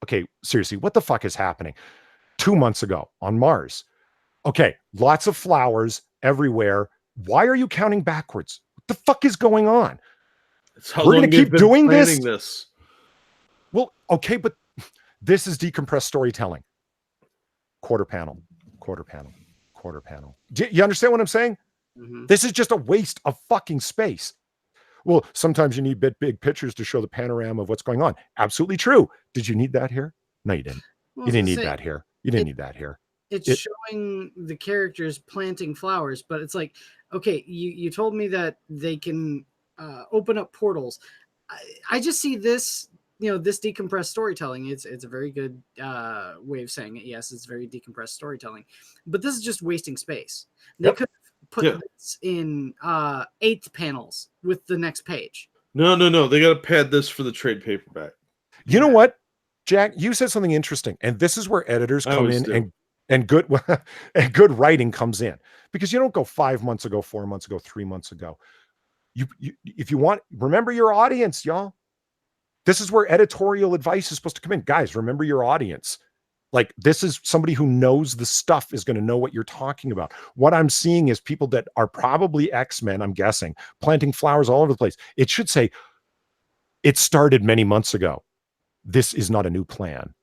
Okay, seriously, what the fuck is happening? 2 months ago on Mars. Okay, lots of flowers everywhere. Why are you counting backwards? What the fuck is going on? It's how We're long going to they've keep been doing planning this? this. Well, okay, but this is decompressed storytelling. Quarter panel, quarter panel, quarter panel. Do you understand what I'm saying? Mm-hmm. This is just a waste of fucking space. Well, sometimes you need big pictures to show the panorama of what's going on. Absolutely true. Did you need that here? No, you didn't. Well, You didn't need that here. You didn't need that here. It's showing the characters planting flowers, but it's like, okay, you told me that they can open up portals. I just see this, this decompressed storytelling. It's a very good way of saying it. Yes, it's very decompressed storytelling, but this is just wasting space. They could put this in 8th panels with the next page. No. They got to pad this for the trade paperback. You know what, Jack? You said something interesting, and this is where editors come in and good and good writing comes in, because you don't go 5 months ago, 4 months ago, 3 months ago. You if you want, remember your audience, y'all. This is where editorial advice is supposed to come in. Guys, remember your audience. Like, this is somebody who knows the stuff is going to know what you're talking about. What I'm seeing is people that are probably X-Men, I'm guessing, planting flowers all over the place. It should say, it started many months ago. This is not a new plan.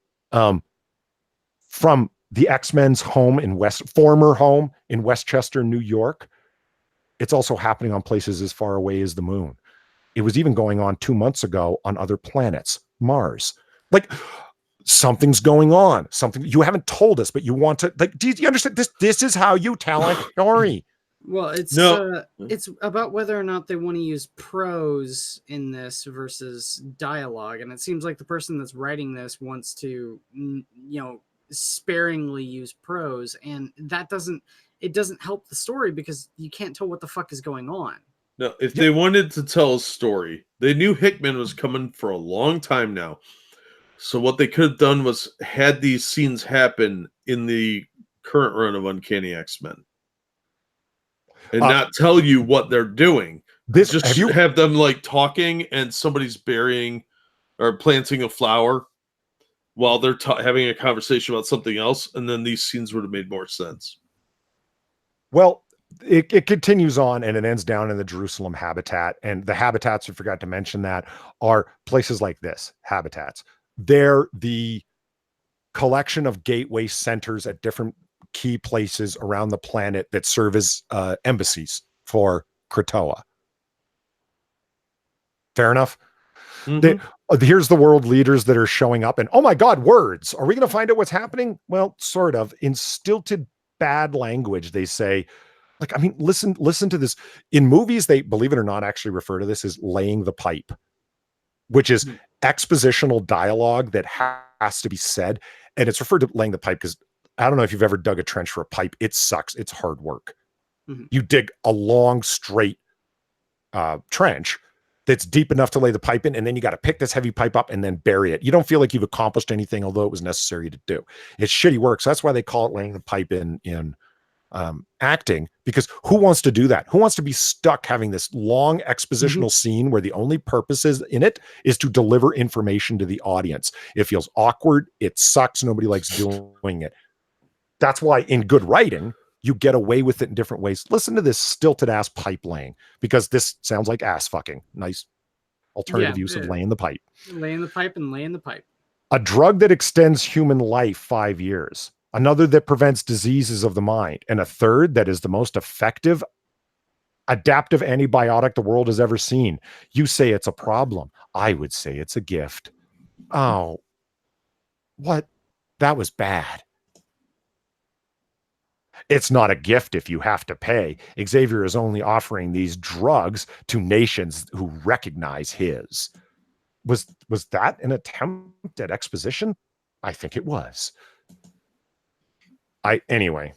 From the X-Men's former home in Westchester, New York, it's also happening on places as far away as the moon. It was even going on 2 months ago on other planets, Mars. Like, something's going on. Something you haven't told us, but you want to, like, do you understand this? This is how you tell a story. Well, it's about whether or not they want to use prose in this versus dialogue, and it seems like the person that's writing this wants to, sparingly use prose, and that doesn't help the story because you can't tell what the fuck is going on. No, if they wanted to tell a story, they knew Hickman was coming for a long time now. So what they could have done was had these scenes happen in the current run of Uncanny X-Men. And not tell you what they're doing. Have them like talking and somebody's burying or planting a flower while they're having a conversation about something else, and then these scenes would have made more sense. Well, it continues on and it ends down in the Jerusalem habitat. And the habitats, I forgot to mention that, are places like this, habitats. They're the collection of gateway centers at different key places around the planet that serve as embassies for Kratoa. Fair enough? Mm-hmm. Here's the world leaders that are showing up, and oh my God, words. Are we going to find out what's happening? Well, sort of. In stilted, bad language, they say, like, I mean, listen to this. In movies, they, believe it or not, actually refer to this as laying the pipe, which is expositional dialogue that has to be said. And it's referred to laying the pipe because I don't know if you've ever dug a trench for a pipe. It sucks. It's hard work. Mm-hmm. You dig a long, straight trench that's deep enough to lay the pipe in, and then you got to pick this heavy pipe up and then bury it. You don't feel like you've accomplished anything, although it was necessary to do. It's shitty work. So that's why they call it laying the pipe in acting, because who wants to do that? Who wants to be stuck having this long expositional scene where the only purpose in it is to deliver information to the audience? It feels awkward. It sucks. Nobody likes doing it. That's why in good writing, you get away with it in different ways. Listen to this stilted ass pipe laying, because this sounds like ass fucking. Nice alternative use of laying the pipe. Laying the pipe and laying the pipe. A drug that extends human life 5 years. Another that prevents diseases of the mind. And a third that is the most effective adaptive antibiotic the world has ever seen. You say it's a problem. I would say it's a gift. Oh, what? That was bad. It's not a gift if you have to pay. Xavier is only offering these drugs to nations who recognize his. Was that an attempt at exposition? I think it was. Anyway,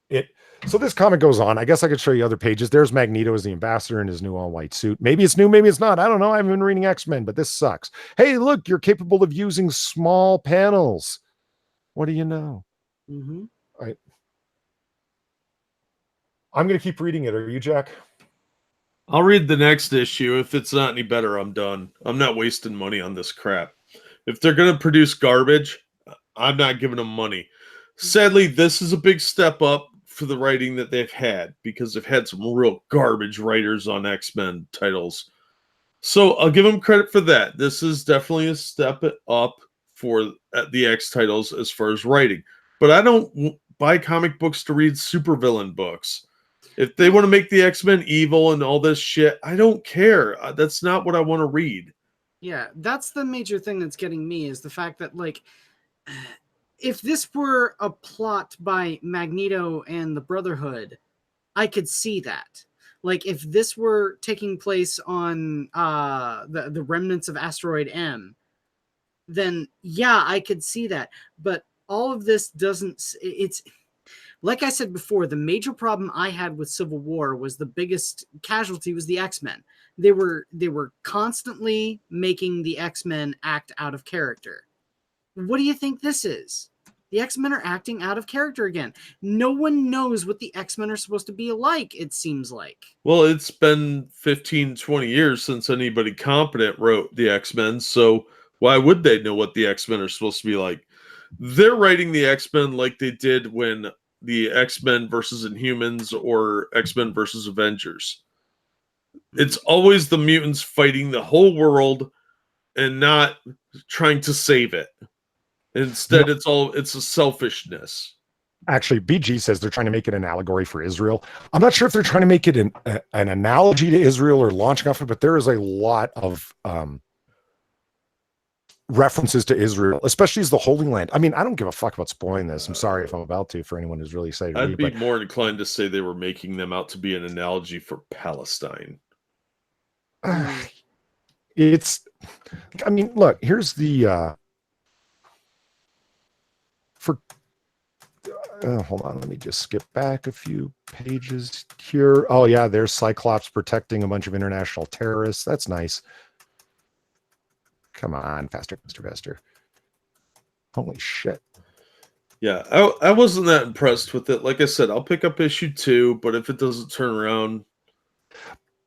it. So this comic goes on. I guess I could show you other pages. There's Magneto as the ambassador in his new all-white suit. Maybe it's new, maybe it's not. I don't know. I haven't been reading X-Men, but this sucks. Hey, look, you're capable of using small panels. What do you know? Mm-hmm. All right. I'm going to keep reading it. Are you, Jack? I'll read the next issue. If it's not any better, I'm done. I'm not wasting money on this crap. If they're going to produce garbage, I'm not giving them money. Sadly, this is a big step up for the writing that they've had, because they've had some real garbage writers on X-Men titles. So I'll give them credit for that. This is definitely a step up for the X titles as far as writing. But I don't buy comic books to read supervillain books. If they want to make the X-Men evil and all this shit, I don't care. That's not what I want to read. Yeah, that's the major thing that's getting me, is the fact that, like, if this were a plot by Magneto and the Brotherhood, I could see that. Like, if this were taking place on the remnants of Asteroid M, then yeah, I could see that. But all of this doesn't. It's like I said before, the major problem I had with Civil War was the biggest casualty was the X-Men. They were constantly making the X-Men act out of character. What do you think this is? The X-Men are acting out of character again. No one knows what the X-Men are supposed to be like, it seems like. Well, it's been 15, 20 years since anybody competent wrote the X-Men, so why would they know what the X-Men are supposed to be like? They're writing the X-Men like they did when the X-Men versus Inhumans or X-Men versus Avengers. It's always the mutants fighting the whole world and not trying to save it. Instead, it's a selfishness. Actually, BG says they're trying to make it an allegory for Israel. I'm not sure if they're trying to make it an analogy to Israel or launching off it, but there is a lot of references to Israel, especially as the Holy Land. I mean, I don't give a fuck about spoiling this. I'm sorry if I'm about to, for anyone who's really excited to I'd read, be but more inclined to say they were making them out to be an analogy for Palestine. it's, I mean, look, here's the, hold on, let me just skip back a few pages here. Oh yeah, there's Cyclops protecting a bunch of international terrorists. That's nice. Come on, faster, faster, faster. Holy shit. Yeah, I wasn't that impressed with it. Like I said, I'll pick up issue 2, but if it doesn't turn around,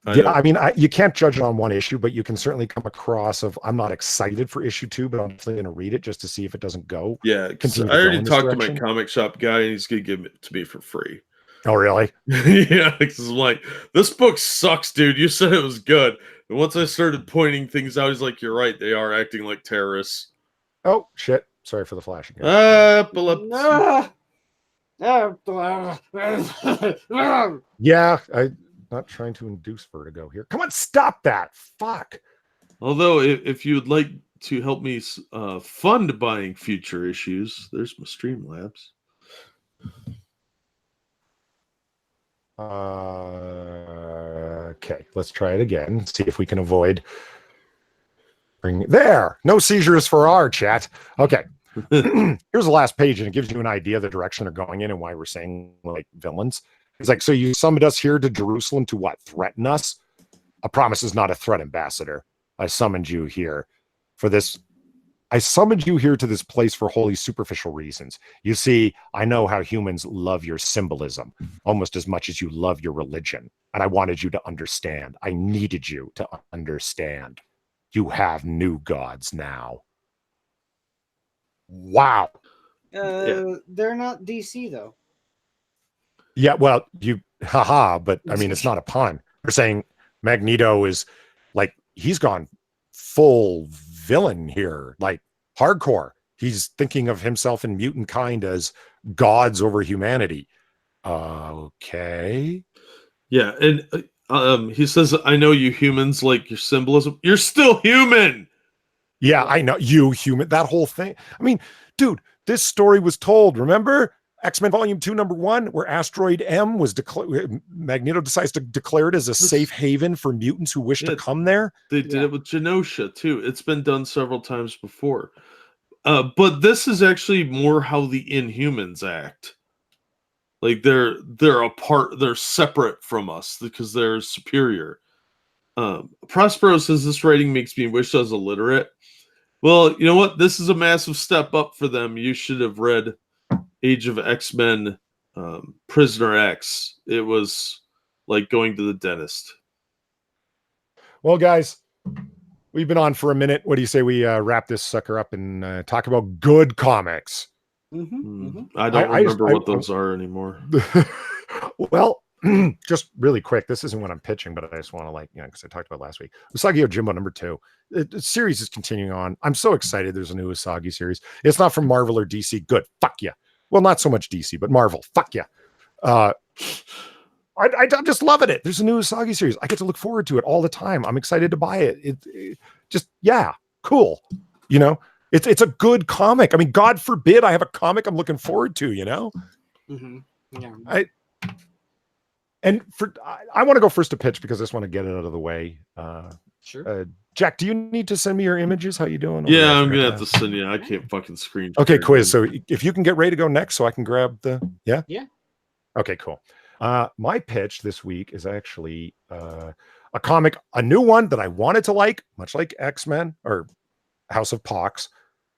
I mean, you can't judge it on one issue, but you can certainly come across of, I'm not excited for issue 2, but I'm definitely going to read it just to see if it doesn't go. Yeah, I already talked to my comic shop guy, and he's going to give it to me for free. Oh, really? Yeah, because I'm like, this book sucks, dude. You said it was good. And once I started pointing things out, he's like, you're right. They are acting like terrorists. Oh, shit. Sorry for the flashing. Yeah, I'm not trying to induce vertigo here. Come on, stop that. Fuck. Although, if you would like to help me fund buying future issues, there's my Streamlabs. Okay, let's try it again. See if we can avoid there. No seizures for our chat. Okay. Here's the last page, and it gives you an idea of the direction they're going in and why we're saying like villains. It's like, so you summoned us here to Jerusalem to what? Threaten us? A promise is not a threat, Ambassador. I summoned you here for this. I summoned you here to this place for wholly superficial reasons. You see, I know how humans love your symbolism almost as much as you love your religion. And I wanted you to understand. I needed you to understand. You have new gods now. Wow. They're not DC, though. Yeah, well, but I mean, it's not a pun. They're saying Magneto is like, he's gone full villain here, like hardcore. He's thinking of himself and mutant kind as gods over humanity. Okay. Yeah, and he says, I know you humans like your symbolism. You're still human. Yeah, I know you human. That whole thing. I mean, dude, this story was told. Remember X-Men Volume 2, number 1, where Asteroid M was declared. Magneto decides to declare it as a safe haven for mutants who wish to come there. They did it with Genosha too. It's been done several times before. But this is actually more how the Inhumans act. Like they're apart, they're separate from us because they're superior. Prospero says this writing makes me wish I was illiterate. Well, you know what? This is a massive step up for them. You should have read Age of X-Men, Prisoner X. It was like going to the dentist. Well, guys, we've been on for a minute. What do you say we wrap this sucker up and talk about good comics? I don't remember what those are anymore. Well, just really quick. This isn't what I'm pitching, but I just want to because I talked about last week. Usagi Yojimbo #2. The series is continuing on. I'm so excited. There's a new Usagi series. It's not from Marvel or DC. Good. Fuck you. Well, not so much DC, but Marvel. Fuck you. I'm just loving it. There's a new Usagi series. I get to look forward to it all the time. I'm excited to buy it. It just, yeah, cool. You know, it's a good comic. I mean, God forbid I have a comic I'm looking forward to, you know? Yeah. I want to go first to pitch because I just want to get it out of the way. Sure. Jack, do you need to send me your images? How you doing? Yeah, I'm gonna have to send you. I can't fucking screen. Okay, Quiz. So if you can get ready to go next, so I can grab the Yeah. Okay, cool. My pitch this week is actually a comic, a new one that I wanted to like, much like X-Men or House of Pox.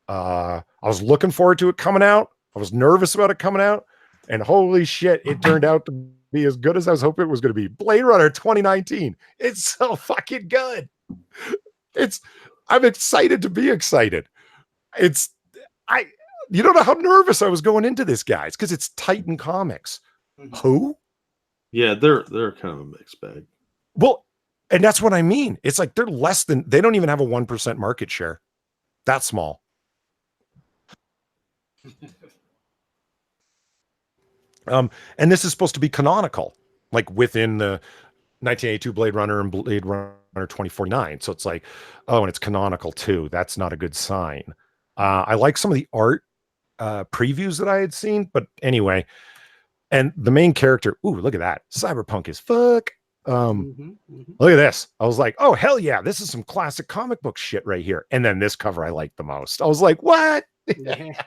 I was looking forward to it coming out. I was nervous about it coming out, and holy shit, it turned out to be as good as I was hoping it was going to be. Blade Runner 2019. It's so fucking good. I'm excited to be excited. You don't know how nervous I was going into this, guys, because it's Titan Comics. Who? Yeah, they're kind of a mixed bag. Well, and that's what I mean. It's like they don't even have a 1% market share. That small. And this is supposed to be canonical, like within the 1982 Blade Runner and Blade Runner 2049. So it's like, oh, and it's canonical too. That's not a good sign. I like some of the art previews that I had seen, but anyway, and the main character, ooh, look at that. Cyberpunk is fuck. Look at this. I was like, oh, hell yeah, this is some classic comic book shit right here. And then this cover I liked the most. I was like, what? Yeah.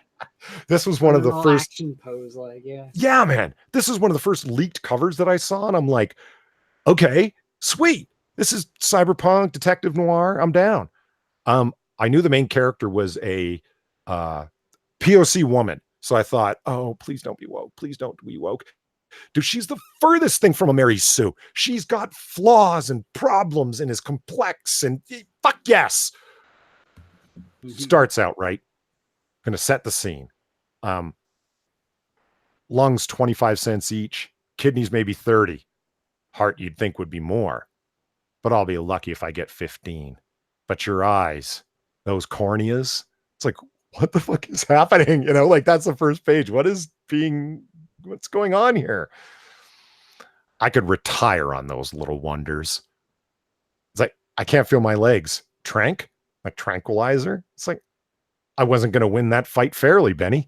This was one of the first action pose, yeah. Yeah, man. This is one of the first leaked covers that I saw, and I'm like, okay, sweet. This is cyberpunk detective noir. I'm down. I knew the main character was a POC woman, so I thought, oh, please don't be woke. Please don't be woke. Dude, she's the furthest thing from a Mary Sue. She's got flaws and problems and is complex, and fuck yes. Starts out right. Gonna set the scene. Lungs 25 cents each, kidneys maybe 30. Heart you'd think would be more, but I'll be lucky if I get 15. But your eyes, those corneas, it's like, what the fuck is happening? You know, like that's the first page. What's going on here? I could retire on those little wonders. It's like, I can't feel my legs. A tranquilizer? It's like, I wasn't going to win that fight fairly, Benny.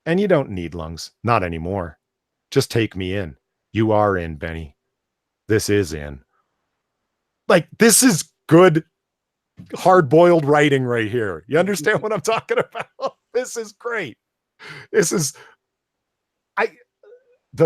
And you don't need lungs. Not anymore. Just take me in. You are in, Benny. This is in. Like, this is good, hard-boiled writing right here. You understand what I'm talking about? This is great. Does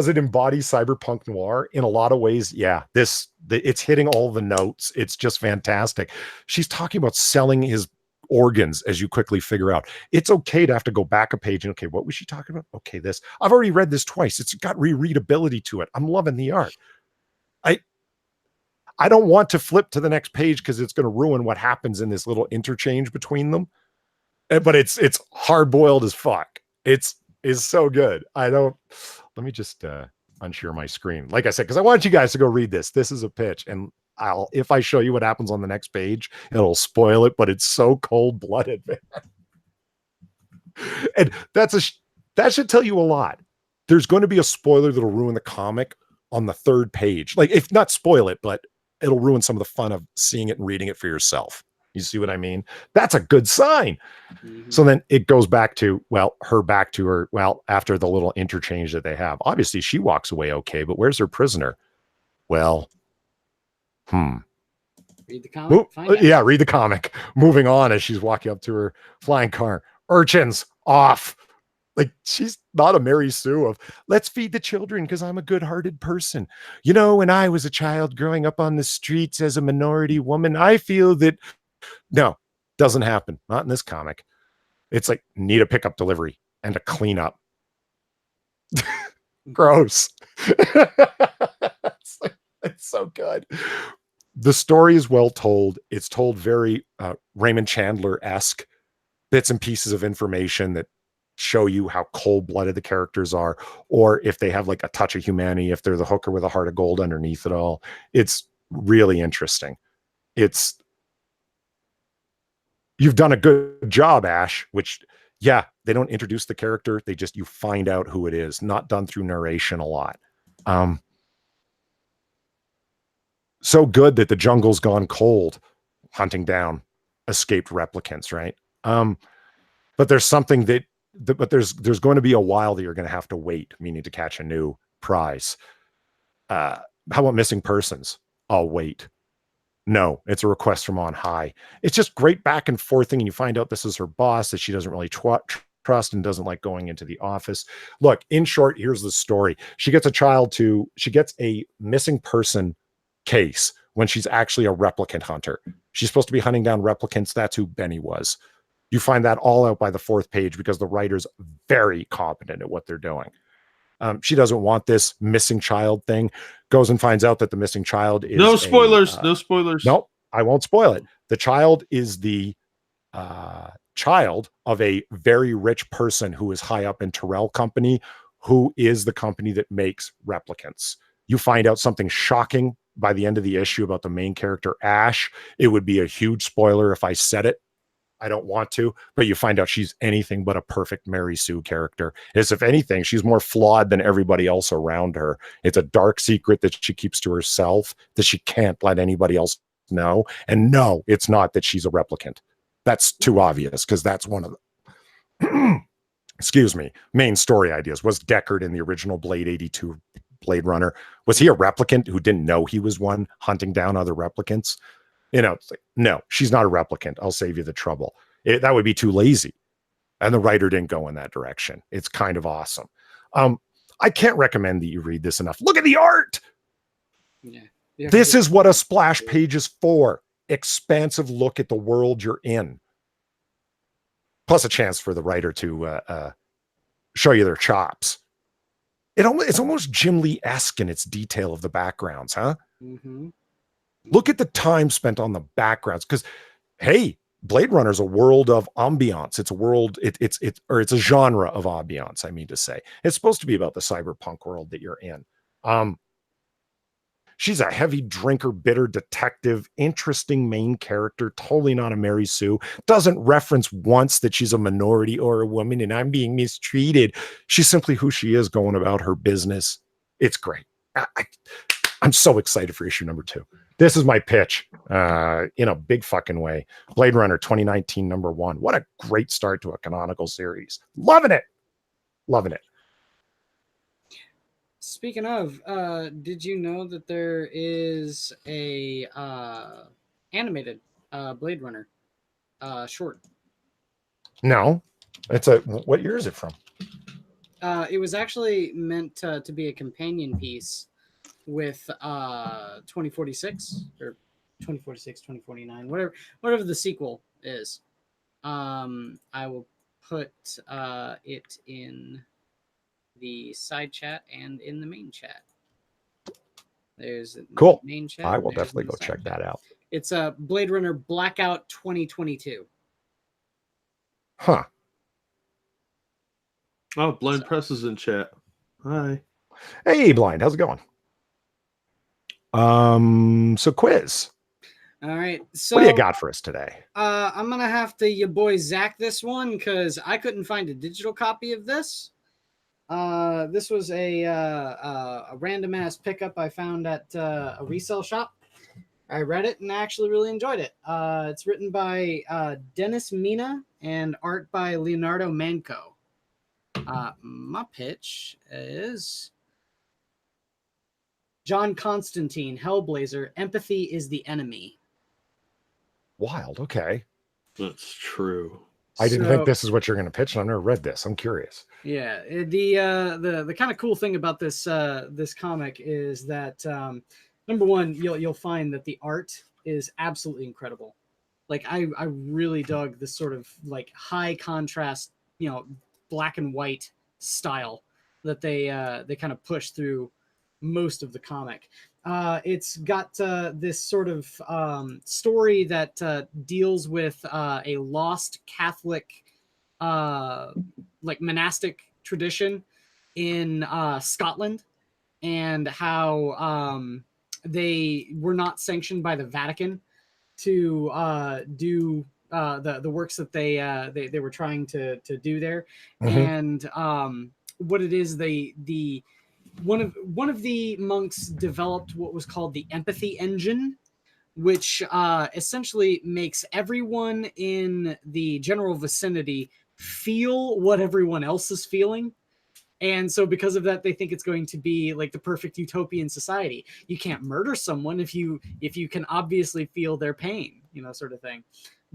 it embody cyberpunk noir? In a lot of ways, yeah. It's hitting all the notes. It's just fantastic. She's talking about selling his organs, as you quickly figure out. It's okay to have to go back a page and, okay, what was she talking about? Okay, this. I've already read this twice. It's got rereadability to it. I'm loving the art. I don't want to flip to the next page because it's going to ruin what happens in this little interchange between them. But it's hard-boiled as fuck. It's so good. Let me just unshare my screen. Like I said, because I want you guys to go read this. This is a pitch, and if I show you what happens on the next page, it'll spoil it, but it's so cold-blooded, man. And that should tell you a lot. There's going to be a spoiler that'll ruin the comic on the third page. Like, if not spoil it, but it'll ruin some of the fun of seeing it and reading it for yourself. You see what I mean? That's a good sign. So then it goes back to, after the little interchange that they have. Obviously, she walks away okay, but where's her prisoner? Well, read the comic. Read the comic. Moving on as she's walking up to her flying car. Urchins off. Like, she's not a Mary Sue of let's feed the children because I'm a good-hearted person. You know, when I was a child growing up on the streets as a minority woman, I feel that no, doesn't happen. Not in this comic. It's like need a pickup delivery and a cleanup. Gross. It's so good. The story is well told. It's told very Raymond Chandler-esque, bits and pieces of information that show you how cold-blooded the characters are, or if they have like a touch of humanity, if they're the hooker with a heart of gold underneath it all. It's really interesting. You've done a good job, Ash, which, yeah, they don't introduce the character. You find out who it is, not done through narration a lot. So good that the jungle's gone cold, hunting down escaped replicants, right? But there's something but there's going to be a while that you're going to have to wait, meaning to catch a new prize. How about missing persons? I'll wait. No, it's a request from on high. It's just great back and forth thing, and you find out this is her boss that she doesn't really trust and doesn't like going into the office. Look, in short, here's the story. She gets a missing person case when she's actually a replicant hunter. She's supposed to be hunting down replicants. That's who Benny was. You find that all out by the 4th page because the writer's very competent at what they're doing. She doesn't want this missing child thing. Goes and finds out that the missing child is no spoilers. No spoilers. Nope, I won't spoil it. The child is the child of a very rich person who is high up in Terrell Company, who is the company that makes replicants. You find out something shocking by the end of the issue about the main character, Ash. It would be a huge spoiler if I said it. I don't want to, but you find out she's anything but a perfect Mary Sue character. As if anything, she's more flawed than everybody else around her. It's a dark secret that she keeps to herself that she can't let anybody else know. And no, it's not that she's a replicant. That's too obvious because that's one of the excuse me, main story ideas. Was Deckard in the original Blade 82 Blade Runner? Was he a replicant who didn't know he was one, hunting down other replicants? You know, it's like, no, she's not a replicant. I'll save you the trouble. That would be too lazy. And the writer didn't go in that direction. It's kind of awesome. I can't recommend that you read this enough. Look at the art. Yeah. This is what a splash page is for. Expansive look at the world you're in. Plus a chance for the writer to show you their chops. It's almost Jim Lee-esque in its detail of the backgrounds, huh? Mm-hmm. Look at the time spent on the backgrounds, because, hey, Blade Runner is a world of ambiance. It's a world, it's a genre of ambiance, I mean to say. It's supposed to be about the cyberpunk world that you're in. She's a heavy drinker, bitter detective, interesting main character, totally not a Mary Sue. Doesn't reference once that she's a minority or a woman and I'm being mistreated. She's simply who she is, going about her business. It's great. I'm so excited for issue number 2. This is my pitch in a big fucking way. Blade Runner 2019 #1. What a great start to a canonical series. Loving it. Loving it. Speaking of, did you know that there is a animated Blade Runner short? No. What year is it from? It was actually meant to be a companion piece with 2046 or 2046, 2049, whatever the sequel is. I will put it in the side chat and in the main chat. There's cool. The main chat. I will definitely go check that out. It's a Blade Runner Blackout 2022. Huh. Oh, Blind Press is in chat. Hi. Hey, Blind. How's it going? So quiz. All right. So what do you got for us today? I'm gonna have to your boy Zach this one because I couldn't find a digital copy of this. This was a random ass pickup I found at a resale shop. I read it and actually really enjoyed it. It's written by Dennis Mina and art by Leonardo Manco. My pitch is John Constantine, Hellblazer, empathy is the enemy. Wild. Okay. That's true. I didn't think this is what you're going to pitch, and I've never read this. I'm curious. Yeah, the kind of cool thing about this this comic is that number one, you'll find that the art is absolutely incredible. Like I really dug this sort of like high contrast, black and white style that they kind of push through most of the comic. It's got this sort of story that deals with a lost Catholic like monastic tradition in Scotland, and how they were not sanctioned by the Vatican to do the works that they were trying to do there. And what it is, one of the monks developed what was called the empathy engine, which essentially makes everyone in the general vicinity feel what everyone else is feeling. And so because of that, they think it's going to be like the perfect utopian society. You can't murder someone if you can obviously feel their pain, sort of thing.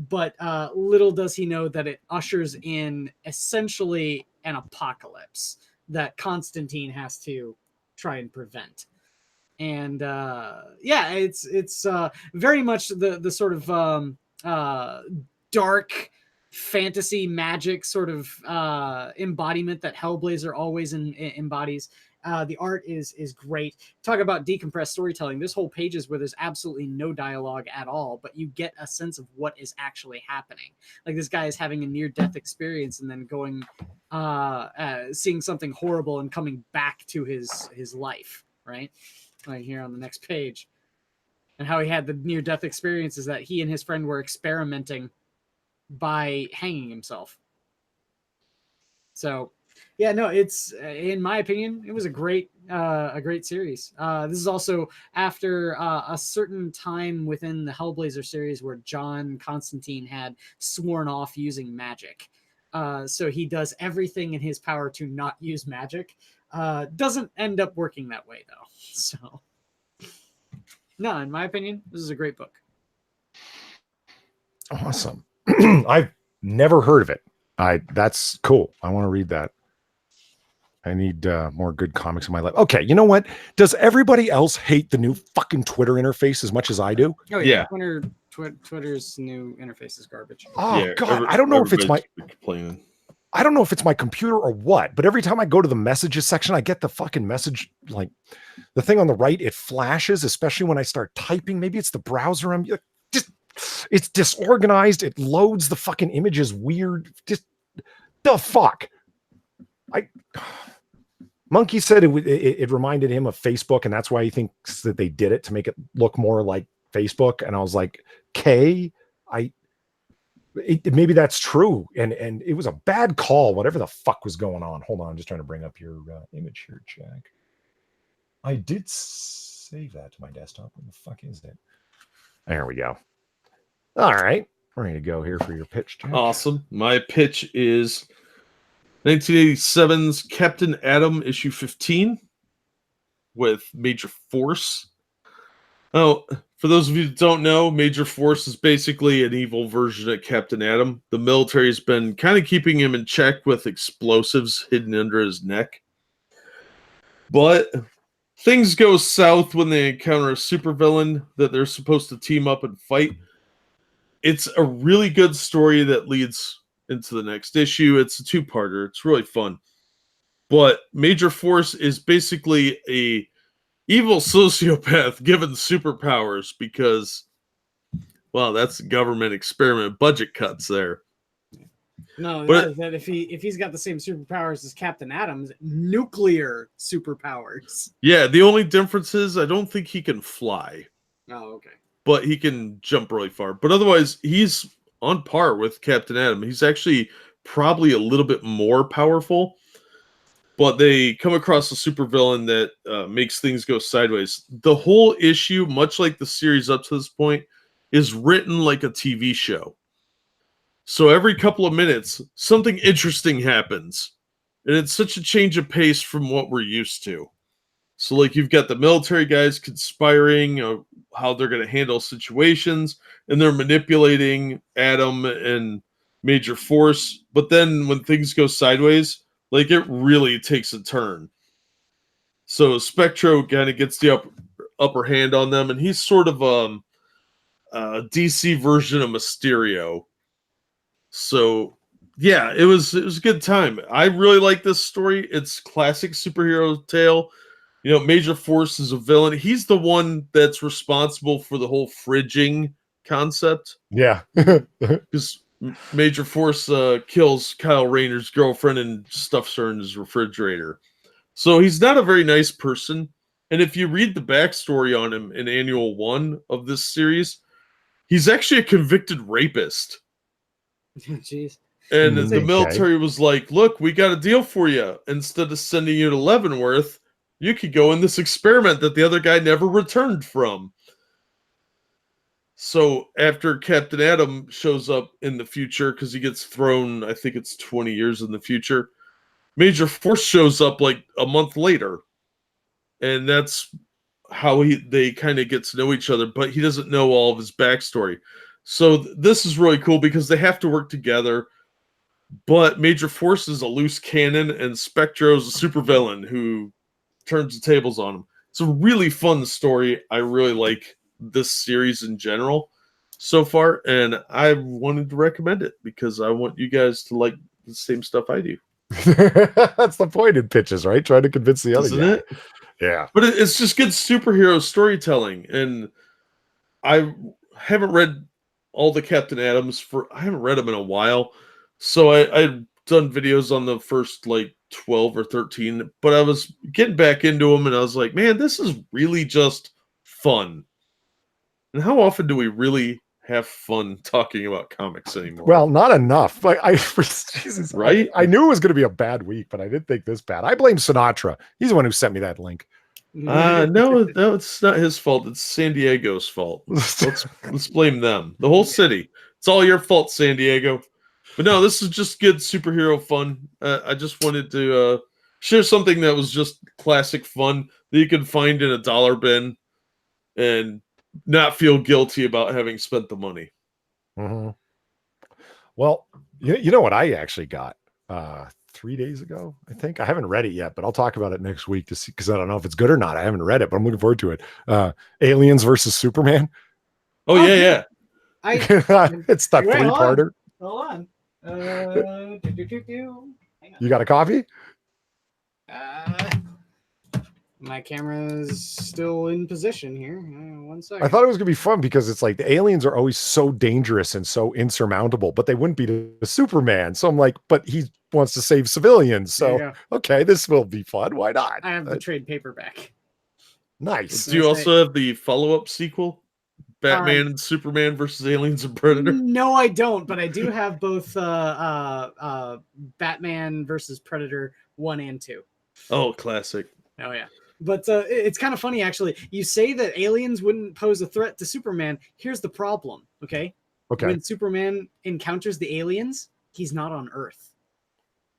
But little does he know that it ushers in essentially an apocalypse that Constantine has to try and prevent. And it's very much the sort of dark fantasy magic sort of embodiment that Hellblazer always embodies. The art is great. Talk about decompressed storytelling. There's whole pages where there's absolutely no dialogue at all, but you get a sense of what is actually happening. Like this guy is having a near-death experience and then going, seeing something horrible and coming back to his life, right? Right here on the next page. And how he had the near-death experience is that he and his friend were experimenting by hanging himself. So yeah, no, it's, in my opinion, it was a great series. This is also after a certain time within the Hellblazer series where John Constantine had sworn off using magic. So he does everything in his power to not use magic. Doesn't end up working that way though. So no, in my opinion, this is a great book. Awesome. I've never heard of it. That's cool. I want to read that. I need more good comics in my life. Okay, you know what? Does everybody else hate the new fucking Twitter interface as much as I do? Oh yeah. Twitter's new interface is garbage. Oh yeah, God, I don't know if it's my complaining. I don't know if it's my computer or what, but every time I go to the messages section, I get the fucking message, like the thing on the right, it flashes, especially when I start typing. Maybe it's the browser. It's disorganized. It loads the fucking images weird. Just the fuck. Monkey said it reminded him of Facebook, and that's why he thinks that they did it to make it look more like Facebook. And I was like, maybe that's true. And it was a bad call, whatever the fuck was going on. Hold on, I'm just trying to bring up your image here, Jack. I did save that to my desktop. Where the fuck is it? There we go. All right, we're ready to go here for your pitch, Jack. Awesome. My pitch is 1987's Captain Atom issue 15 with Major Force. Oh, for those of you that don't know, Major Force is basically an evil version of Captain Atom. The military has been kind of keeping him in check with explosives hidden under his neck. But things go south when they encounter a supervillain that they're supposed to team up and fight. It's a really good story that leads into the next issue. It's a two-parter. It's really fun. But Major Force is basically a evil sociopath given superpowers because, well, that's government experiment budget cuts there. No, that if he's got the same superpowers as Captain Atom's, nuclear superpowers. Yeah, the only difference is I don't think he can fly. Oh, okay. But he can jump really far. But otherwise, he's on par with Captain Atom. He's actually probably a little bit more powerful. But they come across a supervillain that makes things go sideways. The whole issue, much like the series up to this point, is written like a TV show. So every couple of minutes, something interesting happens. And it's such a change of pace from what we're used to. So, like, you've got the military guys conspiring how they're going to handle situations, and they're manipulating Atom and Major Force, but then when things go sideways, like it really takes a turn. So Spectro kind of gets the upper hand on them, and he's sort of a DC version of Mysterio. So yeah, it was a good time. I really like this story. It's classic superhero tale. You know, Major Force is a villain. He's the one that's responsible for the whole fridging concept. Yeah. Because Major Force kills Kyle Rayner's girlfriend and stuffs her in his refrigerator. So he's not a very nice person. And if you read the backstory on him in Annual 1 of this series, he's actually a convicted rapist. Jeez. And the Okay. military was like, look, we got a deal for you. Instead of sending you to Leavenworth, you could go in this experiment that the other guy never returned from. So after Captain Atom shows up in the future, because he gets thrown, I think it's 20 years in the future, Major Force shows up like a month later. And that's how they kind of get to know each other, but he doesn't know all of his backstory. So this is really cool because they have to work together. But Major Force is a loose cannon, and Spectro's a supervillain who turns the tables on him. It's a really fun story. I really like this series in general so far, and I wanted to recommend it because I want you guys to like the same stuff I do. That's the point in pitches, right? Trying to convince the other Isn't guy. it? Yeah. But it's just good superhero storytelling, and I haven't read all the Captain Adams I haven't read them in a while, so I've done videos on the first like 12 or 13, but I was getting back into them, and I was like, man, this is really just fun. And how often do we really have fun talking about comics anymore? Well, not enough. Like Jesus, Right? I knew it was going to be a bad week, but I didn't think this bad. I blame Sinatra. He's the one who sent me that link. No, it's not his fault. It's San Diego's fault. Let's blame them. The whole city. It's all your fault, San Diego. But no, this is just good superhero fun. I just wanted to share something that was just classic fun that you can find in a dollar bin and not feel guilty about having spent the money. Mm-hmm. Well, you know what I actually got 3 days ago, I think. I haven't read it yet, but I'll talk about it next week to see, because I don't know if it's good or not. I haven't read it, but I'm looking forward to it. Aliens versus Superman. Oh, yeah. It's that Wait, three-parter. Hold on. Hang on. You got a copy? My camera's still in position here. 1 second. I thought it was gonna be fun because it's like the aliens are always so dangerous and so insurmountable, but they wouldn't be to Superman. So I'm like, but he wants to save civilians. So okay, this will be fun. Why not? I have the trade paperback. Nice. Do you also have the follow-up sequel? Batman and Superman versus Aliens and Predator? No, I don't, but I do have both Batman versus Predator 1 and 2. Oh, classic. Oh, yeah. But it's kind of funny, actually. You say that aliens wouldn't pose a threat to Superman. Here's the problem, okay? Okay. When Superman encounters the aliens, he's not on Earth.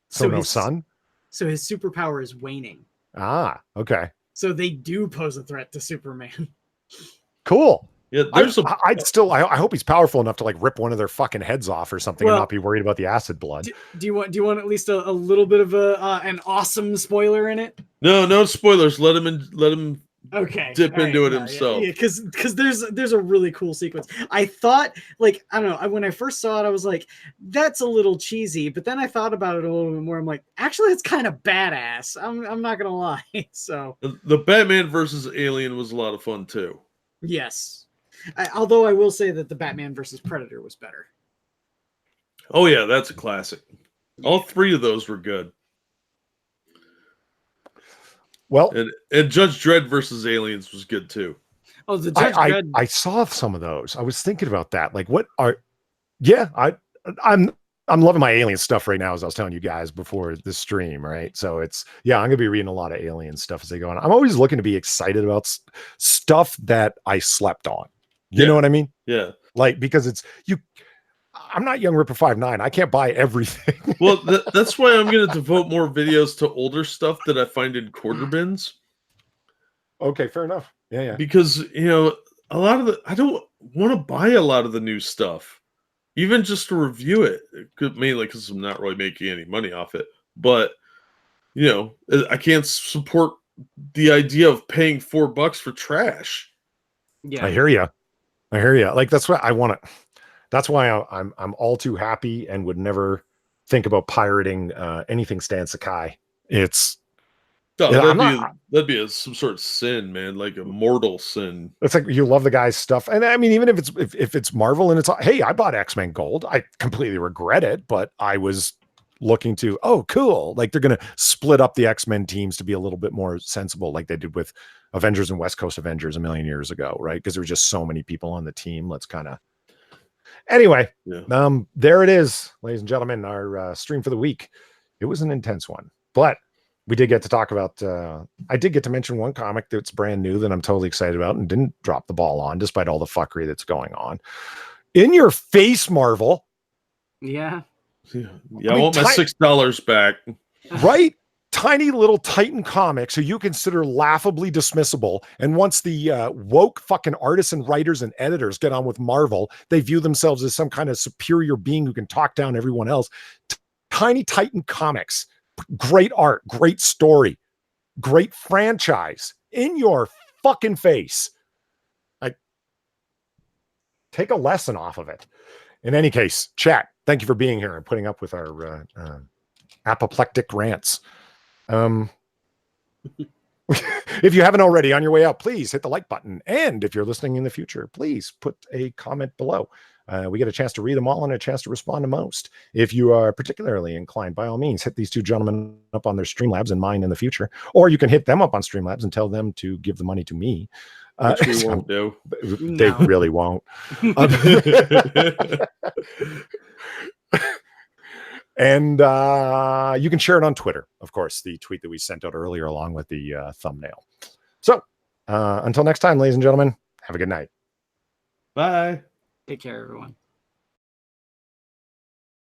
So no sun? So his superpower is waning. Ah, okay. So they do pose a threat to Superman. Cool. Yeah, I hope he's powerful enough to like rip one of their fucking heads off or something and not be worried about the acid blood. Do you want at least a little bit of an awesome spoiler in it? No spoilers. Let him okay dip into it himself. Yeah, because there's a really cool sequence. I thought, like, I don't know, when I first saw it, I was like, that's a little cheesy, but then I thought about it a little bit more. I'm like, actually, it's kind of badass. I'm not gonna lie. So the Batman versus Alien was a lot of fun too. Yes. Although I will say that the Batman versus Predator was better. Oh yeah, that's a classic. All three of those were good. Well, and Judge Dredd versus Aliens was good too. Oh, the Judge Dredd. I saw some of those. I was thinking about that. Like, what are? Yeah, I'm loving my alien stuff right now, as I was telling you guys before the stream, right? So I'm gonna be reading a lot of alien stuff as they go on. I'm always looking to be excited about stuff that I slept on. You know what I mean? Yeah. Like, because I'm not Young Ripper 5'9". I can't buy everything. Well, that's why I'm going to devote more videos to older stuff that I find in quarter bins. Okay, fair enough. Yeah. Because, a lot of I don't want to buy a lot of the new stuff. even just to review it, mainly because I'm not really making any money off it. But I can't support the idea of paying $4 for trash. Yeah, I hear you. Like that's what I want to. That's why I'm all too happy and would never think about pirating anything Stan Sakai. It's that'd be some sort of sin, man, like a mortal sin. It's like you love the guy's stuff, and I mean, even if it's Marvel and it's hey, I bought X-Men Gold. I completely regret it, but I was looking to cool. Like they're gonna split up the X-Men teams to be a little bit more sensible, like they did with Avengers and West Coast Avengers a million years ago, right? Because there were just so many people on the team. Let's kind of anyway. Yeah. There it is, ladies and gentlemen. Our stream for the week. It was an intense one, but we did get to talk about, I did get to mention one comic that's brand new that I'm totally excited about and didn't drop the ball on despite all the fuckery that's going on. In your face, Marvel. Yeah. I want my $6 back. Right? Tiny little Titan comics who you consider laughably dismissible. And once the woke fucking artists and writers and editors get on with Marvel, they view themselves as some kind of superior being who can talk down everyone else. Tiny Titan comics. Great art, great story, great franchise in your fucking face. I take a lesson off of it. In any case, chat, thank you for being here and putting up with our apoplectic rants. If you haven't already, on your way out, please hit the like button. And if you're listening in the future, please put a comment below. We get a chance to read them all and a chance to respond to most. If you are particularly inclined, by all means, hit these two gentlemen up on their Streamlabs and mine in the future. Or you can hit them up on Streamlabs and tell them to give the money to me. Which we won't do. They really won't. And you can share it on Twitter, of course, the tweet that we sent out earlier along with the thumbnail. So until next time, ladies and gentlemen, have a good night. Bye. Take care, everyone.